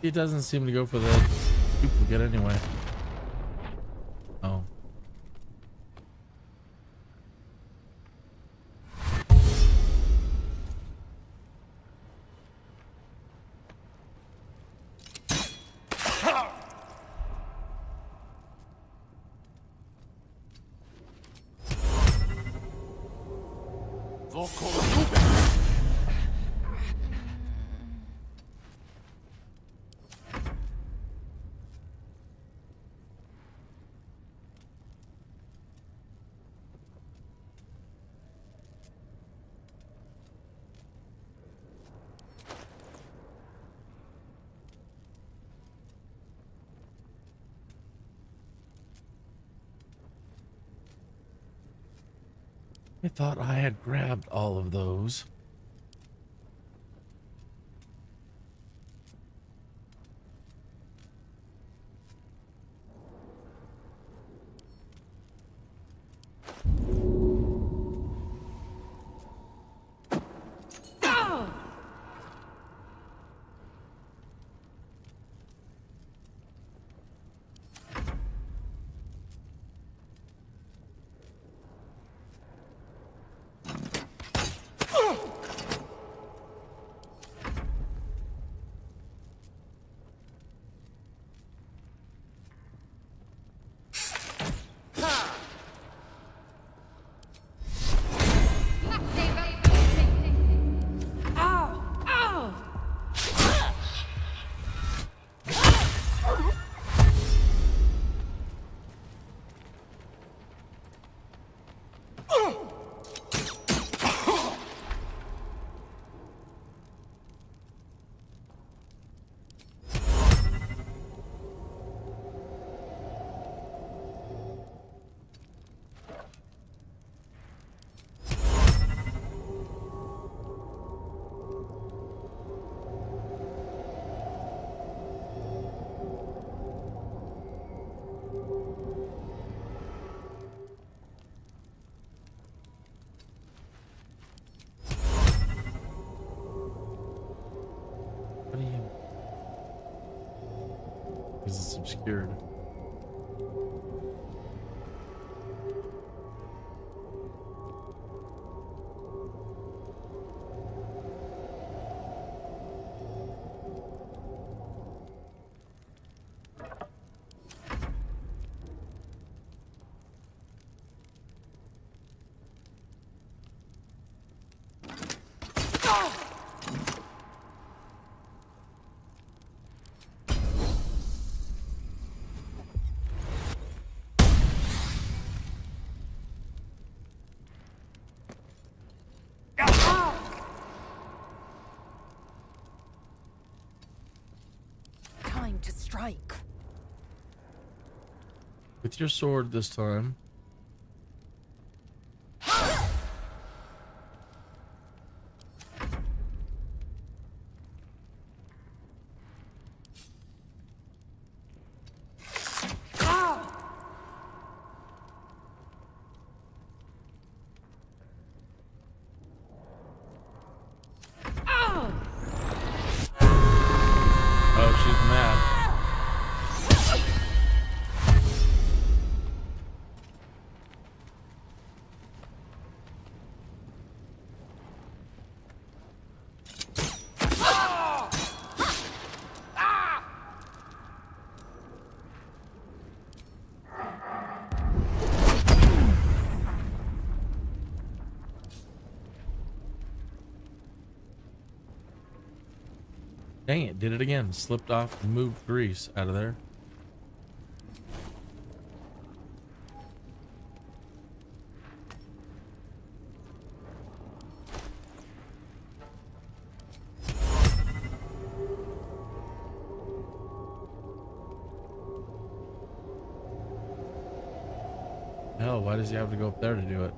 It doesn't seem to go for the duplicate anyway. Oh. I thought I had grabbed all of those. Because it's obscured. to strike. With your sword this time. Oh, she's mad. Dang it, did it again. Slipped off and moved grease out of there. Hell, why does he have to go up there to do it?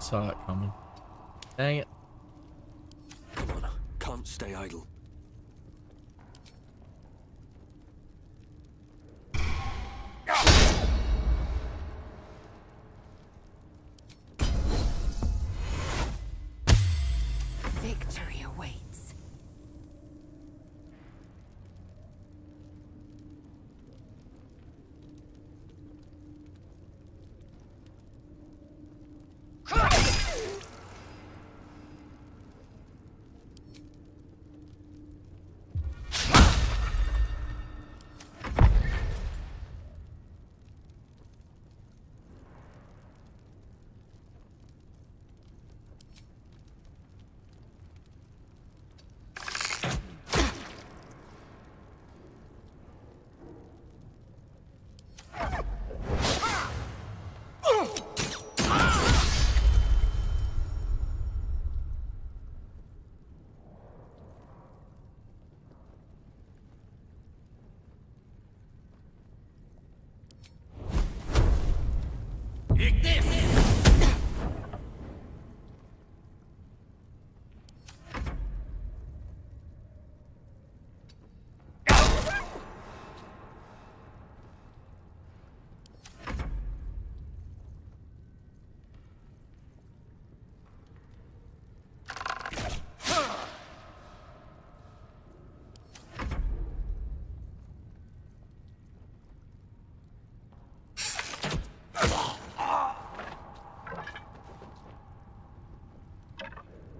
Saw it coming. Dang it. Come on, can't stay idle. Victory awaits.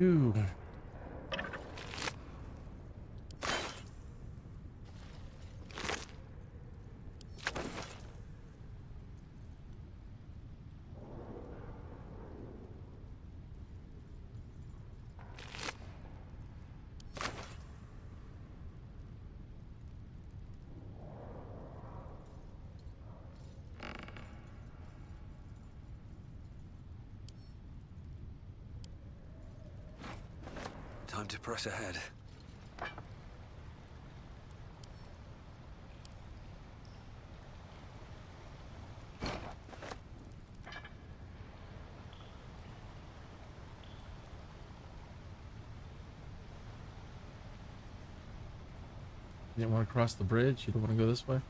Ooh. press ahead. You didn't want to cross the bridge? You don't want to go this way?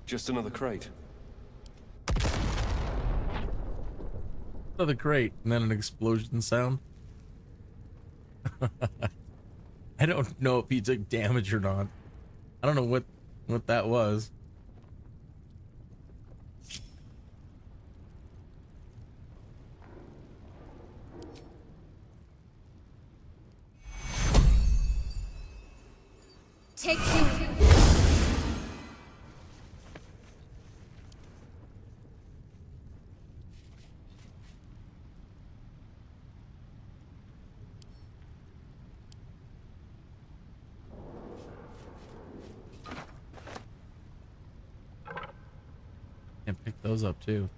Just another crate. Another crate, and then an explosion sound. I don't know if he took damage or not. I don't know what that was. Take two. Can't pick those up too.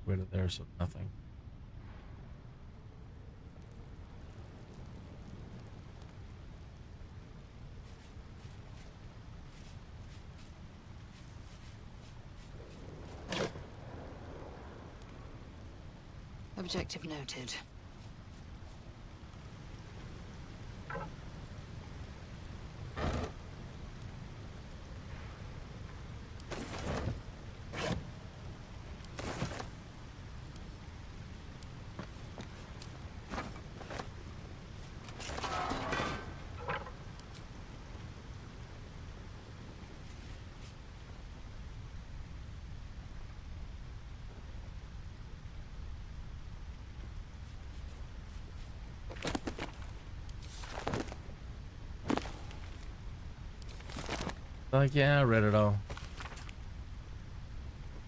Rid of there, so nothing. Objective noted. Like, yeah, I read it all.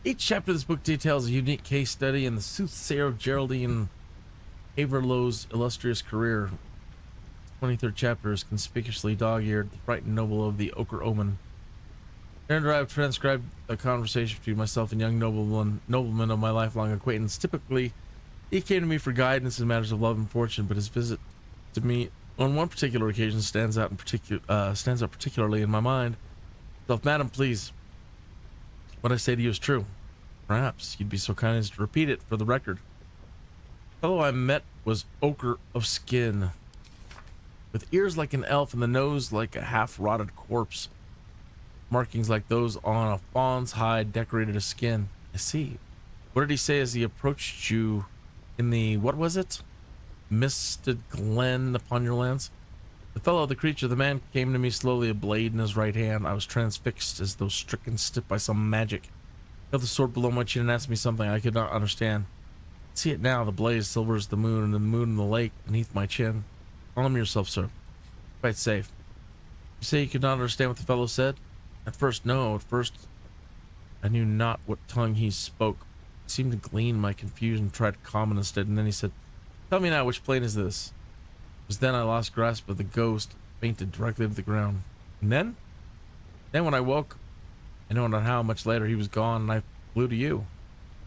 Each chapter of this book details a unique case study in the soothsayer of Geraldine Averlow's illustrious career. The 23rd chapter is conspicuously dog-eared, the frightened noble of the Ochre Omen. Here I've transcribed a conversation between myself and young nobleman of my lifelong acquaintance. Typically, he came to me for guidance in matters of love and fortune, but his visit to me on one particular occasion stands out particularly in my mind. So if, madam, please, what I say to you is true. Perhaps you'd be so kind as to repeat it for the record. The fellow I met was ochre of skin, with ears like an elf and the nose like a half-rotted corpse. Markings like those on a fawn's hide decorated his skin. I see. What did he say as he approached you in the, what was it? Misted glen upon your lands? The fellow, the creature, the man came to me slowly, a blade in his right hand. I was transfixed as though stricken stiff by some magic. Held the sword below my chin and asked me something I could not understand. See it now, the blaze silvers the moon and the moon in the lake beneath my chin. Calm yourself, sir. quite safe. You say you could not understand what the fellow said? At first, no. At first, I knew not what tongue he spoke. He seemed to glean my confusion, tried to calm it instead, and then he said, "Tell me now, which plane is this?" It was then I lost grasp of the ghost, fainted directly to the ground. And then? Then when I woke, I know not how much later, he was gone, and I flew to you.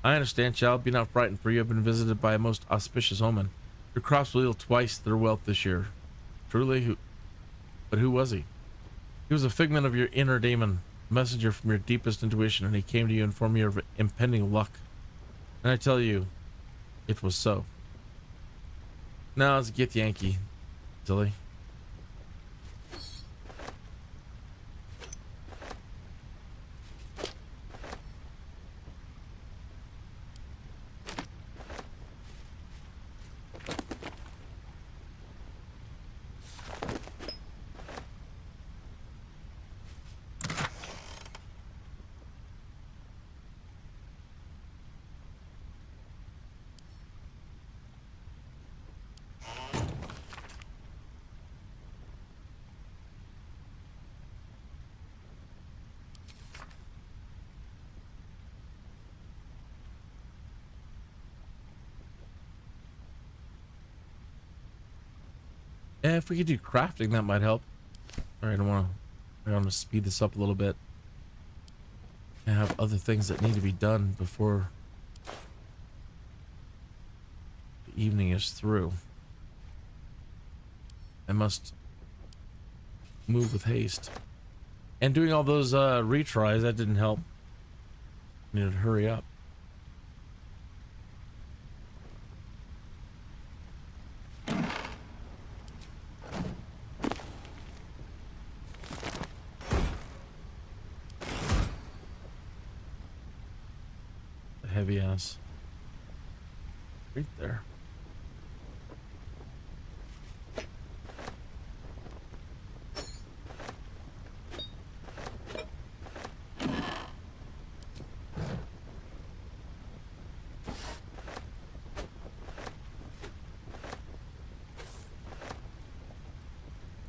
I understand, child. Be not frightened, for you have been visited by a most auspicious omen. Your crops will yield twice their wealth this year. Truly, but who was he? He was a figment of your inner demon, a messenger from your deepest intuition, and he came to you and informed you of impending luck. And I tell you, it was so. Now let's get Yankee, silly. Yeah, if we could do crafting, that might help. All right, I want to speed this up a little bit. I have other things that need to be done before the evening is through. I must move with haste. And doing all those retries, that didn't help. I needed to hurry up. Heavy ass right there.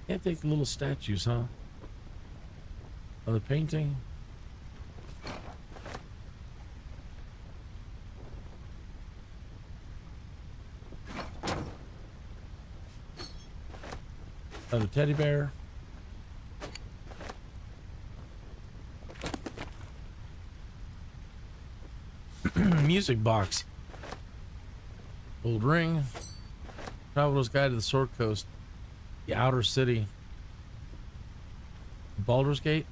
Can't take the little statues, huh? Another painting. Another teddy bear. Music box. Old ring. Traveler's Guide to the Sword Coast. The Outer City. Baldur's Gate?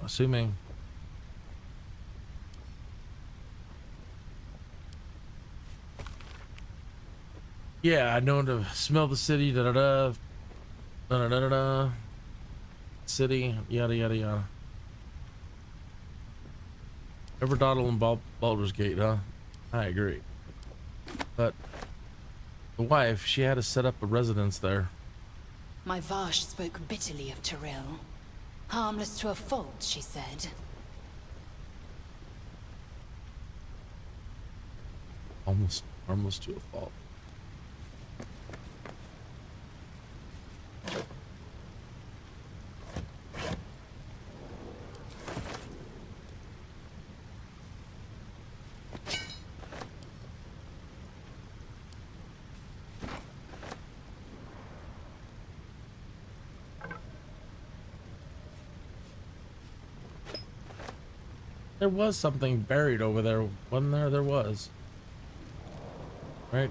Assuming. Yeah, I know to smell the city, da-da-da. Da-da-da-da-da. City, yada yada yada. Ever dawdle in Baldur's Gate, huh? I agree. But the wife, she had to set up a residence there. My Vash spoke bitterly of Tuthill. Harmless to a fault, she said. Almost harmless to a fault. There was something buried over there, wasn't there? There was. Right?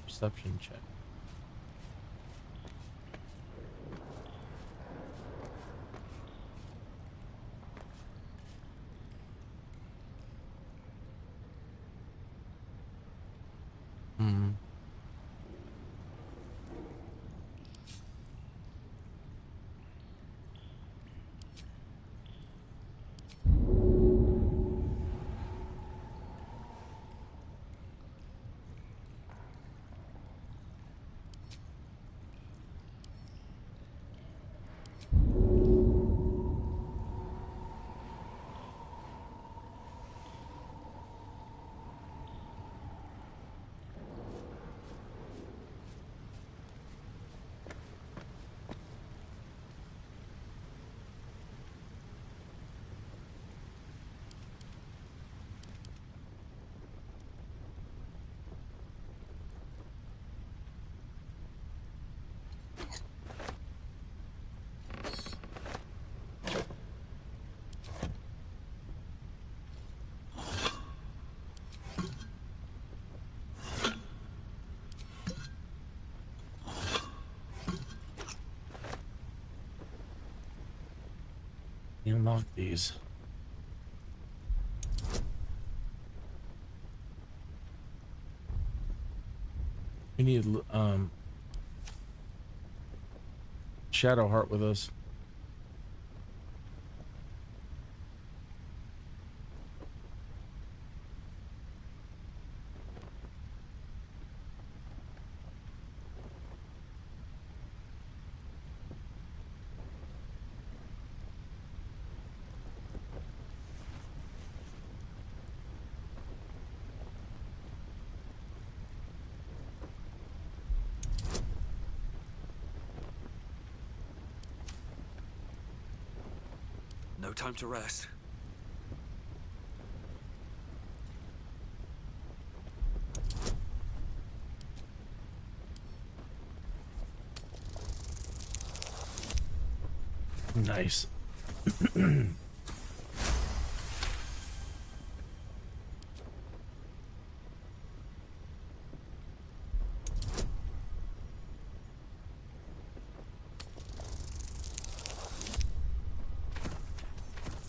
Perception check. unlock these. We need Shadowheart with us. No time to rest. Nice.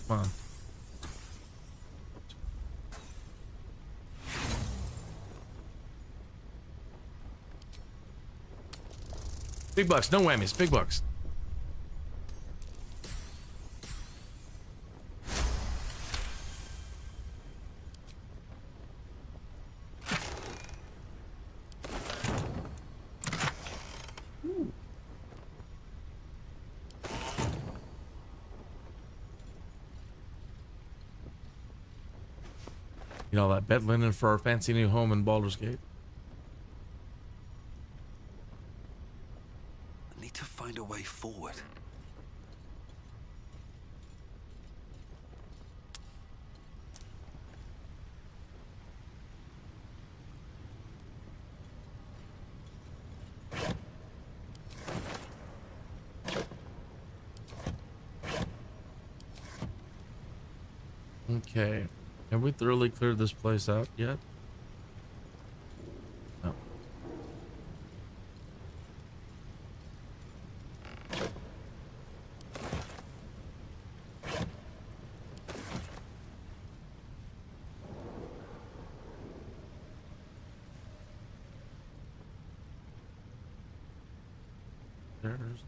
Come on. Big bucks, no whammies, big bucks. You know, that bed linen for our fancy new home in Baldur's Gate. I need to find a way forward. Okay. Have we thoroughly cleared this place out yet? No. There's...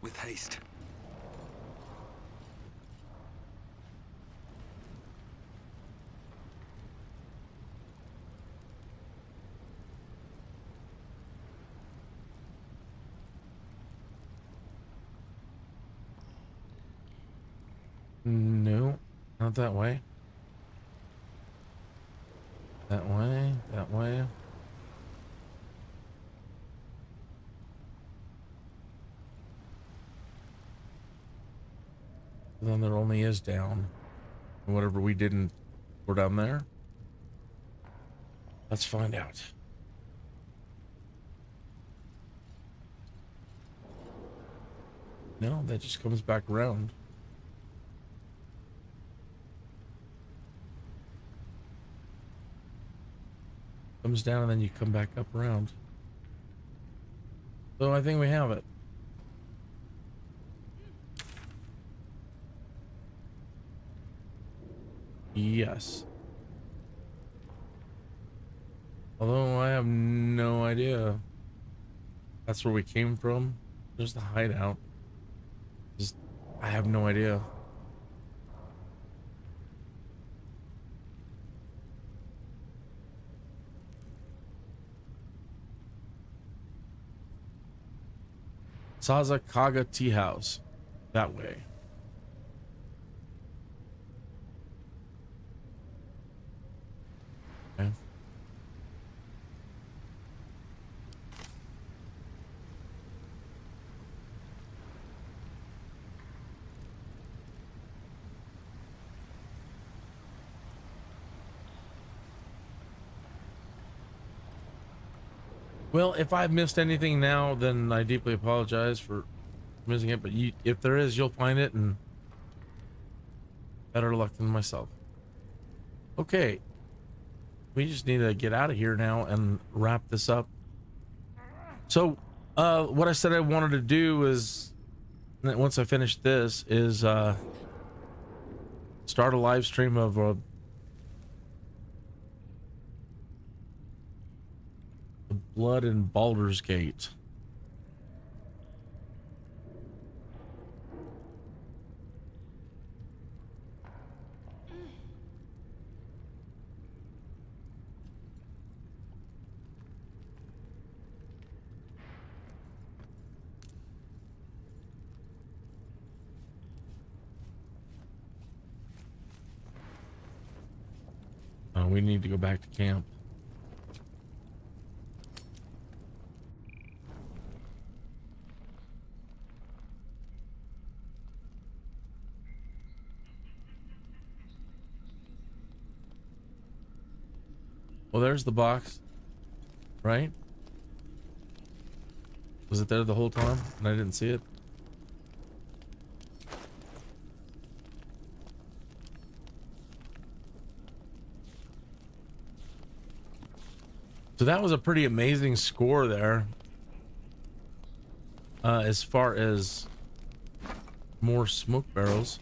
With haste. No, not that way. That way, that way. Then there only is down. And whatever we didn't, we're down there. Let's find out. No, that just comes back around. Comes down and then you come back up around. So I think we have it. Yes. Although I have no idea. That's where we came from. There's the hideout. Just, I have no idea. Sazakaga Tea House. That way. Okay. Well, if I've missed anything now, then I deeply apologize for missing it. But if there is, you'll find it, and better luck than myself. Okay. We just need to get out of here now and wrap this up. So, what I said I wanted to do is, once I finish this, is start a live stream of the blood in Baldur's Gate. We need to go back to camp. Well, there's the box, right? Was it there the whole time and I didn't see it? So that was a pretty amazing score there. As far as more smoke barrels.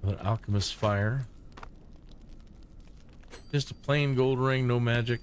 An alchemist fire. Just a plain gold ring, no magic.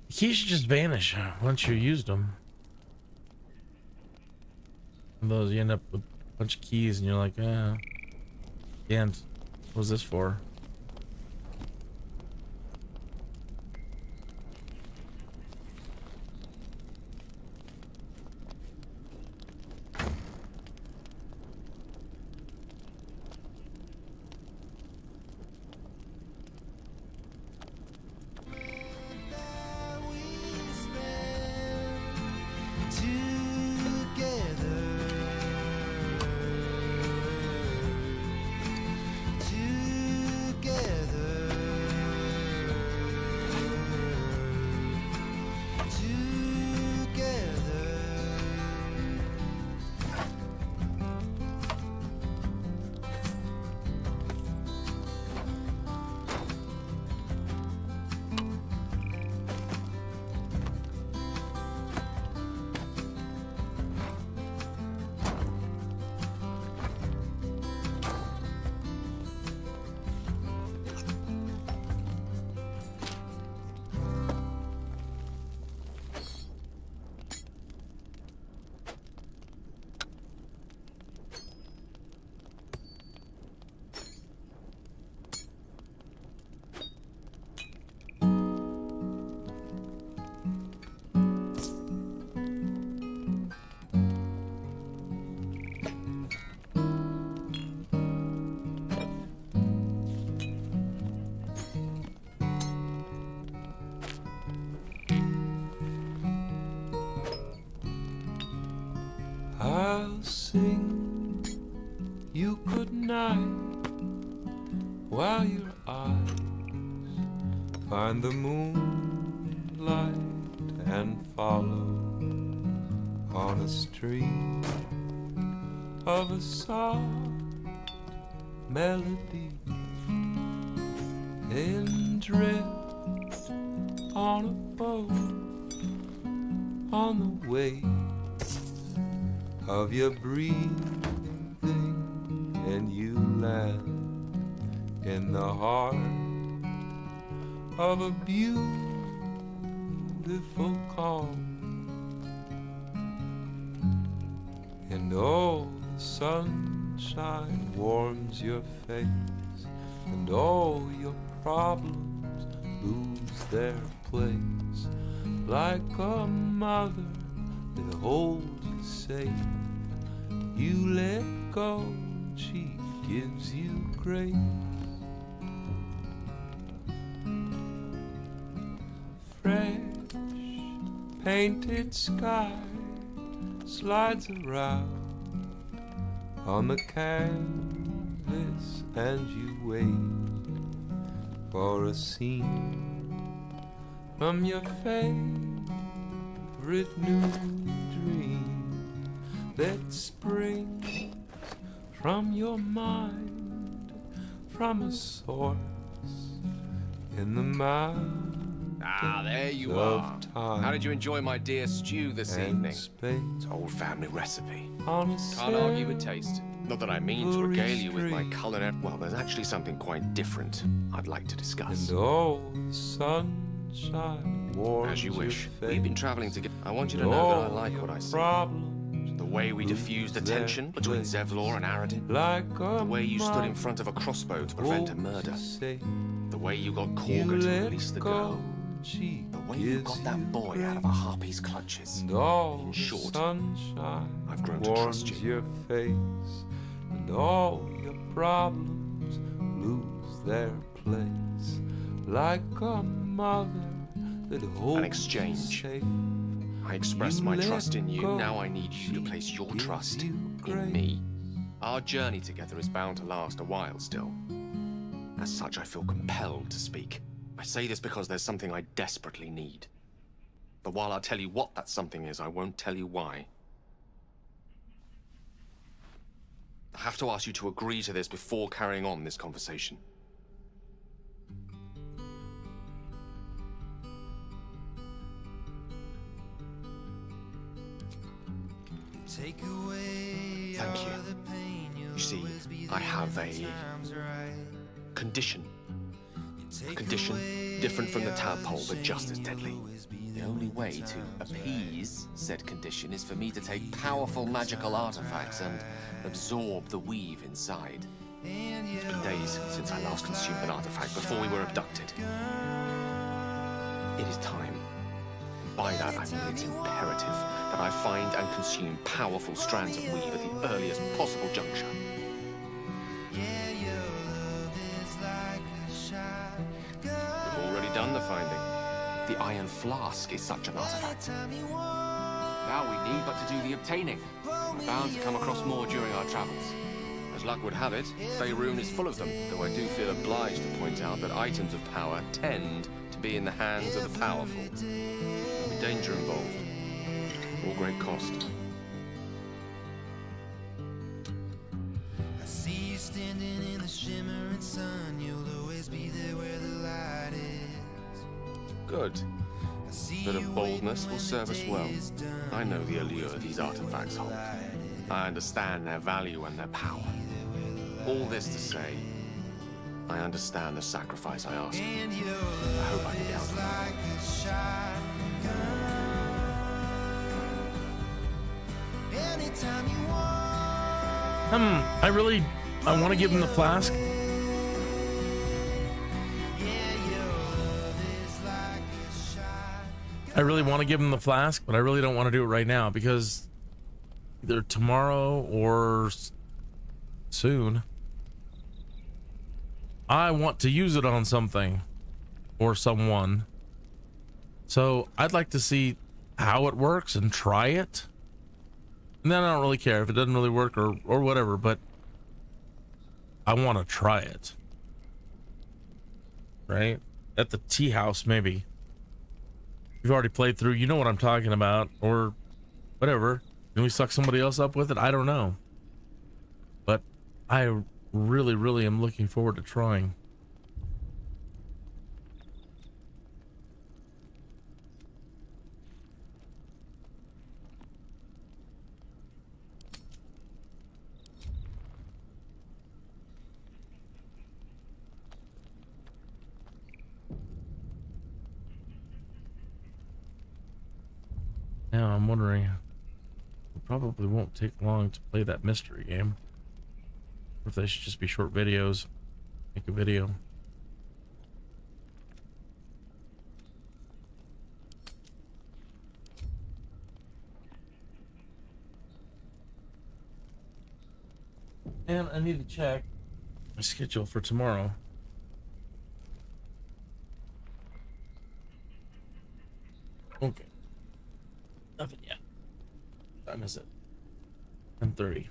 Keys should just vanish once you used them. And those, you end up with a bunch of keys and you're like, and what was this for? I'll sing you good night while your eyes find the moonlight and follow on a stream of a soft melody. and drift on a boat on the way of your breathing, and you land in the heart of a beautiful calm. And all the sunshine warms your face, and all your problems lose their place, like a mother that holds you safe. You let go, and she gives you grace. Fresh painted sky slides around on the canvas, and you wait for a scene from your favorite new dream that springs from your mind, from a source in the mouth. Ah, there you are. How did you enjoy my dear stew this evening? It's an old family recipe. Can't argue with taste. Not that I mean to regale you with my culinary... Well, there's actually something quite different I'd like to discuss. And all the sunshine warms As you wish. your We've been face. traveling together. I want you to know that I like what I see. The way we diffused the tension between Zevlor and Aradin. The way you stood in front of a crossbow to prevent a murder. The way you got Korga to release the girl. The way you got that boy out of a harpy's clutches. In short, I've grown to trust you. Your face, and all your problems lose their place, like a mother that holds An exchange. you safe. I express my trust in you. Now I need you to place your trust in me. Our journey together is bound to last a while still. As such, I feel compelled to speak. I say this because there's something I desperately need. But while I'll tell you what that something is, I won't tell you why. I have to ask you to agree to this before carrying on this conversation. Take away Thank you. You see, I have a condition. A condition different from the tadpole, but just as deadly. The only way to appease said condition is for me to take powerful magical artifacts and absorb the weave inside. It's been days since I last consumed an artifact before we were abducted. It is time. By that, I mean it's imperative that I find and consume powerful strands of weave at the earliest possible juncture. We've already done the finding. The iron flask is such an artifact. Now we need but to do the obtaining. We're bound to come across more during our travels. As luck would have it, Faerun is full of them, though I do feel obliged to point out that items of power tend to be in the hands of the powerful. There'll be danger involved, or great cost. I see you standing in the shimmering sun. You'll always be there where the light is. Good. A bit of boldness will serve us well. I know the allure these artifacts hold. I understand their value and their power. All this to say, I understand the sacrifice I ask. I hope I can count on it. I want to give him the flask. I really want to give him the flask, but I really don't want to do it right now because either tomorrow or soon I want to use it on something or someone. So I'd like to see how it works and try it. And then I don't really care if it doesn't really work or whatever, but I want to try it. Right? At the tea house, maybe. You've already played through, you know what I'm talking about, or whatever. Can we suck somebody else up with it? I don't know. But I really am looking forward to trying. Now I'm wondering, it probably won't take long to play that mystery game. Or if they should just be short videos. Make a video. And I need to check my schedule for tomorrow. Okay. Nothing yet. What time is it? 10:30.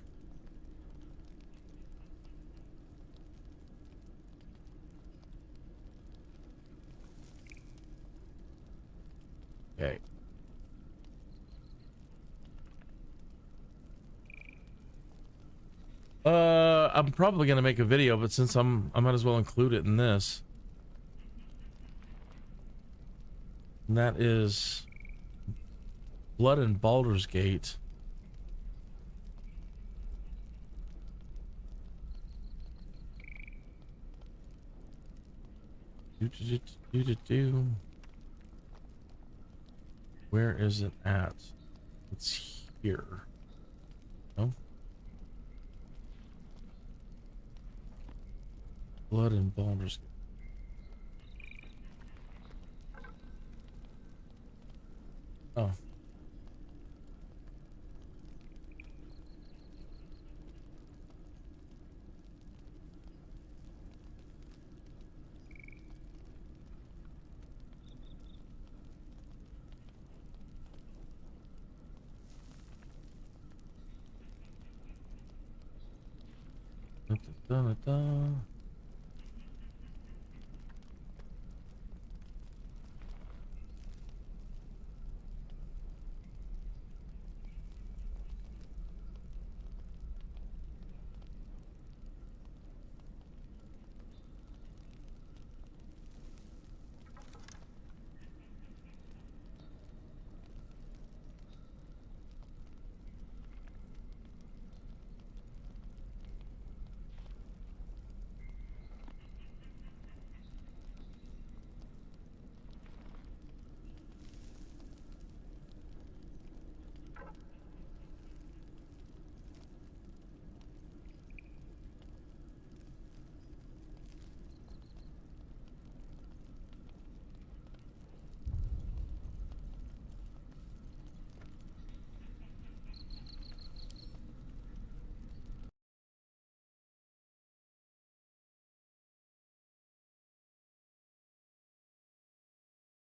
Okay. I'm probably gonna make a video, but since I might as well include it in this. And that is Blood and Baldur's Gate. Where is it at? It's here. No. Blood and Baldur's Gate. Oh. Da, da, da, da.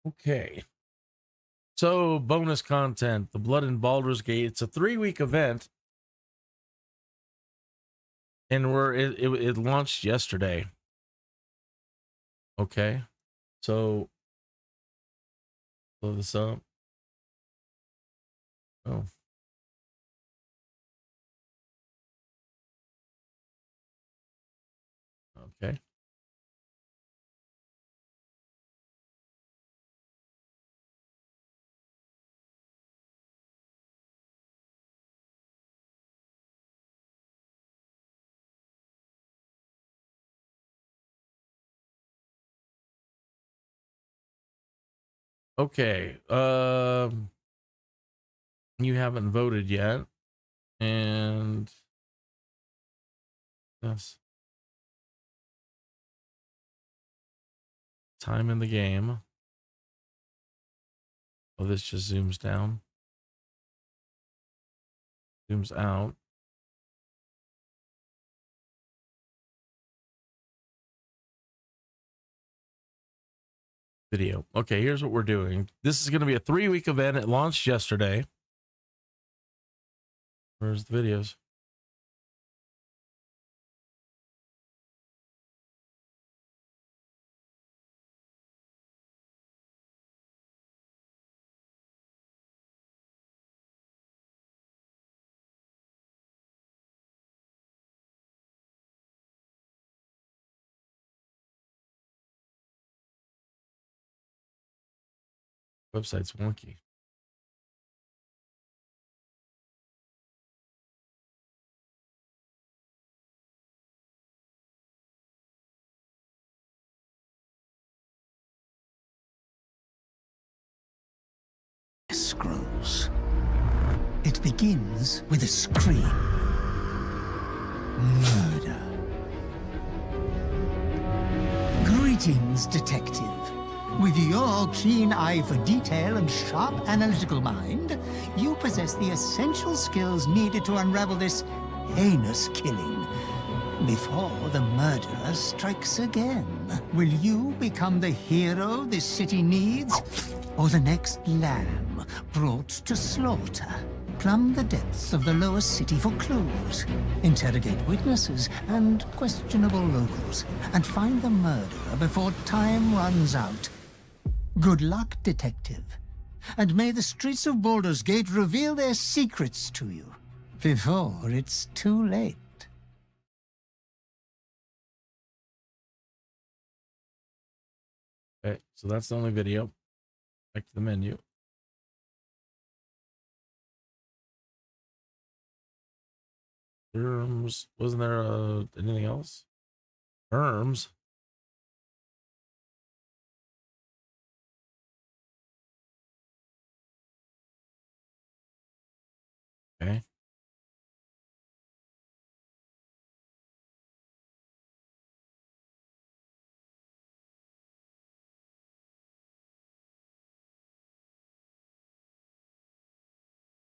Okay. So, bonus content, the Blood and Baldur's Gate. It's a 3-week event. And it launched yesterday. Okay. So, blow this up. Oh. Okay. Okay. You haven't voted yet. And yes. Time in the game. Oh, this just zooms down. Zooms out. Video. Okay, here's what we're doing. This is going to be a 3-week event. It launched yesterday. Where's the videos? Website's wonky. Scrolls. It begins with a scream. Murder. Greetings, detective. With your keen eye for detail and sharp analytical mind, you possess the essential skills needed to unravel this heinous killing. Before the murderer strikes again, will you become the hero this city needs? Or the next lamb brought to slaughter? Plumb the depths of the lower city for clues, interrogate witnesses and questionable locals, and find the murderer before time runs out. Good luck, detective. And may the streets of Baldur's Gate reveal their secrets to you before it's too late. Okay, so that's the only video. Back to the menu. Terms. Wasn't there anything else? Terms. Okay.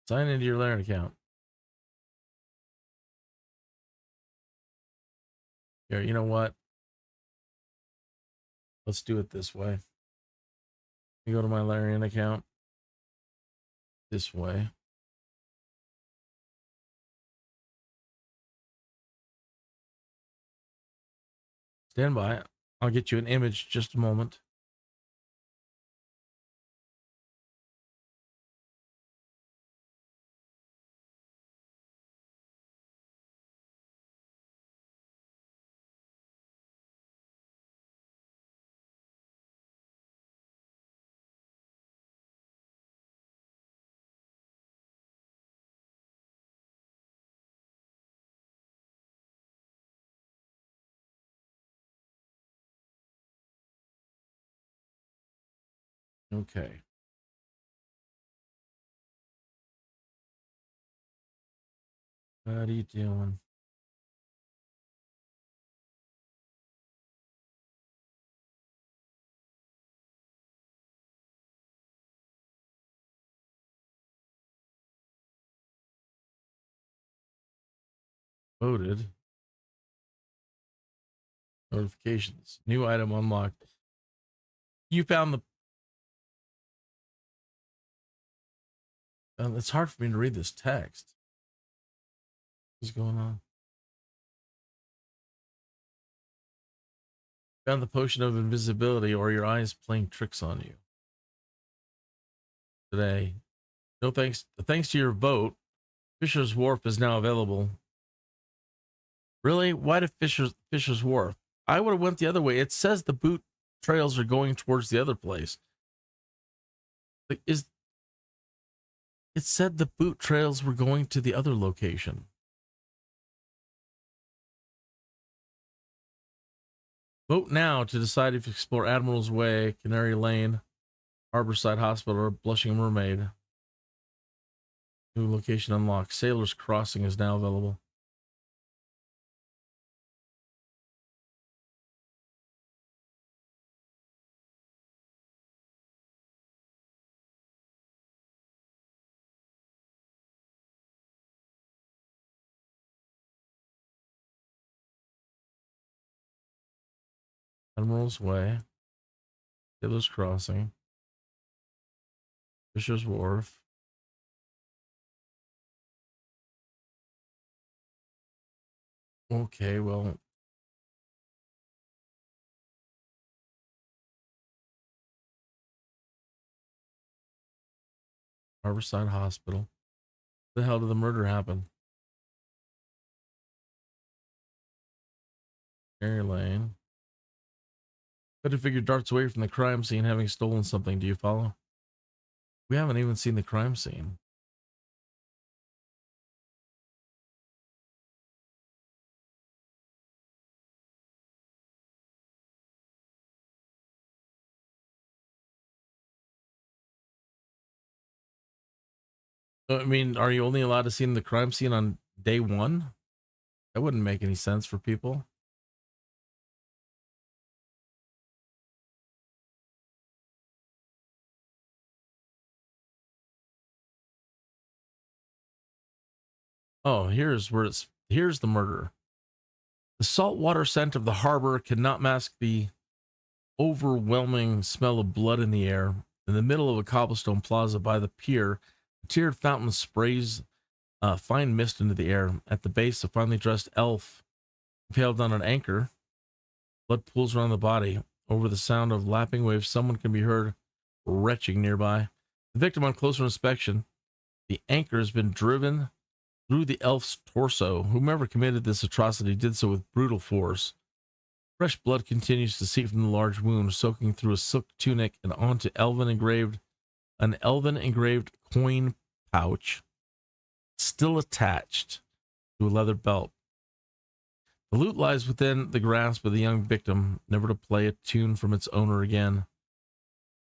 Sign into your Laren account. Here, you know what? Let's do it this way. You go to my Larian account. This way. Stand by. I'll get you an image just a moment. Okay. What are you doing? Loaded. Notifications. New item unlocked. You found the... it's hard for me to read this text. What's going on? Found the potion of invisibility, or your eyes playing tricks on you. Today. No thanks. Thanks to your vote, Fisher's Wharf is now available. Really? Why did Fisher's Wharf? I would have went the other way. It says the boot trails are going towards the other place. Like, it said the boot trails were going to the other location. Vote now to decide if you explore Admiral's Way, Canary Lane, Harborside Hospital, or Blushing Mermaid. New location unlocked. Sailor's Crossing is now available. Admiral's Way, Sailor's Crossing, Fisher's Wharf. Okay, well, Harborside Hospital. Where the hell did the murder happen? Canary Lane. Better figure darts away from the crime scene, having stolen something. Do you follow? We haven't even seen the crime scene. I mean, are you only allowed to see the crime scene on day one? That wouldn't make any sense for people. Oh, here's the murder. The saltwater scent of the harbor cannot mask the overwhelming smell of blood in the air. In the middle of a cobblestone plaza by the pier, a tiered fountain sprays fine mist into the air. At the base, a finely dressed elf impaled on an anchor. Blood pools around the body. Over the sound of lapping waves, someone can be heard retching nearby. The victim, on closer inspection, the anchor has been driven through the elf's torso. Whomever committed this atrocity did so with brutal force. Fresh blood continues to seep from the large wound, soaking through a silk tunic and onto an elven engraved coin pouch, still attached to a leather belt. The loot lies within the grasp of the young victim, never to play a tune from its owner again.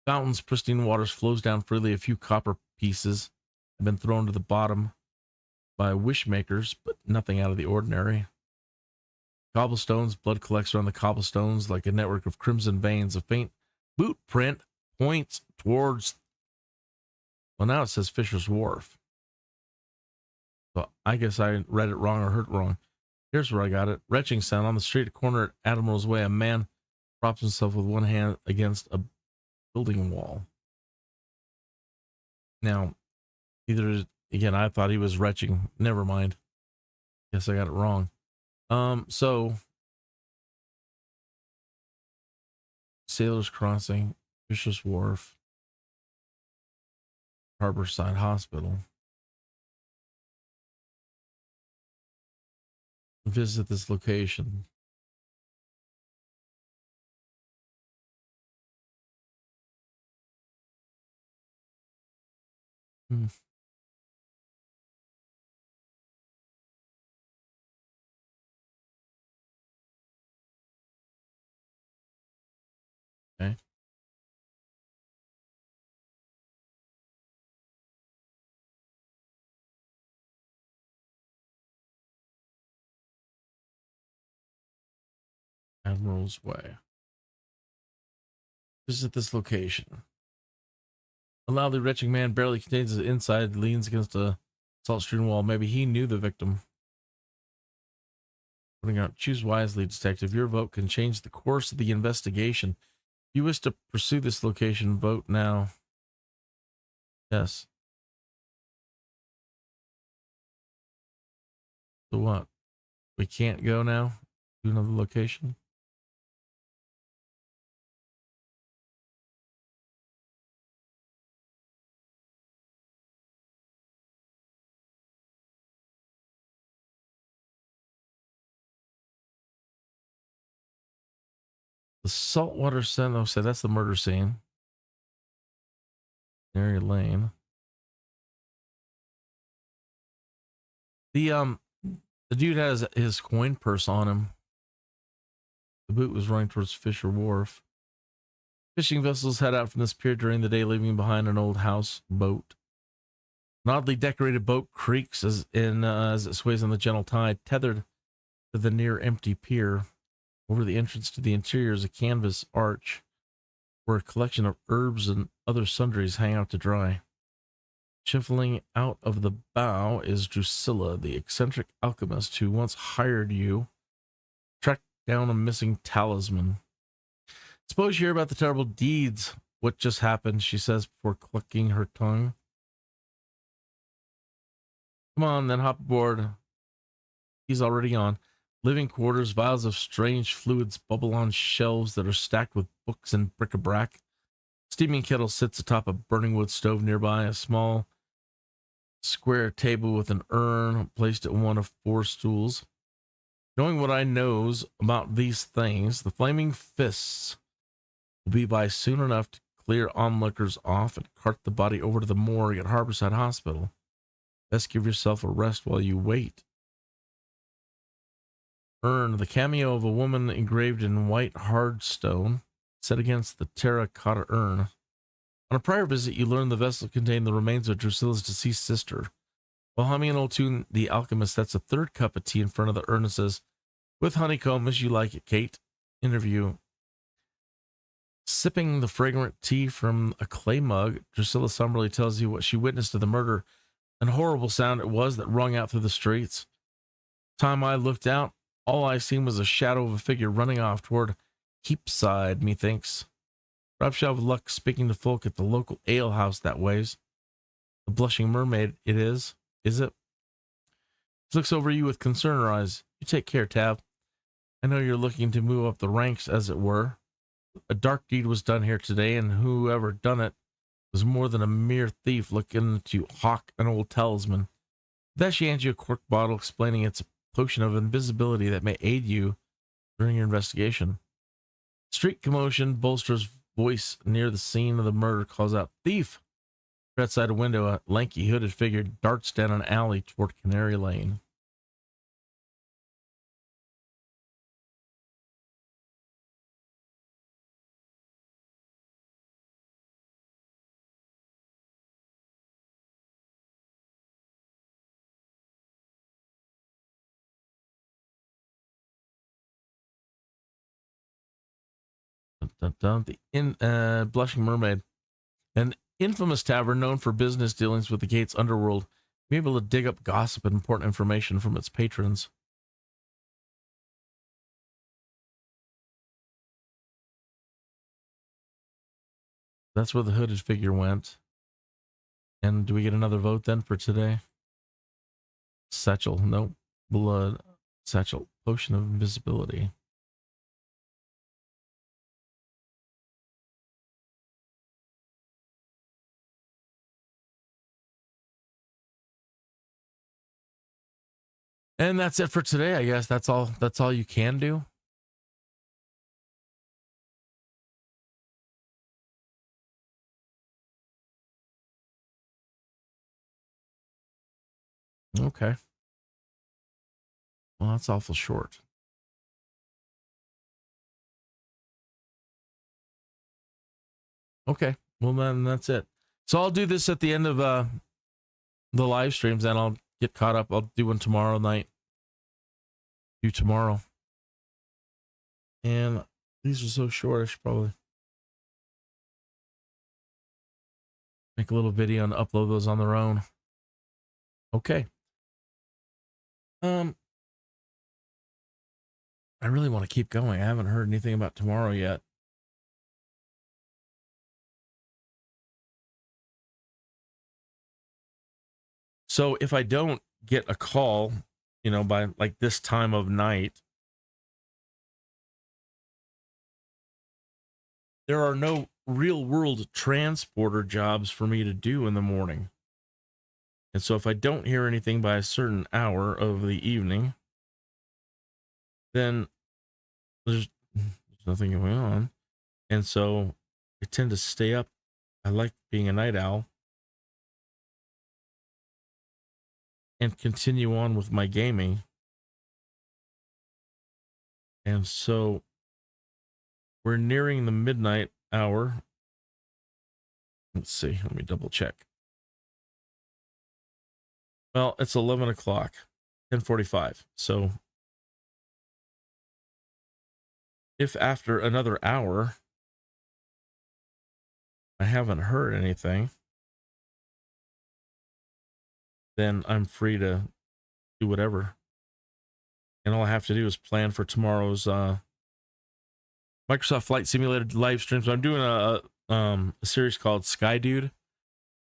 Fountain's pristine waters flows down freely. A few copper pieces have been thrown to the bottom by wishmakers, but nothing out of the ordinary. Cobblestones, blood collects around the cobblestones like a network of crimson veins. A faint boot print points towards, well, now it says Fisher's Wharf. So I guess I read it wrong or heard it wrong. Here's where I got it. Retching sound on the street, a corner at Admiral's Way. A man props himself with one hand against a building wall. Now, again, I thought he was retching. Never mind. Guess I got it wrong. So Sailor's Crossing, Fisher's Wharf, Harborside Hospital. Visit this location. Okay. Admiral's Way. Visit this location. A loudly retching man barely contains his inside, leans against a salt-strewn wall. Maybe he knew the victim. Putting out, choose wisely, detective. Your vote can change the course of the investigation. If you wish to pursue this location, vote now. Yes. So what? We can't go now to another location? The saltwater scent. Oh, so that's the murder scene. Mary Lane. The dude has his coin purse on him. The boot was running towards Fisher Wharf. Fishing vessels head out from this pier during the day, leaving behind an old house boat. An oddly decorated boat creaks as it sways on the gentle tide, tethered to the near empty pier. Over the entrance to the interior is a canvas arch where a collection of herbs and other sundries hang out to dry. Shuffling out of the bow is Drusilla, the eccentric alchemist who once hired you, tracked down a missing talisman. Suppose you hear about the terrible deeds. What just happened, she says before clucking her tongue. Come on, then hop aboard. He's already on. Living quarters, vials of strange fluids bubble on shelves that are stacked with books and bric-a-brac. Steaming kettle sits atop a burning wood stove nearby. A small square table with an urn placed at one of 4 stools. Knowing what I knows about these things, the flaming fists will be by soon enough to clear onlookers off and cart the body over to the morgue at Harborside Hospital. Best give yourself a rest while you wait. Urn, the cameo of a woman engraved in white hard stone, set against the terracotta urn. On a prior visit, you learned the vessel contained the remains of Drusilla's deceased sister. While humming an old tune, the alchemist sets a third cup of tea in front of the urn and says, "With honeycomb as you like it, Kate." Interview. Sipping the fragrant tea from a clay mug, Drusilla somberly tells you what she witnessed of the murder, and a horrible sound it was that rung out through the streets. Time I looked out, all I seen was a shadow of a figure running off toward Heapside, methinks. Perhaps she'll have luck speaking to folk at the local alehouse that ways. The blushing mermaid it is it? She looks over you with concern in her eyes. You take care, Tav. I know you're looking to move up the ranks, as it were. A dark deed was done here today, and whoever done it was more than a mere thief looking to hawk an old talisman. With that, she hands you a cork bottle, explaining it's a potion of invisibility that may aid you during your investigation. Street commotion. Bolster's voice near the scene of the murder calls out, "Thief!" Outside a window, a lanky, hooded figure darts down an alley toward Canary Lane. The Blushing Mermaid, an infamous tavern known for business dealings with the Gate's underworld, be able to dig up gossip and important information from its patrons. That's where the hooded figure went. And do we get another vote then for today? Satchel, no. Blood, satchel, potion of invisibility. And that's it for today, I guess. That's all you can do. Okay. Well, that's awful short. Okay. Well, then that's it. So I'll do this at the end of the live streams, and I'll get caught up. I'll do one tomorrow night. Do tomorrow. And these are so short, I should probably make a little video and upload those on their own. Okay. I really want to keep going. I haven't heard anything about tomorrow yet. So if I don't get a call, you know, by like this time of night, there are no real world transporter jobs for me to do in the morning. And so if I don't hear anything by a certain hour of the evening, then there's nothing going on. And so I tend to stay up. I like being a night owl. And continue on with my gaming. And so we're nearing the midnight hour. Let's see. Let me double check. Well, it's 11 o'clock, 10:45. So if after another hour I haven't heard anything, then I'm free to do whatever. And all I have to do is plan for tomorrow's Microsoft Flight Simulator live streams. I'm doing a series called Sky Dude,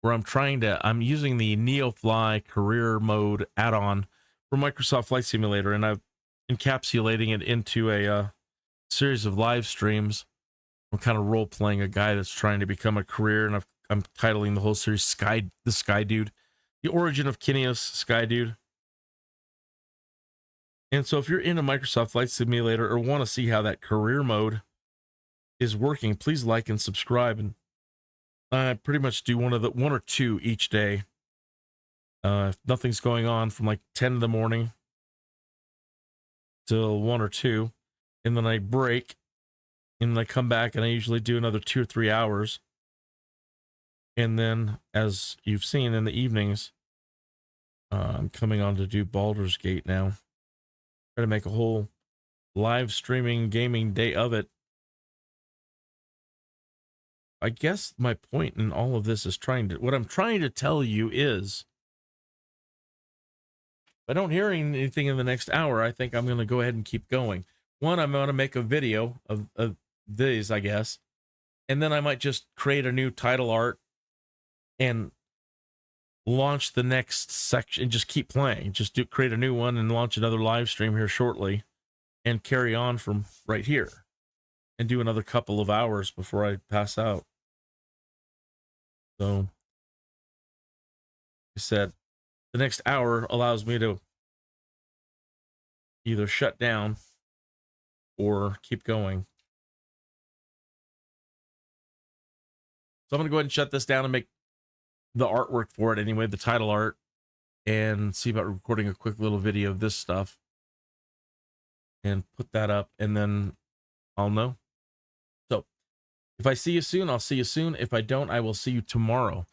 where I'm using the NeoFly career mode add-on for Microsoft Flight Simulator, and I'm encapsulating it into a series of live streams. I'm kind of role-playing a guy that's trying to become a career, and I'm titling the whole series The Sky Dude. The origin of Kineos, Sky Dude. And so if you're in a Microsoft Flight Simulator or want to see how that career mode is working, please like and subscribe. And I pretty much do one or two each day. If nothing's going on, from like 10 in the morning till 1 or 2. And then I break and I come back and I usually do another 2 or 3 hours. And then, as you've seen in the evenings, I'm coming on to do Baldur's Gate now. Try to make a whole live streaming gaming day of it. I guess my point in all of this is what I'm trying to tell you is, if I don't hear anything in the next hour, I think I'm going to go ahead and keep going. One, I'm going to make a video of these, I guess. And then I might just create a new title art and launch the next section, just keep playing. Just create a new one and launch another live stream here shortly and carry on from right here and do another couple of hours before I pass out. So, like I said, the next hour allows me to either shut down or keep going. So I'm going to go ahead and shut this down and make the artwork for it anyway, the title art, and see about recording a quick little video of this stuff and put that up, and then I'll know. So if I see you soon, I'll see you soon. If I don't, I will see you tomorrow.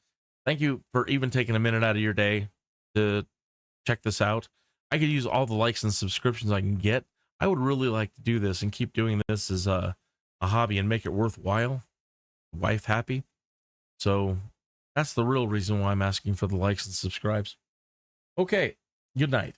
Thank you for even taking a minute out of your day to check this out. I could use all the likes and subscriptions I can get. I would really like to do this and keep doing this as a hobby and make it worthwhile. Wife happy. So that's the real reason why I'm asking for the likes and subscribes. Okay, good night.